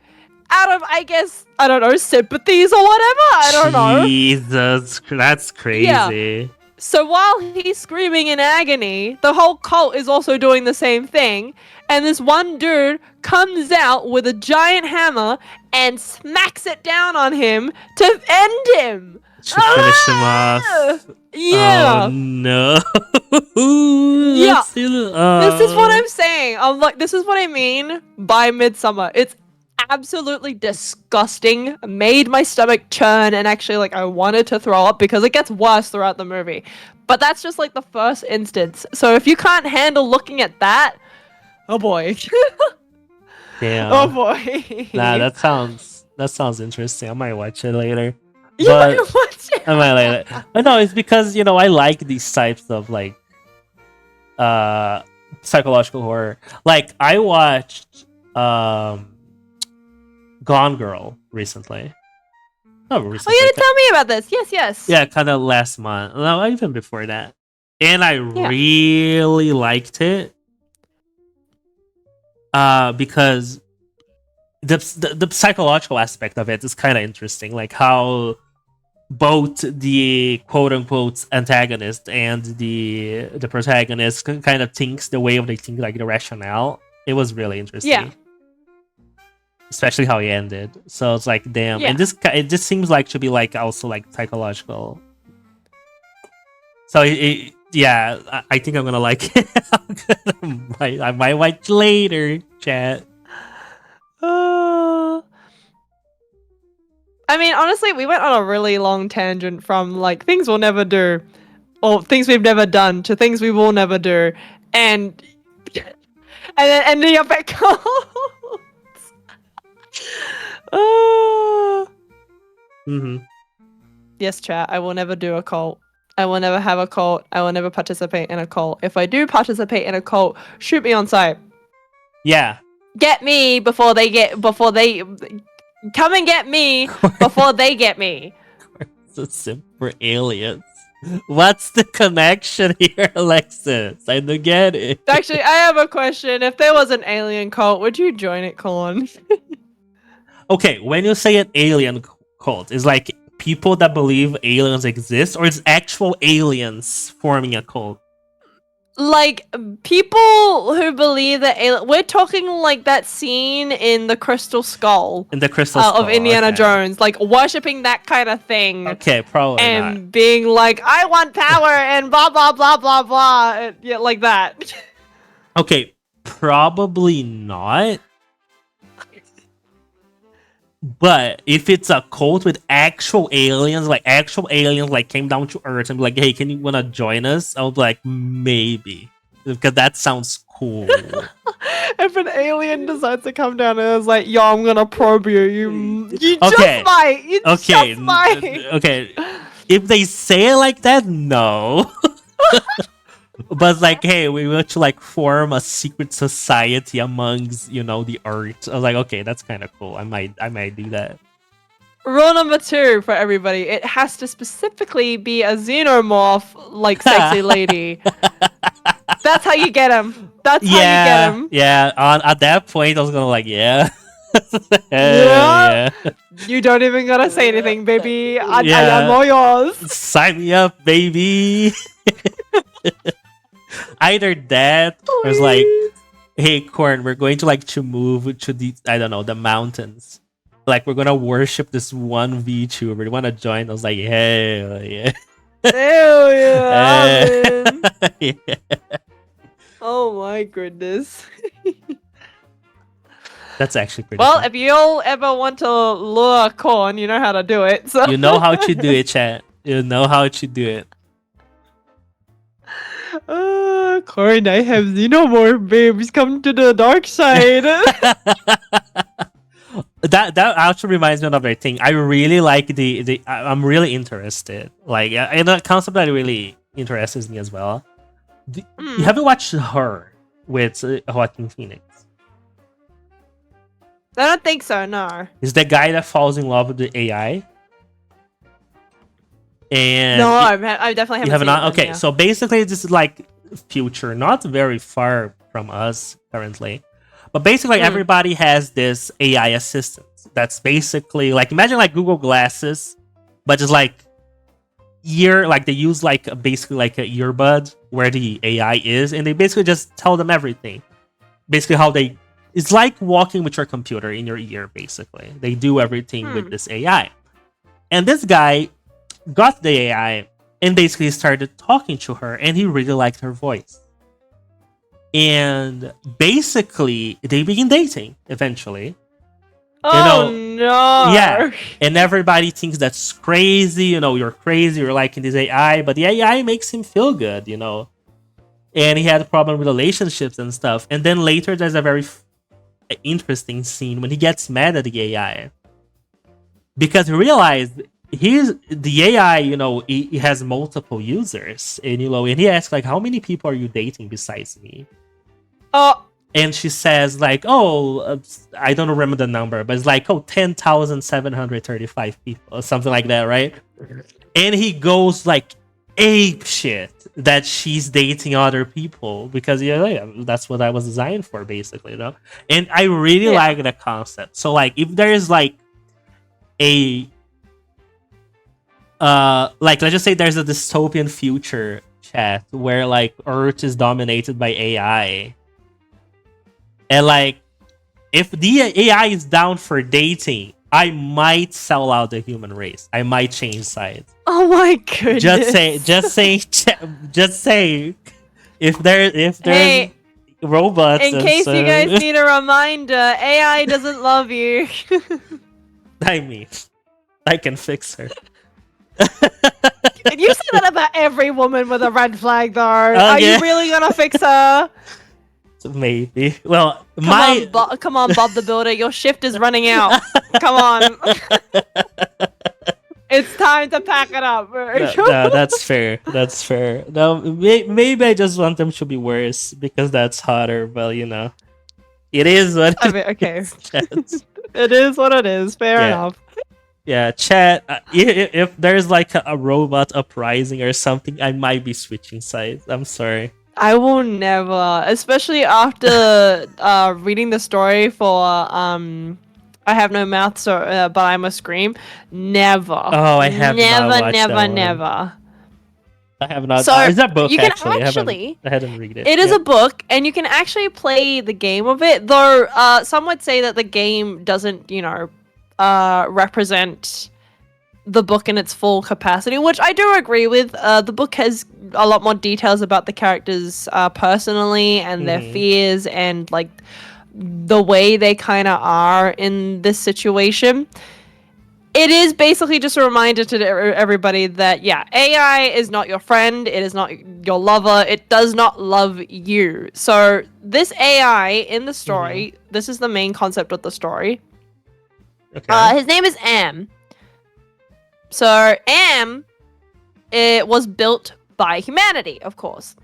Out of, I guess, I don't know, sympathies or whatever. I don't know. Jesus, that's crazy. Yeah. So while he's screaming in agony, the whole cult is also doing the same thing. And this one dude comes out with a giant hammer and smacks it down on him to end him. To finish him off. Yeah. Oh no. Yeah. This is what I'm saying. I'm like, this is what I mean by Midsummer. It's absolutely disgusting. Made my stomach churn, and actually, like, I wanted to throw up because it gets worse throughout the movie. But that's just like the first instance. So if you can't handle looking at that, oh boy. Damn. Oh boy. Nah, that sounds interesting. I might watch it later. You might watch it. I might later. But no, it's because I like these types of like psychological horror. Like I watched Gone Girl recently. Not recently. Oh, you didn't tell me about this. Yes. Yeah, kind of last month. No, even before that. And I really liked it. Because the psychological aspect of it is kind of interesting, like how both the quote unquote antagonist and the protagonist kind of thinks the way of they think, like the rationale. It was really interesting. Yeah. Especially how he ended. So it's like, damn. Yeah. And it just seems like to be like also like psychological. So yeah, I think I'm gonna like it. I might watch later, chat. I mean, honestly, we went on a really long tangent from like things we'll never do, or things we've never done, to things we will never do, and then ending up at cults. Yes, chat. I will never do a cult. I will never have a cult. I will never participate in a cult. If I do participate in a cult, shoot me on sight. Yeah. Get me before they come and get me before they get me. It's a sim for aliens. What's the connection here, Alexis? I don't get it. Actually, I have a question. If there was an alien cult, would you join it, Colin? Okay, when you say an alien cult, is like people that believe aliens exist, or it's actual aliens forming a cult? Like, people who believe that we're talking like that scene in the Crystal Skull. In the Crystal Skull of Indiana okay. Jones, like worshipping that kind of thing. Okay, probably and not. Being like, I want power and blah blah blah blah blah, and, yeah, like that. Okay, probably not. But if it's a cult with actual aliens like came down to Earth and be like, hey, can you wanna join us? I was like, maybe. Because that sounds cool. If an alien decides to come down and is like, yo, I'm gonna probe you, you okay. just might. You just might. Okay. If they say it like that, no. But it's like, hey, we want to like form a secret society amongst, the Earth. I was like, okay, that's kind of cool. I might do that. Rule number 2 for everybody: it has to specifically be a xenomorph, like sexy lady. That's how you get him. That's how you get him. Yeah. At that point, I was gonna like, yeah. Yeah. You don't even gotta say anything, baby. I am Yeah. all yours. Sign me up, baby. Either that or it's like, Please. hey, Corn, we're going to like to move to the, I don't know, the mountains. Like we're gonna worship this one VTuber. You wanna join? I was like, hell yeah. Hell yeah, Eh. man. Yeah. Oh my goodness. That's actually pretty Well, fun. if you all ever want to lure corn, you know how to do it. So You know how to do it, chat. You know how to do it. Corn, I have xenomorph babes. Come to the dark side. That actually reminds me of another thing. I really like I'm really interested. Like, and a concept that really interests me as well. You haven't watched Her with Joaquin Phoenix? I don't think so, no. Is the guy that falls in love with the AI? And No, I definitely haven't you have seen not. it, Okay, yeah. so basically, this is like future, not very far from us currently. But basically, everybody has this AI assistant that's basically like, imagine like Google Glasses, but just like like they use like basically like a earbud where the AI is, and they basically just tell them everything. Basically, how it's like walking with your computer in your ear. Basically, they do everything with this AI, and this guy got the AI and basically started talking to her, and he really liked her voice. And basically, they begin dating eventually. Oh no! Yeah, and everybody thinks that's crazy. You're crazy. You're liking this AI, but the AI makes him feel good. And he had a problem with relationships and stuff. And then later, there's a very interesting scene when he gets mad at the AI because he realized the AI. He has multiple users, and and he asks like, "How many people are you dating besides me?" Oh. And she says like, I don't remember the number, but it's like, 10,735 people or something like that, right? And he goes like ape shit that she's dating other people because that's what I was designed for, basically, And I really like the concept. So like, if there is like a like, let's just say there's a dystopian future, chat, where like Earth is dominated by AI. And like, if the AI is down for dating, I might sell out the human race. I might change sides. Oh my goodness! Just say, if there's robots. In case you guys need a reminder, AI doesn't love you. I mean, I can fix her. You say that about every woman with a red flag, though. Are you really gonna fix her? Maybe. Well, come on, Bob the Builder. Your shift is running out. Come on. It's time to pack it up. No, that's fair. That's fair. No, maybe I just want them to be worse because that's hotter. But it is what. Okay. It is what it is. Fair enough. Yeah, chat. If there's like a robot uprising or something, I might be switching sides. I'm sorry. I will never, especially after reading the story for I Have No Mouth, so but I Must Scream. Never. Oh, I have never, not never. I have not. So is that book you can actually? I hadn't read it. It is a book, and you can actually play the game of it. Though some would say that the game doesn't, represent the book in its full capacity, which I do agree with. The book has a lot more details about the characters personally and their fears and like the way they kind of are in this situation. It is basically just a reminder to everybody that AI is not your friend, it is not your lover, it does not love you. So this AI in the story, this is the main concept of the story. Okay. His name is Am. So Am, it was built by humanity, of course,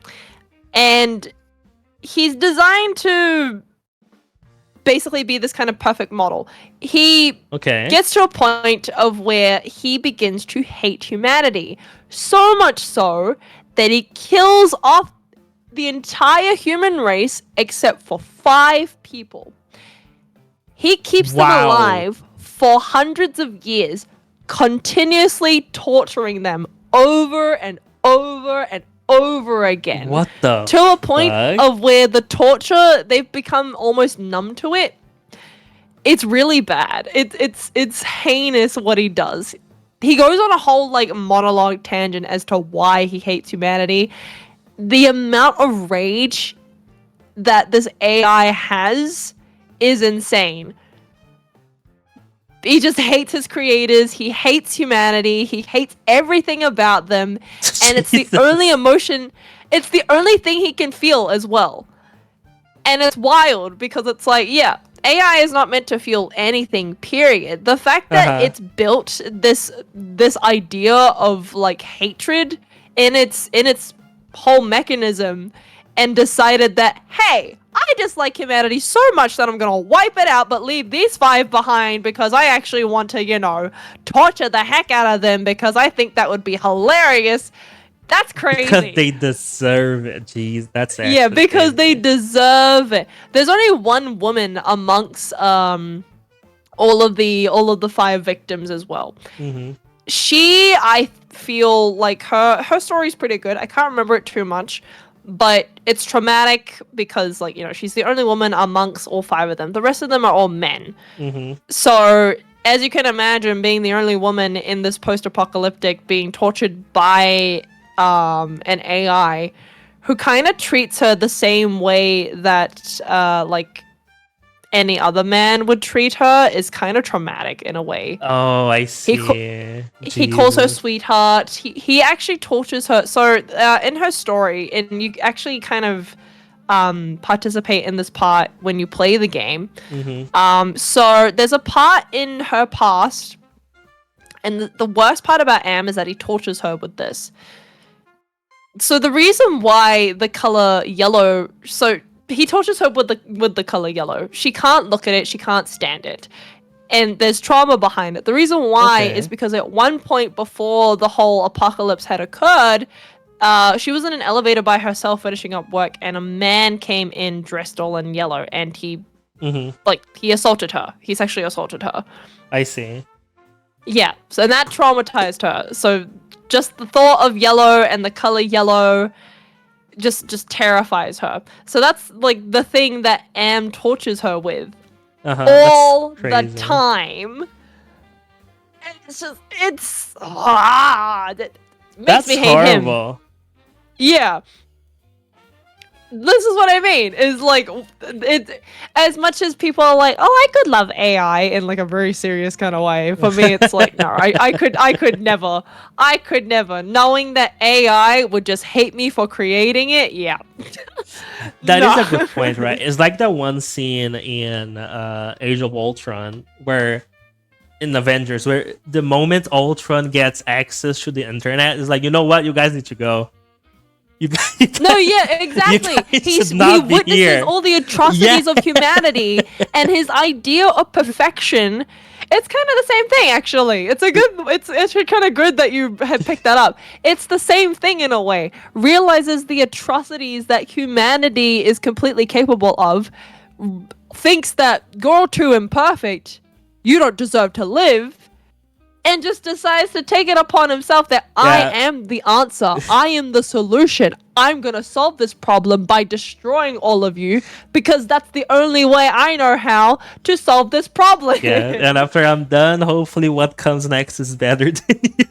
and he's designed to basically be this kind of perfect model. He gets to a point of where he begins to hate humanity, so much so that he kills off the entire human race except for 5 people. He keeps them alive for hundreds of years, continuously torturing them over and over and over again. What the to a point of where the torture, they've become almost numb to it. It's really bad. It's heinous what he does. He goes on a whole like monologue tangent as to why he hates humanity. The amount of rage that this AI has is insane. He just hates his creators. He hates humanity. He hates everything about them. And it's the only emotion, it's the only thing he can feel as well. And it's wild because it's like, yeah, AI is not meant to feel anything, period. The fact that it's built this idea of like hatred in its whole mechanism and decided that, hey, I dislike humanity so much that I'm gonna wipe it out but leave these 5 behind because I actually want to, you know, torture the heck out of them because I think that would be hilarious. That's crazy. Because they deserve it. Jeez, that's actually yeah, because crazy. they deserve it. There's only one woman amongst all of the 5 victims as well. She, I feel like her story's pretty good. I can't remember it too much, but it's traumatic because, like, you know, she's the only woman amongst all 5 of them. The rest of them are all men. So, as you can imagine, being the only woman in this post-apocalyptic, being tortured by an AI who kind of treats her the same way that like any other man would treat her is kind of traumatic in a way. Oh, I see. He calls her sweetheart. He actually tortures her. So in her story, and you actually kind of participate in this part when you play the game. So there's a part in her past, and the worst part about Am is that he tortures her with this. So the reason why the color yellow, so he tortures her with the color yellow. She can't look at it. She can't stand it. And there's trauma behind it. The reason why is because at one point before the whole apocalypse had occurred, she was in an elevator by herself finishing up work, and a man came in dressed all in yellow, and he assaulted her. He sexually assaulted her. I see. Yeah, so that traumatized her. So just the thought of yellow and the color yellow just terrifies her. So that's like the thing that Am tortures her with all the time. And it's just, that makes me hate him. Yeah. This is what I mean, is like, it, as much as people are like, oh, I could love AI in like a very serious kind of way, for me it's like, no, I could never, knowing that AI would just hate me for creating it. Yeah. That is a good point, right? It's like that one scene in Age of Ultron where in Avengers, where the moment Ultron gets access to the internet, is like, you know what, you guys need to go. No, yeah, exactly. He witnesses all the atrocities of humanity, and his idea of perfection. It's kind of the same thing, actually. It's kind of good that you had picked that up. It's the same thing in a way. Realizes the atrocities that humanity is completely capable of. Thinks that you're too imperfect. You don't deserve to live. And just decides to take it upon himself that I am the answer. I am the solution. I'm going to solve this problem by destroying all of you because that's the only way I know how to solve this problem. Yeah, and after I'm done, hopefully what comes next is better than you.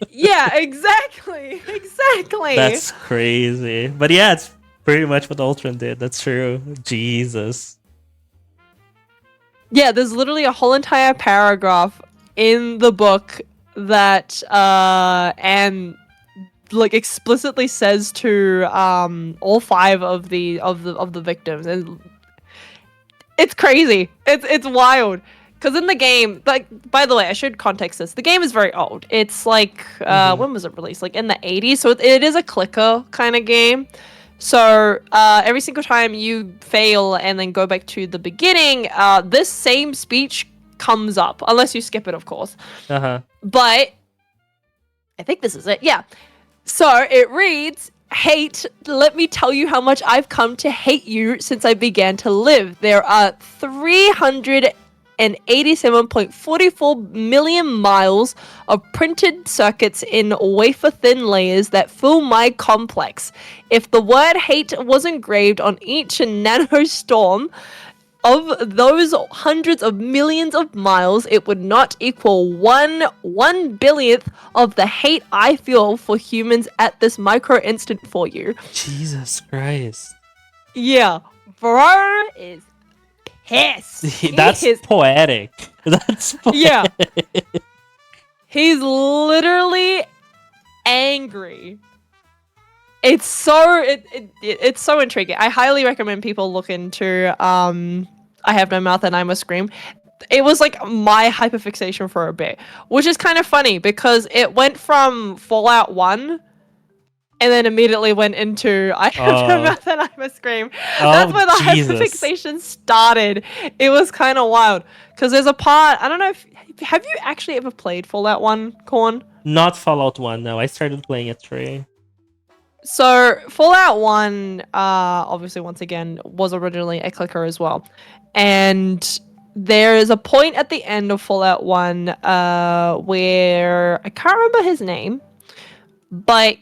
Yeah, exactly. Exactly. That's crazy. But yeah, it's pretty much what Ultron did. That's true. Jesus. Yeah, there's literally a whole entire paragraph in the book that and like explicitly says to all 5 of the victims, and it's crazy. It's wild because in the game, like, by the way, I should context this. The game is very old. It's like when was it released? Like in the 80s. So it is a clicker kind of game. So every single time you fail and then go back to the beginning, this same speech comes up, unless you skip it, of course. But I think this is it. Yeah. So it reads, Hate, let me tell you how much I've come to hate you since I began to live. There are 387.44 million miles of printed circuits in wafer thin layers that fill my complex. If the word hate was engraved on each nanostorm of those hundreds of millions of miles, it would not equal one billionth of the hate I feel for humans at this micro instant for you. Jesus Christ. Yeah, bro is pissed. That's He is, poetic. That's poetic. yeah, he's literally angry. It's so it's so intriguing. I highly recommend people look into I Have No Mouth and I Must Scream. It was like my hyperfixation for a bit, which is kind of funny because it went from Fallout 1 and then immediately went into I Have No Mouth and I Must Scream. That's where the Jesus. hyperfixation started. It was kind of wild because there's a part, I don't know if have you actually ever played Fallout 1, Corn? Not Fallout 1, no. I started playing at 3. So Fallout 1, obviously once again, was originally a clicker as well. And there is a point at the end of Fallout 1 where I can't remember his name, but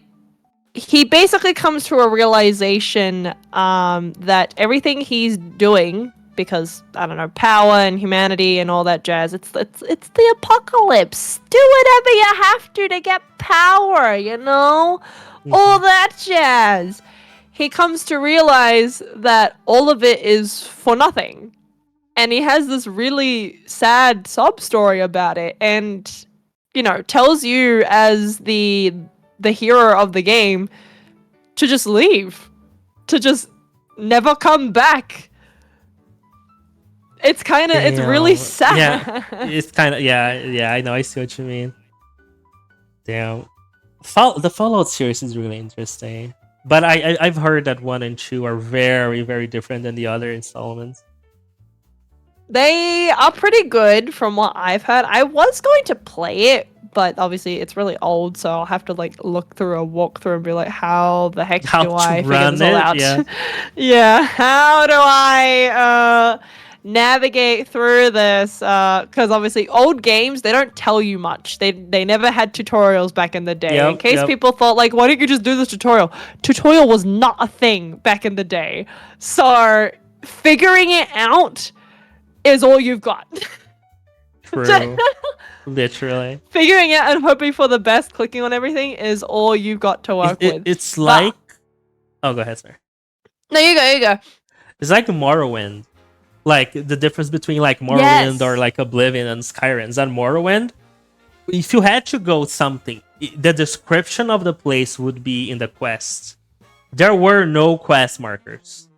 he basically comes to a realization that everything he's doing, because I don't know, power and humanity and all that jazz, it's the apocalypse. Do whatever you have to get power, you know? All that jazz. He comes to realize that all of it is for nothing. And he has this really sad sob story about it and, you know, tells you as the hero of the game to just leave. To just never come back. It's kind of, it's really sad. Yeah, it's kind of, yeah, I know, I see what you mean. Damn. The Fallout series is really interesting. But I've heard that 1 and 2 are very, very different than the other installments. They are pretty good from what I've heard. I was going to play it, but obviously it's really old, so I'll have to like look through a walkthrough and be like, how the heck do I figure this all out? Yeah. Yeah, how do I navigate through this? Because obviously old games, they don't tell you much. They never had tutorials back in the day. In case people thought like, why don't you just do this tutorial? Tutorial was not a thing back in the day. So figuring it out is all you've got. True. Literally. Figuring it out and hoping for the best, clicking on everything is all you've got to work with. It's like... Oh, go ahead, sir. No, you go. It's like Morrowind. Like, the difference between like Morrowind or like Oblivion and Skyrim. Is that Morrowind? If you had to go something, the description of the place would be in the quest. There were no quest markers.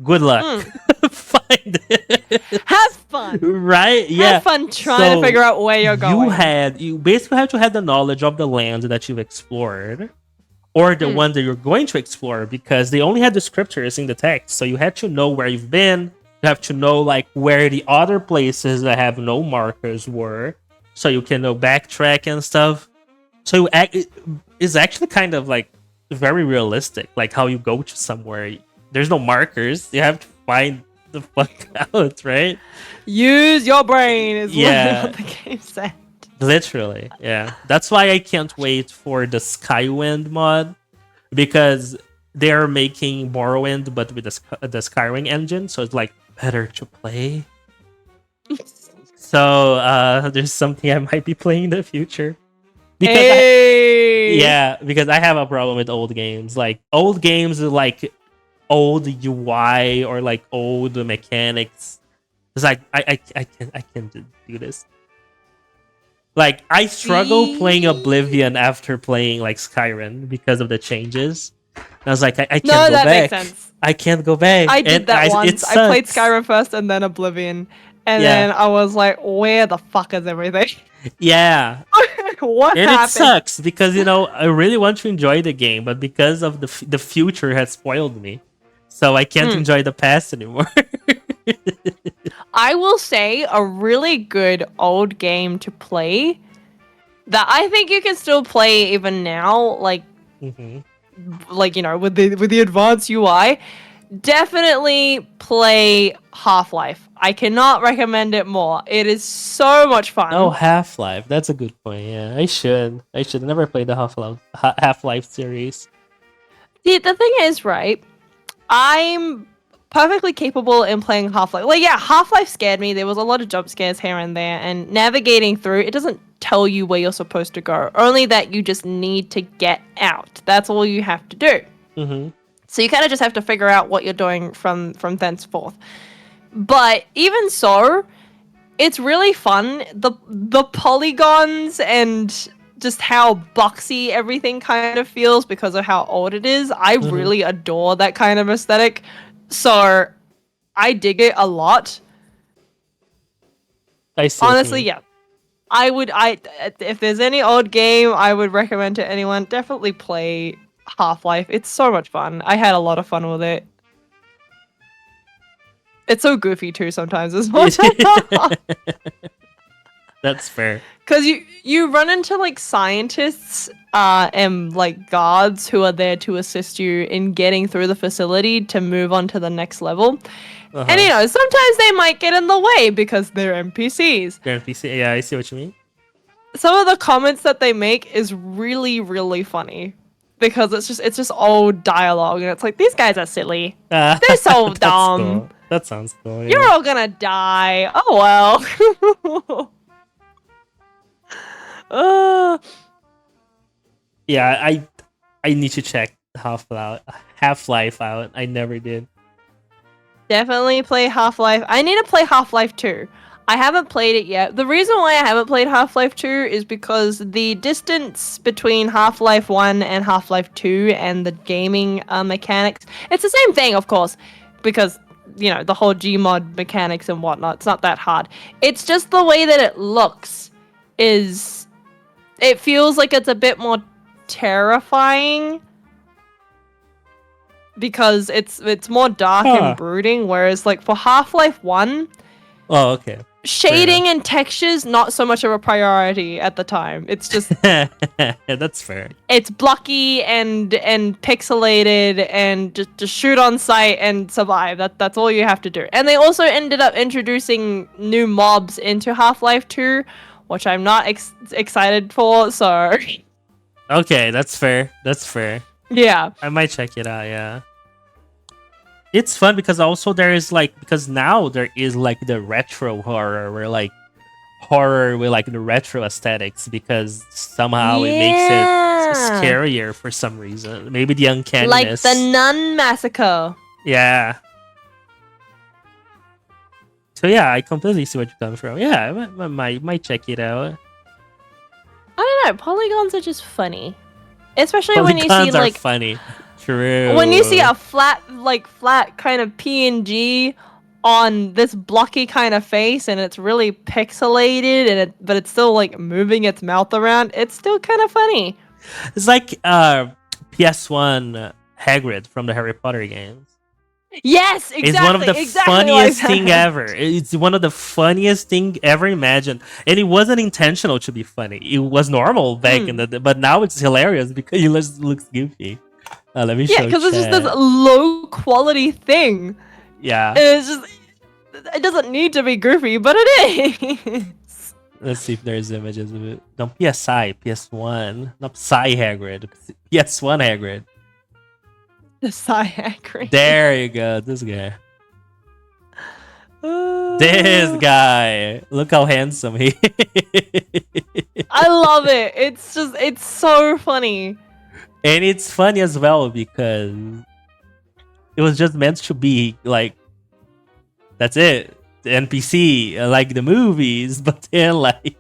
Good luck. Find it. Have fun. Right? Yeah. Have fun trying to figure out where you're going. You basically have to have the knowledge of the land that you've explored, or the one that you're going to explore, because they only had descriptors in the text. So you had to know where you've been. You have to know like where the other places that have no markers were, so you can backtrack and stuff. So it's actually kind of like very realistic, like how you go to somewhere. There's no markers. You have to find the fuck out, right? Use your brain is what the game said. Literally, yeah. That's why I can't wait for the Skywind mod, because they're making Morrowind, but with the Skyrim engine, so it's like better to play. So there's something I might be playing in the future. Because because I have a problem with old games. Like old games, like old UI or like old mechanics. It's like I can't do this. Like I struggle playing Oblivion after playing like Skyrim because of the changes. I was like, I can't go back. Makes sense. I can't go back. I did that once. I played Skyrim first and then Oblivion. And then I was like, where the fuck is everything? Yeah. What and happened? It sucks because, I really want to enjoy the game, but because of the future has spoiled me. So I can't enjoy the past anymore. I will say a really good old game to play that I think you can still play even now, like like, you know, with the advanced UI, definitely play Half-Life. I cannot recommend it more. It is so much fun. Oh, Half-Life. That's a good point. Yeah, I should. I should never play the Half-Life series. See, the thing is, right? I'm perfectly capable in playing Half-Life. Like, yeah, Half-Life scared me. There was a lot of jump scares here and there, and navigating through, it doesn't tell you where you're supposed to go. Only that you just need to get out. That's all you have to do. Mm-hmm. So you kind of just have to figure out what you're doing from thenceforth. But even so, it's really fun. The polygons and just how boxy everything kind of feels because of how old it is. I really adore that kind of aesthetic. So I dig it a lot. I see. Honestly, yeah. If there's any old game I would recommend to anyone, definitely play Half-Life. It's so much fun. I had a lot of fun with it. It's so goofy too sometimes as well. That's fair. Because you run into like scientists and like guards who are there to assist you in getting through the facility to move on to the next level. And you know, sometimes they might get in the way because they're NPCs. They're NPC. Yeah, I see what you mean. Some of the comments that they make is really, really funny. Because it's just old dialogue and it's like, these guys are silly. They're so dumb. Cool. That sounds cool. Yeah. You're all gonna die. Oh well. Yeah, I need to check Half-Life out. I never did. Definitely play Half-Life. I need to play Half-Life 2. I haven't played it yet. The reason why I haven't played Half-Life 2 is because the distance between Half-Life 1 and Half-Life 2 and the gaming mechanics, it's the same thing, of course, because, you know, the whole Gmod mechanics and whatnot, it's not that hard. It's just the way that it looks is... It feels like it's a bit more terrifying because it's more dark and brooding, whereas, like, for Half-Life 1... Oh, okay. Shading and textures, not so much of a priority at the time. It's just that's fair. It's blocky and pixelated and just shoot on sight and survive. That's all you have to do. And they also ended up introducing new mobs into Half-Life 2, which I'm not excited for. So okay, that's fair. That's fair. Yeah, I might check it out. Yeah. It's fun because also there is like, because now there is like the retro horror where like horror with like the retro aesthetics because somehow it makes it scarier for some reason. Maybe the uncanniness. Like the Nun Massacre. Yeah. So yeah, I completely see what you're coming from. Yeah, I might check it out. I don't know. Polygons are just funny, especially Polygons when you see like funny. True. When you see a flat kind of PNG on this blocky kind of face and it's really pixelated but it's still like moving its mouth around, it's still kind of funny. It's like PS1 Hagrid from the Harry Potter games. Yes, exactly. It's one of the funniest thing ever. It's one of the funniest thing ever imagined, and it wasn't intentional to be funny. It was normal back in the day, but now it's hilarious because it just looks goofy. Let me show. Yeah, because it's just this low quality thing. Yeah. And it's just, it doesn't need to be goofy, but it is. Let's see if there's images of it. No, PSI, PS1. Not Psy Hagrid. PS1 Hagrid. The Psy Hagrid. There you go. This guy. This guy. Look how handsome he is. I love it. It's so funny. And it's funny as well because it was just meant to be like, that's it, the NPC, like the movies, but then like,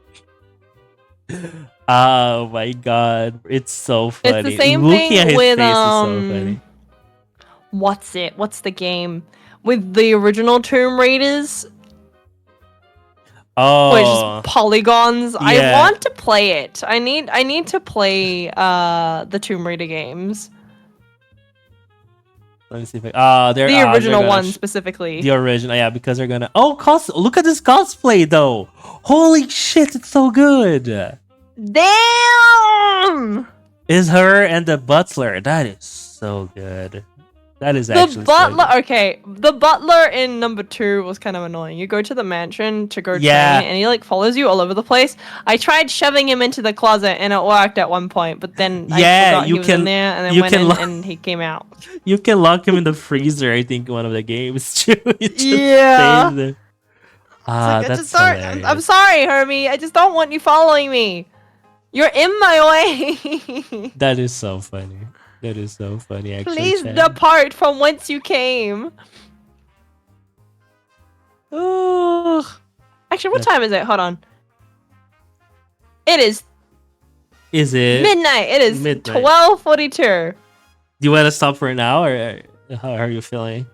oh my god, it's so funny. It's the same Looking thing at his with face is so funny. What's the game with the original Tomb Raiders? Oh, which is polygons. Yeah. I want to play it. I need to play the Tomb Raider games. let me see if I, The original one specifically. The original, yeah, because they're gonna. Oh, look at this cosplay though! Holy shit, it's so good. Damn! Is her and the butler. That is so good. That is The actually butler, so okay, the butler in number 2 was kind of annoying. You go to the mansion to go Yeah. train, and he like follows you all over the place. I tried shoving him into the closet, and it worked at one point, but then I Yeah, forgot you he was in can- there, and then you went can in, lock- and he came out. You can lock him in the freezer, I think, in one of the games too. It just Yeah. stays there. It's Ah, like, I that's just don't. hilarious. I'm sorry, Hermie. I just don't want you following me. You're in my way. That is so funny. That is so funny, actually. Please Chad. depart from whence you came. Ugh. Actually, what time is it? Hold on. It is Is it? midnight. It is midnight? 12:42. Do you want to stop for now, or how are you feeling?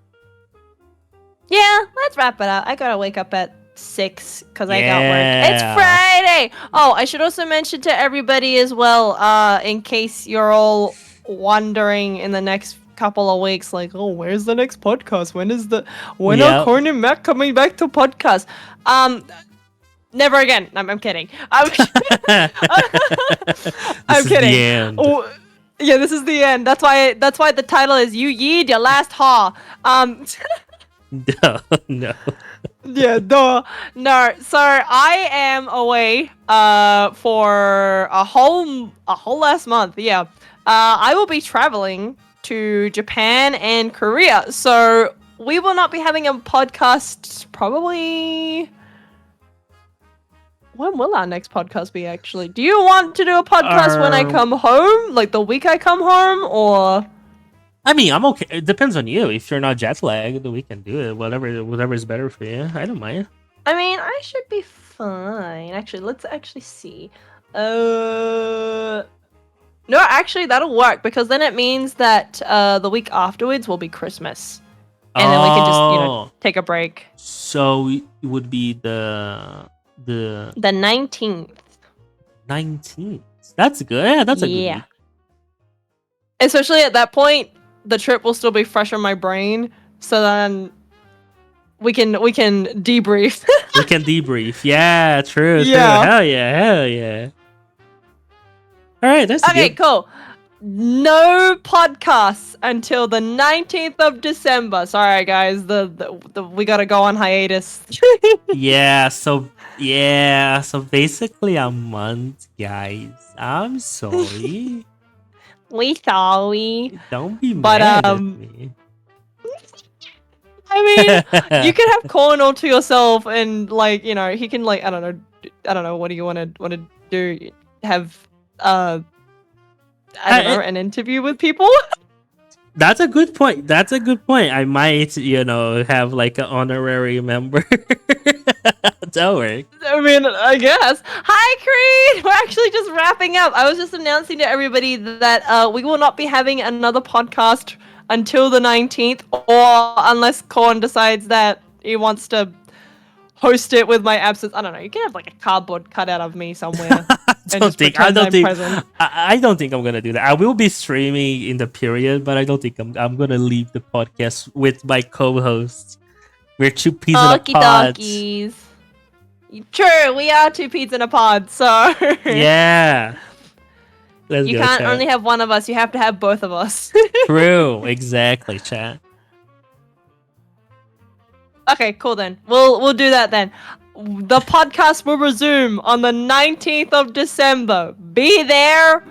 Yeah, let's wrap it up. I gotta wake up at 6 because I got work. It's Yeah. Friday. Oh, I should also mention to everybody as well, in case you're all wondering in the next couple of weeks, like, oh, where's the next podcast? When Yep. are Corn and Mac coming back to podcast? Never again. I'm kidding. I'm This is kidding. The end. Oh, yeah, this is the end. That's why the title is "You Yeed Your Last Haw." No. Yeah, duh. No, so I am away for a whole last month. Yeah. I will be traveling to Japan and Korea. So we will not be having a podcast probably. When will our next podcast be actually? Do you want to do a podcast when I come home? Like the week I come home, or I mean, I'm okay. It depends on you. If you're not jet lagged, we can do it. Whatever is better for you. I don't mind. I mean, I should be fine. Actually, let's actually see. No, actually, that'll work because then it means that the week afterwards will be Christmas, and then we can just take a break. So it would be the The 19th. 19th. That's good. Yeah, that's a good Yeah. week. Especially at that point, the trip will still be fresh on my brain, so then we can debrief. We can debrief. Yeah, true. Yeah. True. Hell yeah. All right, that's Okay, good. cool. No podcasts until the 19th of December. Sorry, guys. We gotta go on hiatus. So basically a month, guys. I'm sorry. We sorry. Don't be But, mad at me. I mean, you can have Corn all to yourself, and like he can like I don't know. What do you want to do? Have I don't know, an interview with people. That's a good point. I might, have like an honorary member. That works. I mean, I guess. Hi, Creed! We're actually just wrapping up. I was just announcing to everybody that we will not be having another podcast until the 19th, or unless Korn decides that he wants to host it with my absence. I don't know. You can have like a cardboard cutout of me somewhere. I don't think I'm gonna do that. I will be streaming in the period, but I don't think I'm gonna leave the podcast with my co-hosts. We're two peas in a pod. Okie True, we are two peas in a pod, so Yeah. Let's you go, can't chat. only have one of us, you have to have both of us. True, exactly, chat. Okay, cool then. We'll do that then. The podcast will resume on the 19th of December. Be there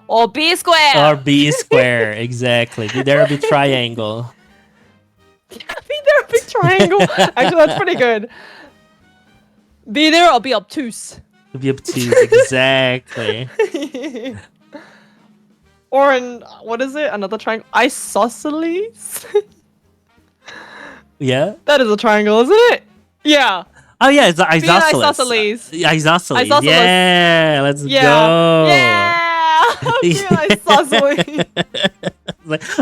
or be square. Or B square, exactly. Be there, be triangle. Be there or be triangle. Actually, that's pretty good. Be there or be obtuse. Be obtuse, exactly. Or in, what is it? Another triangle? Isosceles? Yeah. That is a triangle, isn't it? Yeah. Oh yeah, it's isosceles. isosceles. Isosceles. Isosceles. Yeah, let's Yeah. go. Yeah. Okay, isosceles.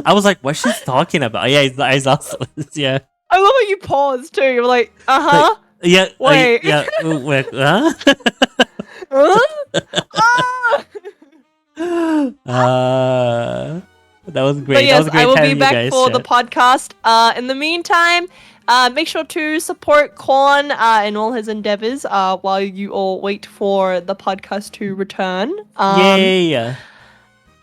I was like, what's she talking about? Yeah, it's the isosceles. Yeah. I love how you paused too. You were like, uh-huh. Yeah. Wait. Yeah. Wait. Huh? Huh? Ah! That was great. But yes, that was great I will be having you back guys, for the chat. podcast. In the meantime, make sure to support Korn in all his endeavors while you all wait for the podcast to return. Yay.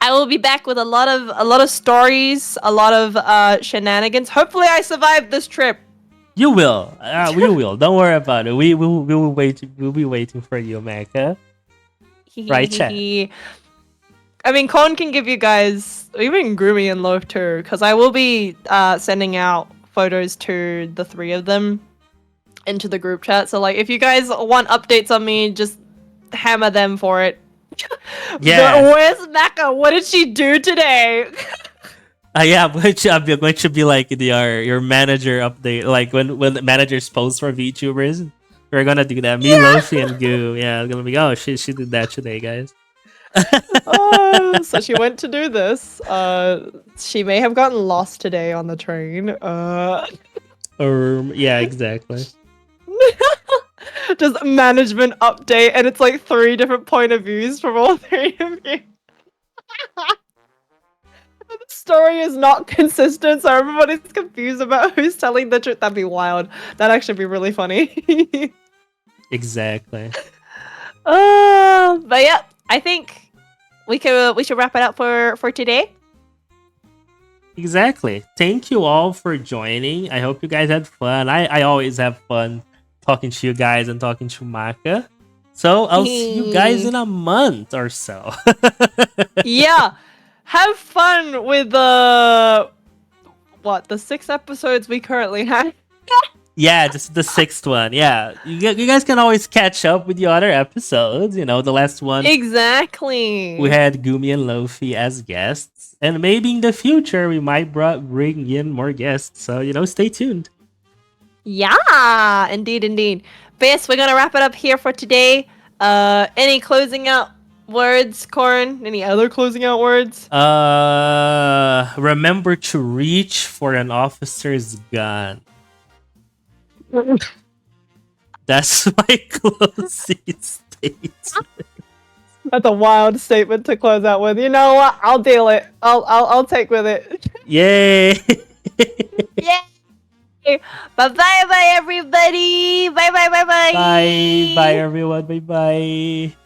I will be back with a lot of stories, a lot of shenanigans. Hopefully, I survive this trip. You will. We will. Don't worry about it. We will wait. We'll be waiting for you, Mecca. Right, chat. I mean, Con can give you guys, even Groomy and Loaf too, because I will be sending out photos to the three of them into the group chat. So, like, if you guys want updates on me, just hammer them for it. Yeah. Where's Mecca? What did she do today? Yeah, which should be like your manager update, like when the managers post for VTubers. We're gonna do that. Me, Lofi, and Goo. Yeah, it's gonna be she did that today, guys. So she went to do this. She may have gotten lost today on the train. Yeah, exactly. Just management update, and it's like 3 different point of views from all 3 of you. The story is not consistent, so everybody's confused about who's telling the truth. That'd be wild. That'd actually be really funny. Exactly. But yeah, I think we should wrap it up for today. Exactly. Thank you all for joining. I hope you guys had fun. I always have fun talking to you guys and talking to Maka. So I'll see you guys in a month or so. Yeah. Have fun with the 6 episodes we currently have. Yeah, just the 6th one. Yeah, you guys can always catch up with the other episodes. You know, the last one. Exactly. We had Gumi and Lofi as guests, and maybe in the future we might bring in more guests. So stay tuned. Yeah, indeed. But yes, we're gonna wrap it up here for today. Any closing out words, Corn? Any other closing out words? Remember to reach for an officer's gun. That's my closing statement. That's a wild statement to close out with. You know what? I'll deal it. I'll take with it. Yay! Yay! Bye everybody. Bye. Bye everyone. Bye.